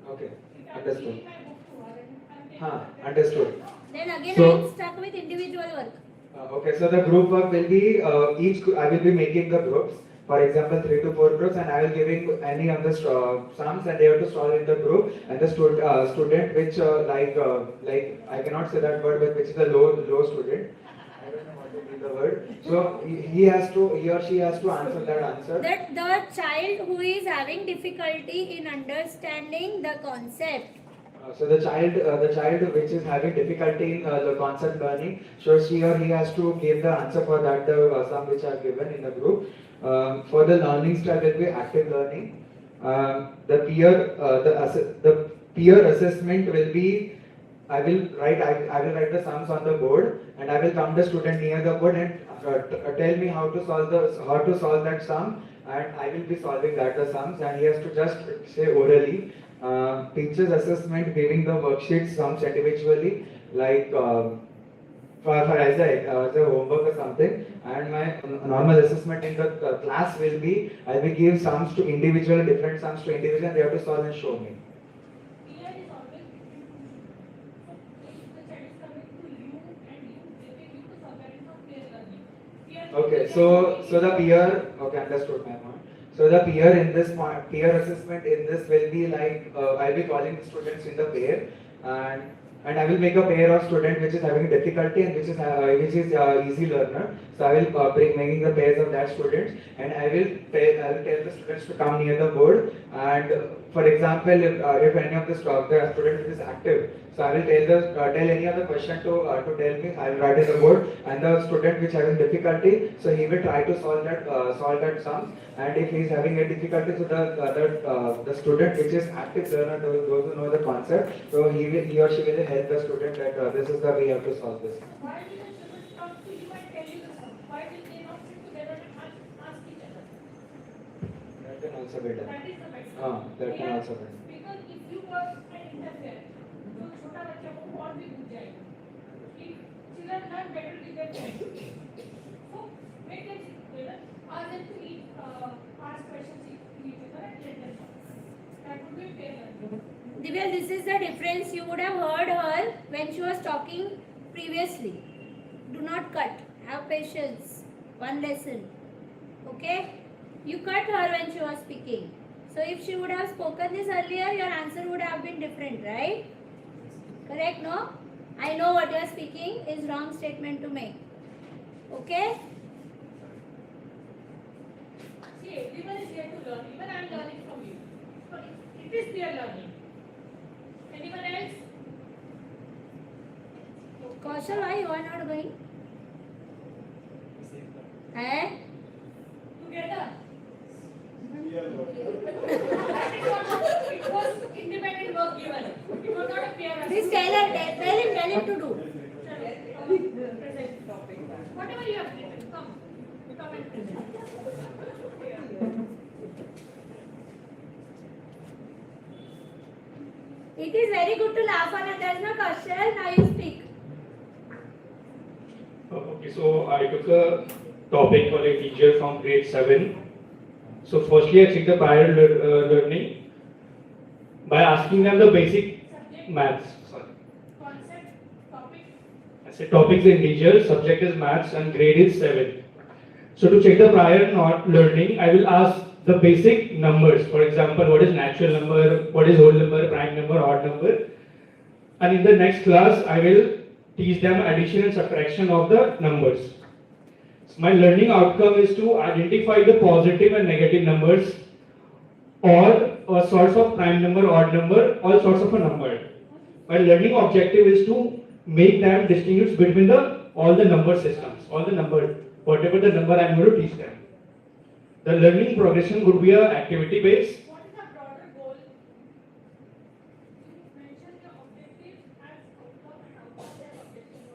Okay, understood. Understood. Then again So, I am stuck with individual work. Okay, so the group work will be I will be making the groups. For example, 3 to 4 groups, and I will giving any of the sums, and they have to solve in the group. And the student which like I cannot say that word, but which is a low student. I don't know what to be the word. So he or she has to answer that answer. That the child who is having difficulty in understanding the concept. So the child which is having difficulty in the concept learning, so she or he has to give the answer for that the sum which are given in the group. For the learning style will be active learning. The peer assessment will be I will write the sums on the board and I will come the student near the board and tell me how to solve that sum, and I will be solving that the sums, and he has to just say orally. Teacher's assessment, giving the worksheets sums individually, like as a homework or something, and my normal assessment in the class will be I will give sums to individual, different sums to individual, and they have to solve and show me. Okay, so the peer, okay, understood, ma'am. So the peer in this point, peer assessment in this will be like I'll be calling the students in the pair, and I will make a pair of student which is having difficulty and which is easy learner. So I will making the pairs of that students, and I will tell the students to come near the board. And for example, if any of the student is active, so I will tell any other question to tell me. I will write in the board, and the student which having difficulty, so he will try to solve that sums. And if he is having a difficulty, so the student which is active learner, those who know the concept, so he or she will help the student that this is the way you have to solve this. Why did the children come to you and tell you the sum? Why did they not sit together and ask each other? That can also be done. That is the best. That can also be done. Because if you were an interfere, तो छोटा बच्चा को और भी भूल जाएगा. If children learn better with their parents, so make them sit together, ask them to ask questions to each other and let them solve. That would be fair learning. Divya, this is the difference. You would have heard her when she was talking previously. Do not cut. Have patience. One lesson. Okay? You cut her when she was speaking. So if she would have spoken this earlier, your answer would have been different, right? Correct, no? I know what you are speaking is wrong statement to make. Okay? See, everyone is here to learn. Even I am learning from you. So it is their learning. Anyone else? Kaushal, why you are not going? Eh? Together. It was independent work given. It was not a peer. Please tell him to do. Whatever you have written, come and present. It is very good to laugh on others, no Kaushal? Now you speak. Okay, so I took a topic for a teacher from grade 7. So firstly I checked the prior learning by asking them the basic maths. Concept, topic. I said topic is integer, subject is maths, and grade is 7. So to check the prior learning, I will ask the basic numbers. For example, what is natural number, what is whole number, prime number, odd number. And in the next class, I will teach them addition and subtraction of the numbers. So my learning outcome is to identify the positive and negative numbers, or a source of prime number, odd number, all sorts of a number. My learning objective is to make them distinguish between all the number systems, all the number, whatever the number I am going to teach them. The learning progression would be a activity based. What is the broader goal? You mentioned the objective as outcome and outcome as objective.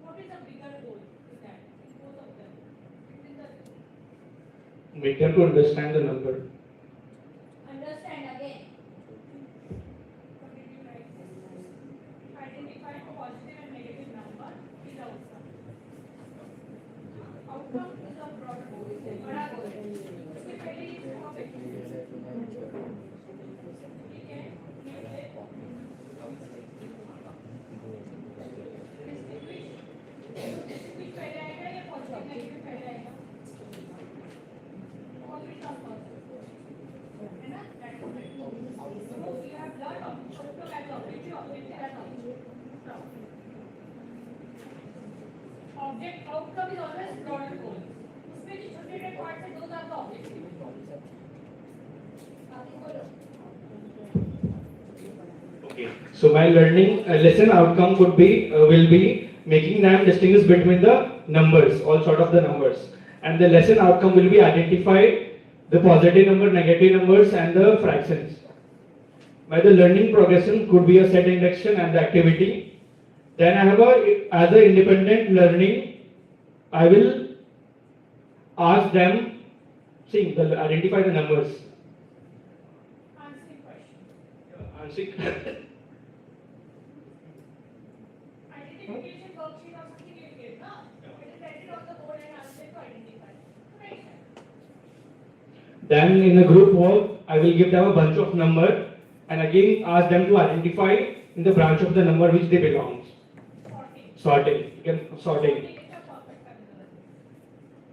What is the bigger goal in that, in both of them? make them to understand the number. Understand again. What did you write? Identify positive and negative number is outcome. Outcome is a broad goal. बड़ा goal है. उसके पहले ये topic ठीक है. Distinguish पहले आएगा या positive negative पहले आएगा? और फिर सब है ना? That is right. So you have learned outcome as objective, objective as object. Object outcome is always broader goal. उसमें जो छोटे-छोटे parts हैं, those are the objectives. आगे बोलो. Okay. So my learning lesson outcome could be will be making them distinguish between the numbers, all sort of the numbers, and the lesson outcome will be identify the positive number, negative numbers, and the fractions. By the learning progression could be a set induction and the activity. Then I have as a independent learning, I will ask them, identify the numbers. Answering question. Answering. Identification worksheet or something you give, no? It is written on the board and ask them to identify. Right. Then in a group work, I will give them a bunch of numbers and again ask them to identify in the branch of the number which they belong. Sorting.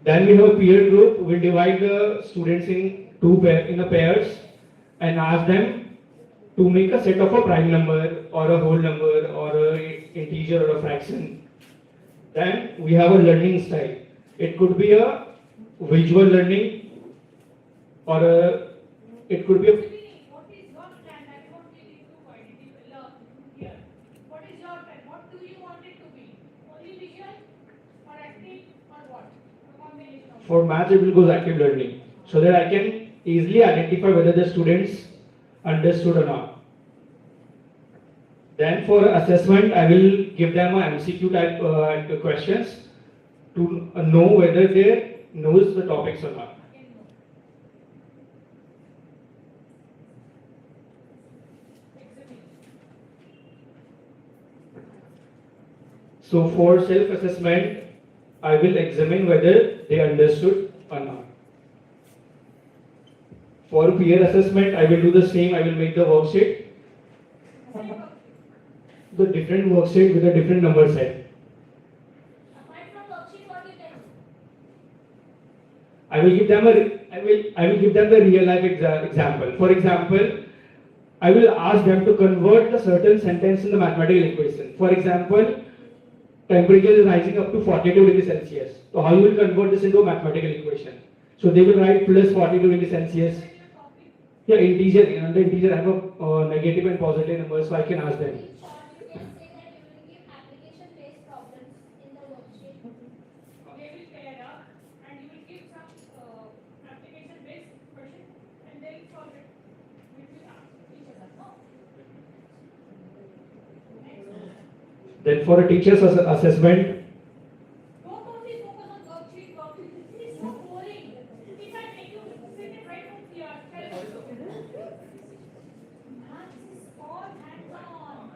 Then we have a peer group. We'll divide the students in pairs and ask them to make a set of a prime number or a whole number or a integer or a fraction. Then we have a learning style. It could be a visual learning or it could be a What is your plan? I want you to learn here. What is your plan? What do you want it to be? Only visual or active or what? A combination of for math it will go active learning so that I can easily identify whether the students understood or not. Then for assessment I will give them a MCQ type questions to know whether they knows the topics or not. So for self-assessment, I will examine whether they understood or not. For peer assessment, I will do the same. I will make the worksheet, the different worksheet with a different number set. Apart from worksheet, what you can do? I will give them the real life example. For example, I will ask them to convert a certain sentence in the mathematical equation. For example, temperature is rising up to 42 degrees Celsius. So how you will convert this into a mathematical equation? So they will write plus 42 degrees Celsius. Yeah, integer. In the integer, I have a negative and positive numbers, so I can ask them. In short, you can say that you will give application-based problems in the worksheet. They will pair up and you will give some application-based question and they will solve it. Which will ask each other, no? Then for a teacher's assessment, Don't only focus on worksheet. It is so boring. If I make you sit and write from here, maths is all hands-on.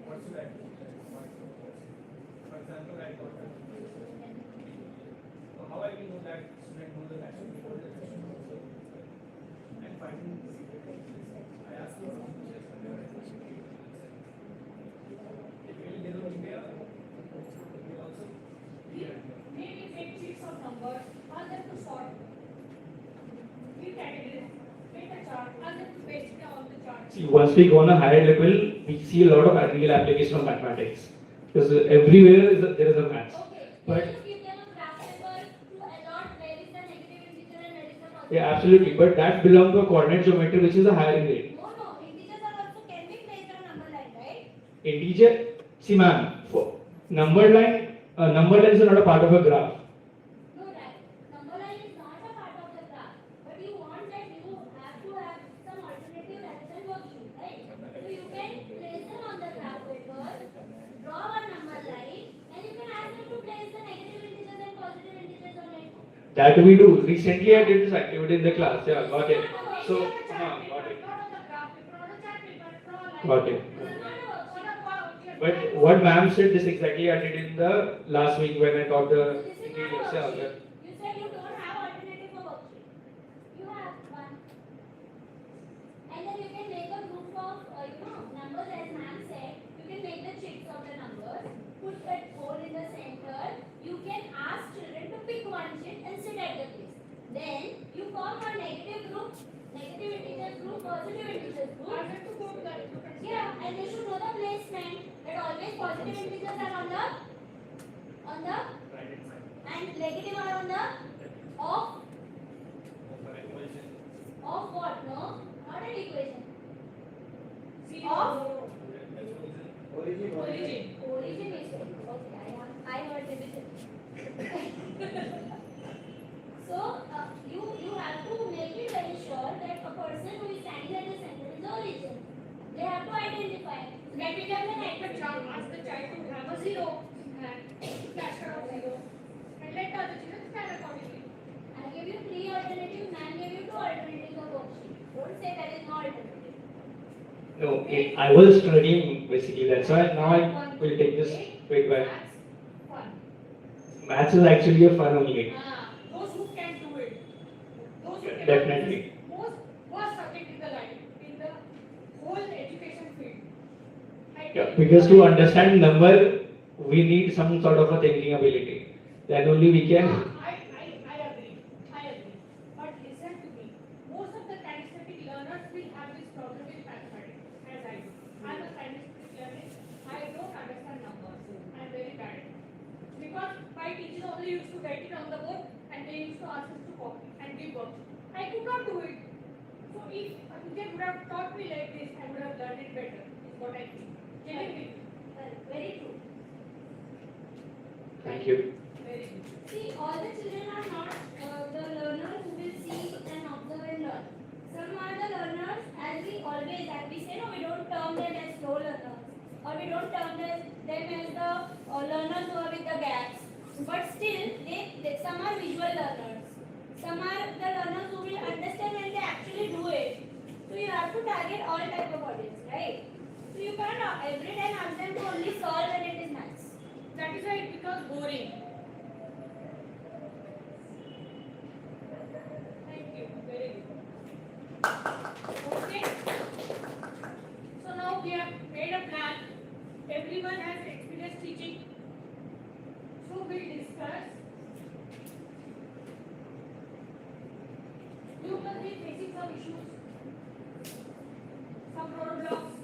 What's your activity? For example, I got so how I will know that student knows the lesson before the lesson? And finding the secret. I ask you some questions and they are if you will get on there, you will also Maybe make sheets of numbers, ask them to sort. Give categories, make a chart, ask them to paste it on the chart. see, once we go on a higher level, we see a lot of real application of mathematics. Because everywhere there is a math. Okay. But Can you give them a graph paper to allot where is the negative integer and where is the positive? yeah, absolutely. But that belongs to a coordinate geometry, which is a higher grade. No, integers are also can be placed on number line, right? Integer, see ma'am, number line is not a part of a graph. No, right. Number line is not a part of the graph, but you want that you have to have some alternative rather than worksheet, right? So you can place them on the graph paper, draw a number line, and you can ask them to place the negative That we do. Recently I did this activity in the class. Yeah, got it. So, got it. Got it. But what ma'am said, this exactly I did in the last week when I taught the ingredients. Yeah, okay. You said you don't have alternative for worksheet. You have one. And then you can make a group of, numbers as ma'am said. You can make the chits of the numbers. Put that hole in the center. You can ask children to pick one chit and sit at the place. Then you form a negative group, negative integers group, positive integers group. Yeah, and they should know the placement. That always positive integers are on the and negative are on the of what? No, not an equation. Of origin is okay. I heard division. So you have to make it very sure that a person who is standing at the center is the origin. They have to identify. Maybe they can ask the child to have a zero and cash out of zero. And let the other children stand accordingly. I gave you 3 alternatives, man gave you 2 alternatives of worksheet. Don't say there is no alternative. No, I was struggling basically. That's why now I will take this quick by. Maths is actually a fun only. Those who can do it. Those who can Definitely. Most worst subject in the whole education field. Yeah, because to understand number, we need some sort of a thinking ability. Then only we can. I agree. But listen to me. Most of the kinesthetic learners will have this problem with mathematics, as I do. I'm a kinesthetic learner. I don't understand numbers. I'm very bad at it. Because my teachers only used to write it on the board and they used to ask us to copy and give work. I could not do it. So if a teacher would have taught me like this, I would have learned it better, is what I think. Very true. Thank you. Very good. See, all the children are not the learners who will see and observe and learn. Some are the learners, as we say, no, we don't term them as slow learners, or we don't term them as the learners who are with the gaps. But still, some are visual learners. Some are the learners who will understand when they actually do it. So you have to target all type of audience, right? So you can't every time ask them to only solve when it is maths. That is why it becomes boring. Thank you. Very good. Okay. So now we have made a plan. Everyone has experience teaching. So we'll discuss. You must be facing some issues, some roadblocks.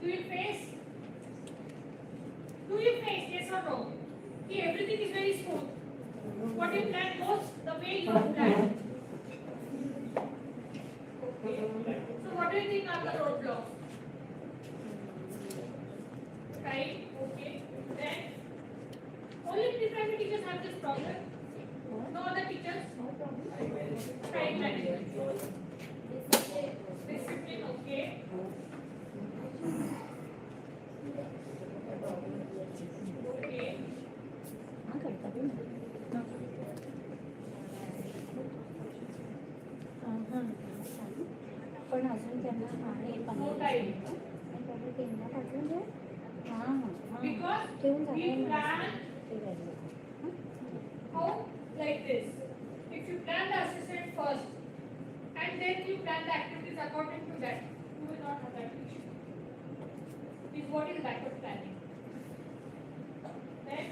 Do you face? Yes or no? See, everything is very smooth. What you plan goes the way you plan. Okay. So what do you think are the roadblocks? Right? Okay. Then only pre-primary teachers have this problem. No other teachers? Time management. Discipline, okay. Okay. पण अजून त्यांना आहे No time. Because we plan how like this. If you plan the assessment first and then you plan the activities according to that, you will not have that issue. Is what is backward planning. Then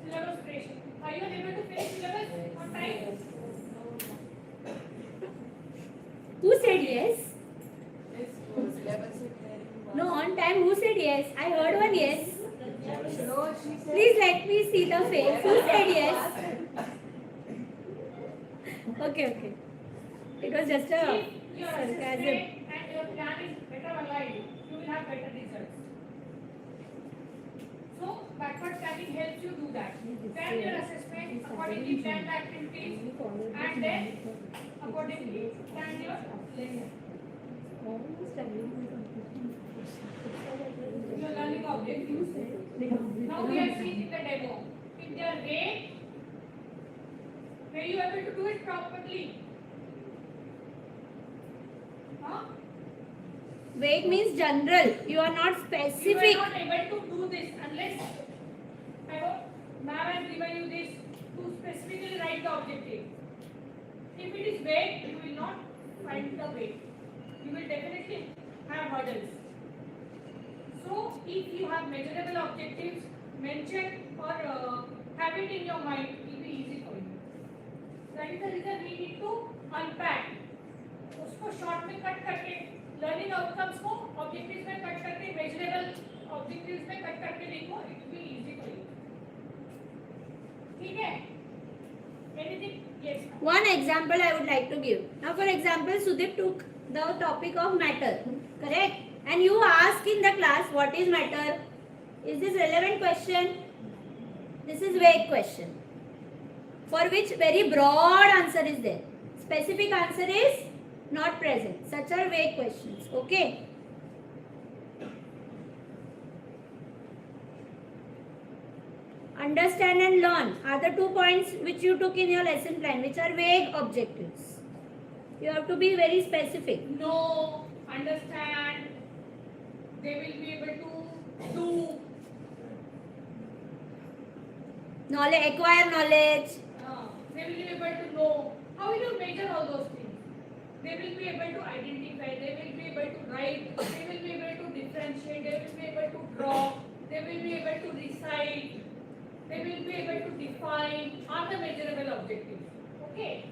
syllabus creation. Are you able to finish syllabus on time? Who said yes? No, on time. Who said yes? I heard one yes. Please let me see the face. Who said yes? Okay. It was just a If your assessment and your plan is better aligned, you will have better results. So backward planning helps you do that. Plan your assessment, accordingly plan the activities, and then accordingly plan your lesson. Your learning objectives. Now we are seeing in the demo. In If they are vague, were you able to do it properly? Huh? Vague means general. You are not You specific. are not able to do this unless ma'am has given you this to specifically write the objective. If it is vague, you will not find the way. You will definitely have hurdles. So, if you have measurable objectives, mention or have it in your mind, it will be easy for you. That is the reason we need to unpack. उसको short में cut करके learning outcomes को objectives में cut करके measurable objectives में cut करके लिखो, it will be easy for you. ठीक है? Anything? Yes. One example I would like to give. Now, for example, Sudip took the topic of matter, correct? And you ask in the class, what is matter? Is this relevant question? This is vague question, for which very broad answer is there. Specific answer is not present. Such are vague questions. Okay. Understand and learn are the 2 points which you took in your lesson plan, which are vague objectives. You have to be very specific. Know, understand, they will be able to do. Knowledge, acquire knowledge. They will be able to know. How will you measure all those things? They will be able to identify, they will be able to write, they will be able to differentiate, they will be able to draw, they will be able to recite, they will be able to define are the measurable objectives. Okay?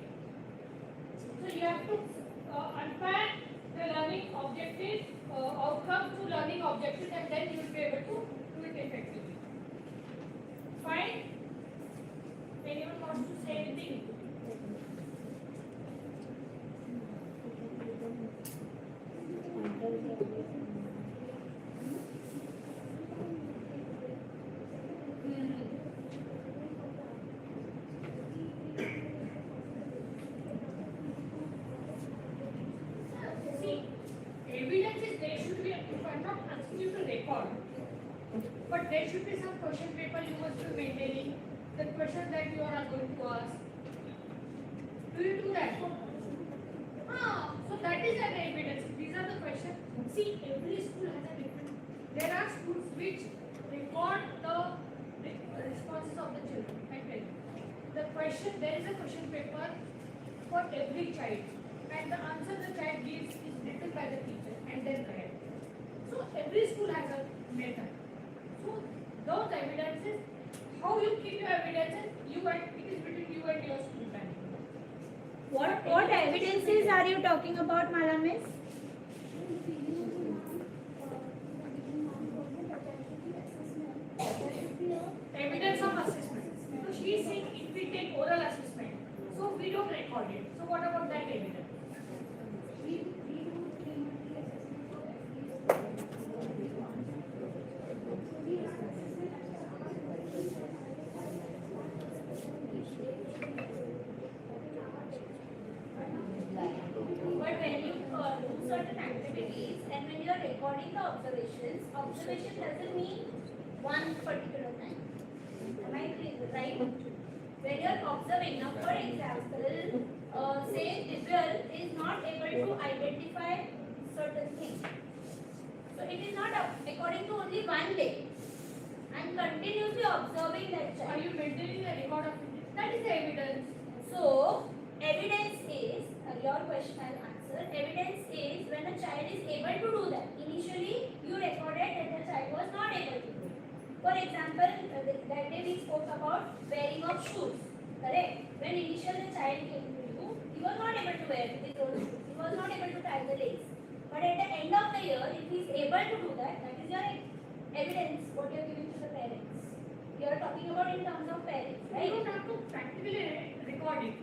So you have to unpack the learning objectives, outcomes to learning objectives, and then you will be able to do it effectively. Fine? Anyone wants to say anything? See, evidence is there should be, if I'm not asking you to record, but there should be some question paper you must be maintaining, the question that you are going to ask. Do you do that? So that is an evidence. These are the questions. See, every school has a different. There are schools which record the responses of the children. I tell you. The question, there is a question paper for every child, and the answer the child gives is written by the teacher and then read. So every school has a method. So those evidences, how you keep your evidences, it is between you and your school bank. What evidences are you talking about, Madam Miss? Evidence of assessment. So she is saying if we take oral assessment, so we don't record it. So what about that evidence? But when you do certain activities and when you are recording the observations, observation doesn't mean one particular time. Am I right? When you are observing, now for example, say Divya is not able to identify certain things. So it is not according to only one day. And continuously observing that child. Are you maintaining a record of it? That is the evidence. So, evidence is, your question I'll answer, evidence is when a child is able to do that. Initially, you recorded that the child was not able to do it. For example, that day we spoke about wearing of shoes, correct? When initially the child came to you, he was not able to wear his own shoes. He was not able to tie the lace. But at the end of the year, if he is able to do that, that is your evidence, what you are giving to the parents. You are talking about in terms of parents, right? You don't have to practically record it.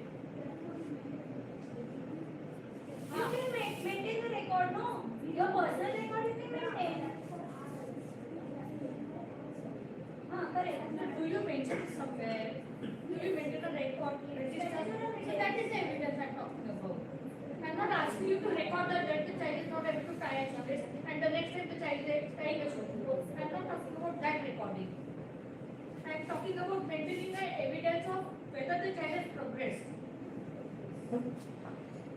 You can maintain the record, no? Your personal record you can maintain. Correct. Do you mention it somewhere? Do you maintain a record register? So that is the evidence I'm talking about. I'm not asking you to record that the child is not able to tie a shoelace and the next time the child is tying a shoelace. I'm not talking about that recording. I'm talking about maintaining the evidence of whether the child has progressed.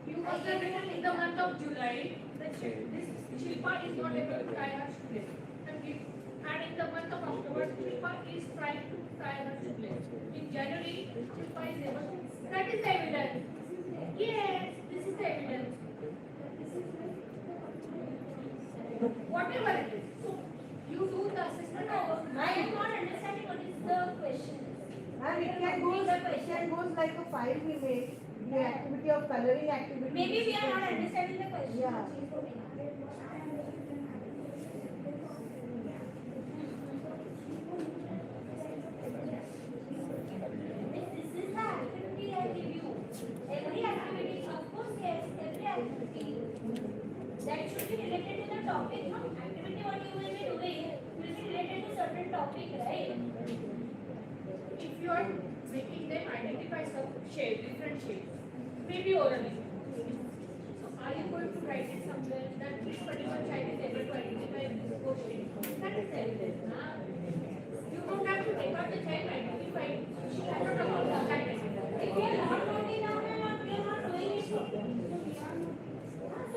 You must have written in the month of July that this Shilpa is not able to tie her shoelace. And in the month of October, Shilpa is trying to tie her shoelace. In January, Shilpa is able to. That is the evidence. Yes, this is the evidence. Whatever it is. So, you do the assessment of. I am not understanding what is the question. And it can go like a file we made, the activity of coloring activity. Maybe we are not understanding the question. Yeah. This is the activity I give you. Every activity, of course, yes, every activity that should be related to the topic. No? Activity what you will be doing will be related to certain topic, right? If you are making them identify some shape, different shapes, maybe orally. So are you going to write it somewhere that this particular child is able to identify this shape? That is evidence. You don't have to take out the child identify. She cannot about that evidence. If we are not noting down and we are not doing it, so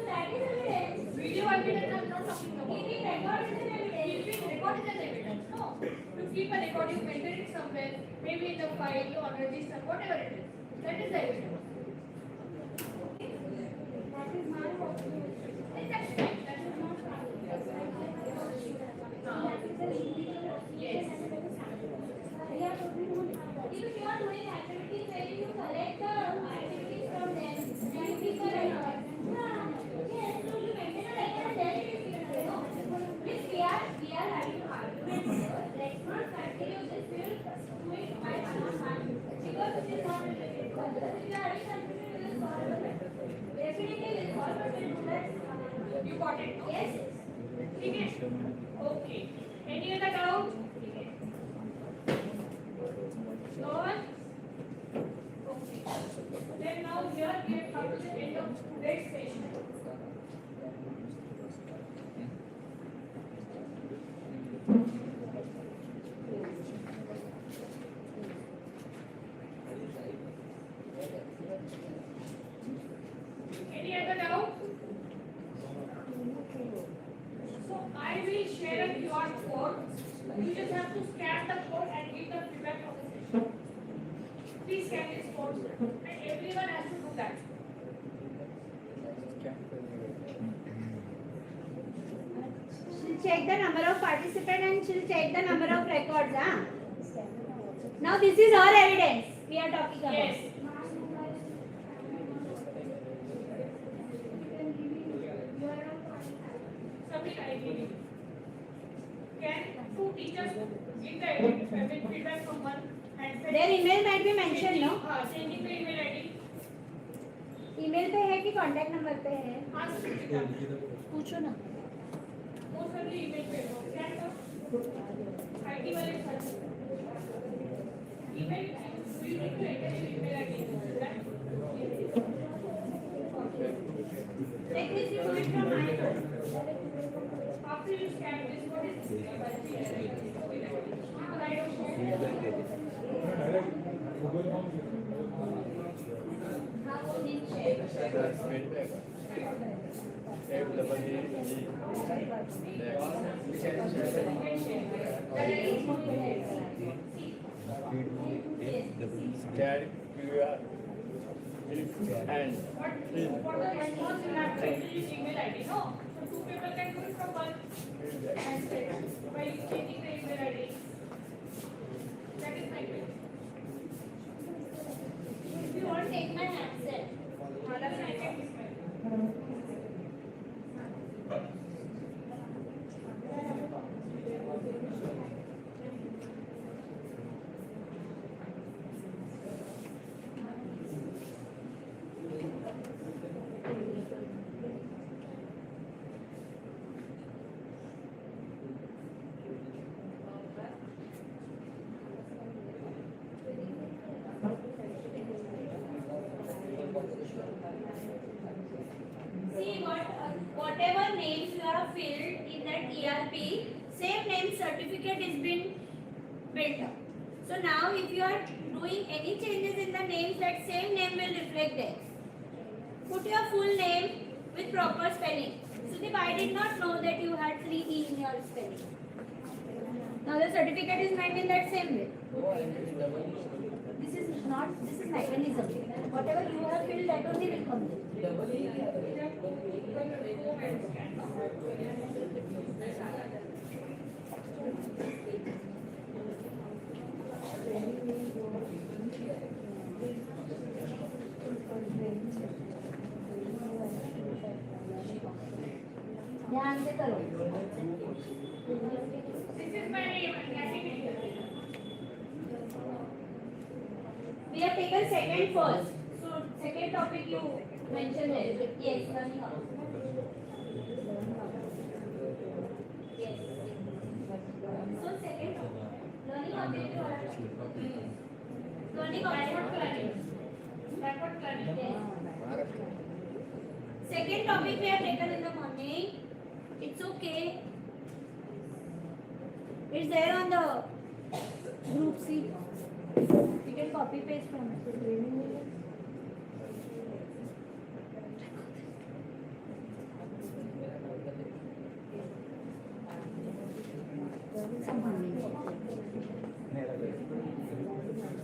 that is evidence. Video evidence I'm not talking about. Keeping record is an evidence. Keeping record is an evidence. No. To keep a record, you maintain it somewhere, maybe in the file or register, whatever it is. That is the evidence. That is my observation. That's right. That is not yes. If you are doing activities where you collect the activities from them, and you keep a record. Yes, so you maintain a record and then it is given. No. If we are having argument here, let's not continue this. We will do it by one because it is not related. If you are having something to do with definitely will solve, but we'll do that. You got it? Yes. Yes. Okay. Any other doubt? No one? Okay. Then now here we have come to the end of today's session. Any other doubt? So I will share a QR code. You just have to scan the code and give the feedback of the session. Please scan this code and everyone has to do that. She'll check the number of participants and she'll check the number of records. Now this is our evidence we are talking about. Yes. Submit ID. Can two teachers give the feedback from one and Their email might be mentioned, no? Sending the email ID. email पे है कि contact number पे है? हाँ पूछो ना. most probably email पे हो. क्या था? ID वाले sir. Email we need to enter an email ID. Take this, you do it from my end. After you scan this, what is this? And what the response you have to use email ID, no? So two people can do it from one and by changing the email ID. That is my question. If you want, take my handset. That's my question. See whatever names you have filled in that ERP, same name certificate is been built up. So now if you are doing any changes in the names, that same name will reflect there. Put your full name with proper spelling. Sudeep, I did not know that you had 3 E in your spelling. Now the certificate is meant in that same way. This is mechanism. Whatever you have filled, that only will come there. ध्यान से करो. This is my name. We have taken second first. So second topic you mentioned there. Yes, learning how. Yes. So second topic. Learning objective order. Learning objective planning. Backward planning. Yes. Second topic we have taken in the morning. It's okay. It's there on the group C. You can copy paste from it.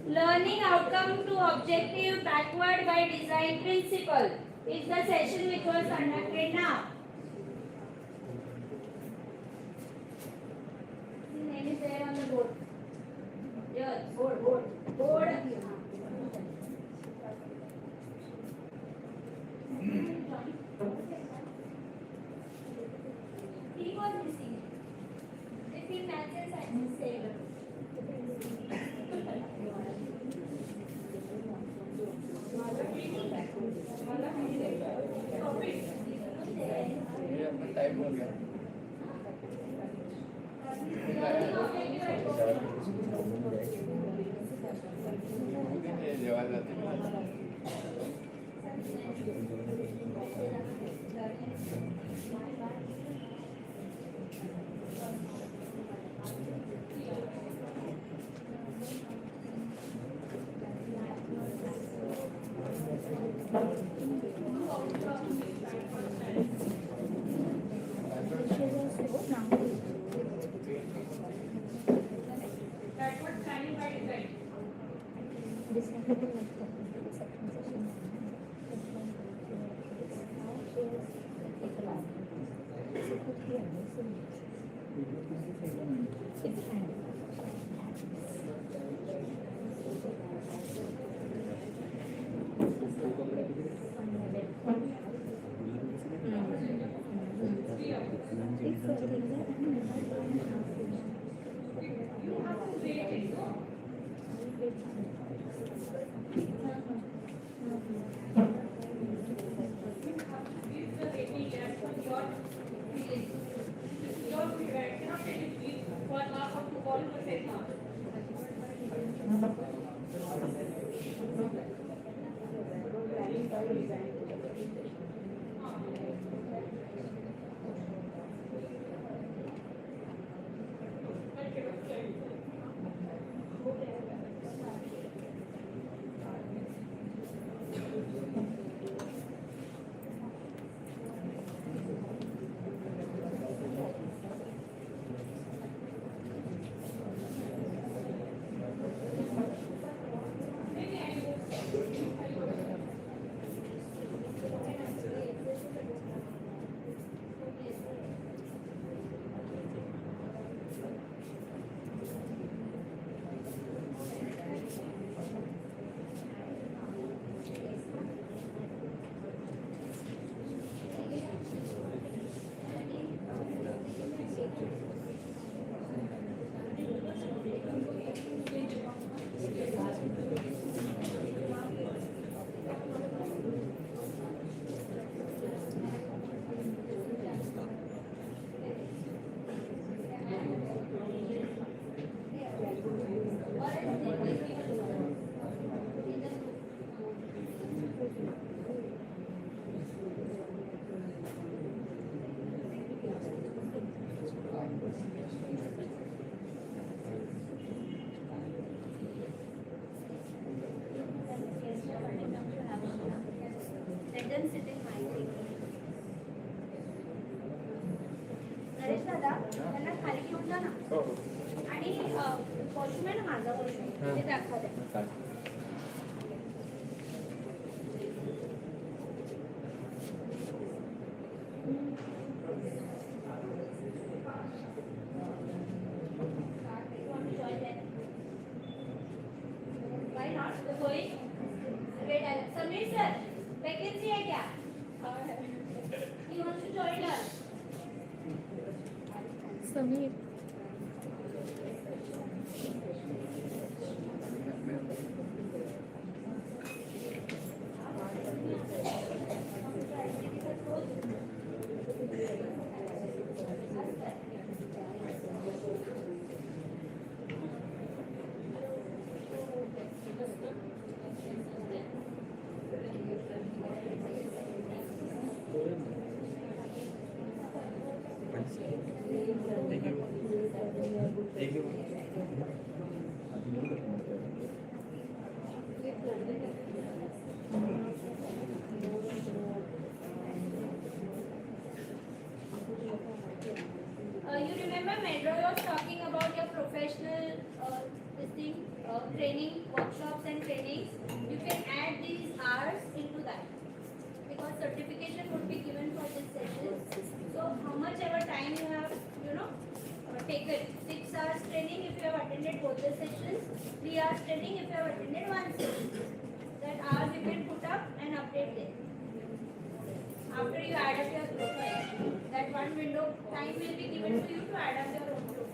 Learning outcome to objective backward by design principle is the session which was conducted now. The name is there on the board. Yes, board. He was missing. If he matches, I will say. Time हो गया Backward planning by design. them sit in my seat. Naresh दादा त्यांना खाली घेऊन जा ना आणि washroom आहे ना माझा वॉशरूम ते दाखवा द्या. Why not? Going? Wait, Samir sir, vacancy है क्या? He wants to join us. Samir. You remember Medro was talking about your professional training workshops and trainings. You can add these hours into that because certification would be given for this session. So how much ever time you have, taken. 6 hours training if you have attended both the sessions. 3 hours training if you have attended one session. That hours you can put up and update them. After you add up your profile, that one window time will be given to you to add up your own profile.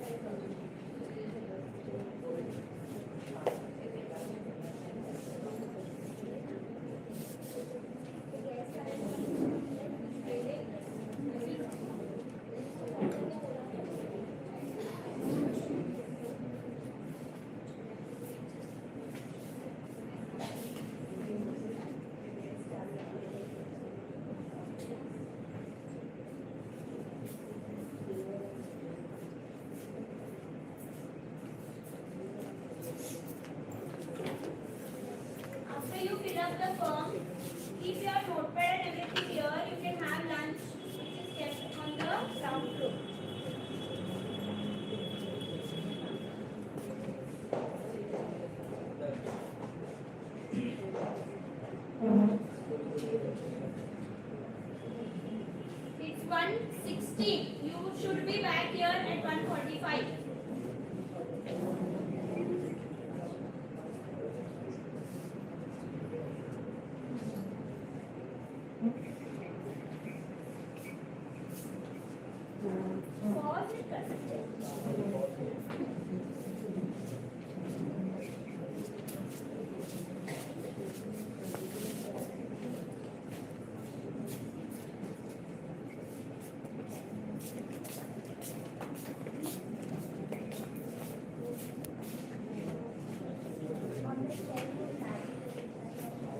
After you fill up the form, keep your notepad and everything here. You can have lunch which is kept on the ground floor. It's 1:16. You should be back here at 1:45.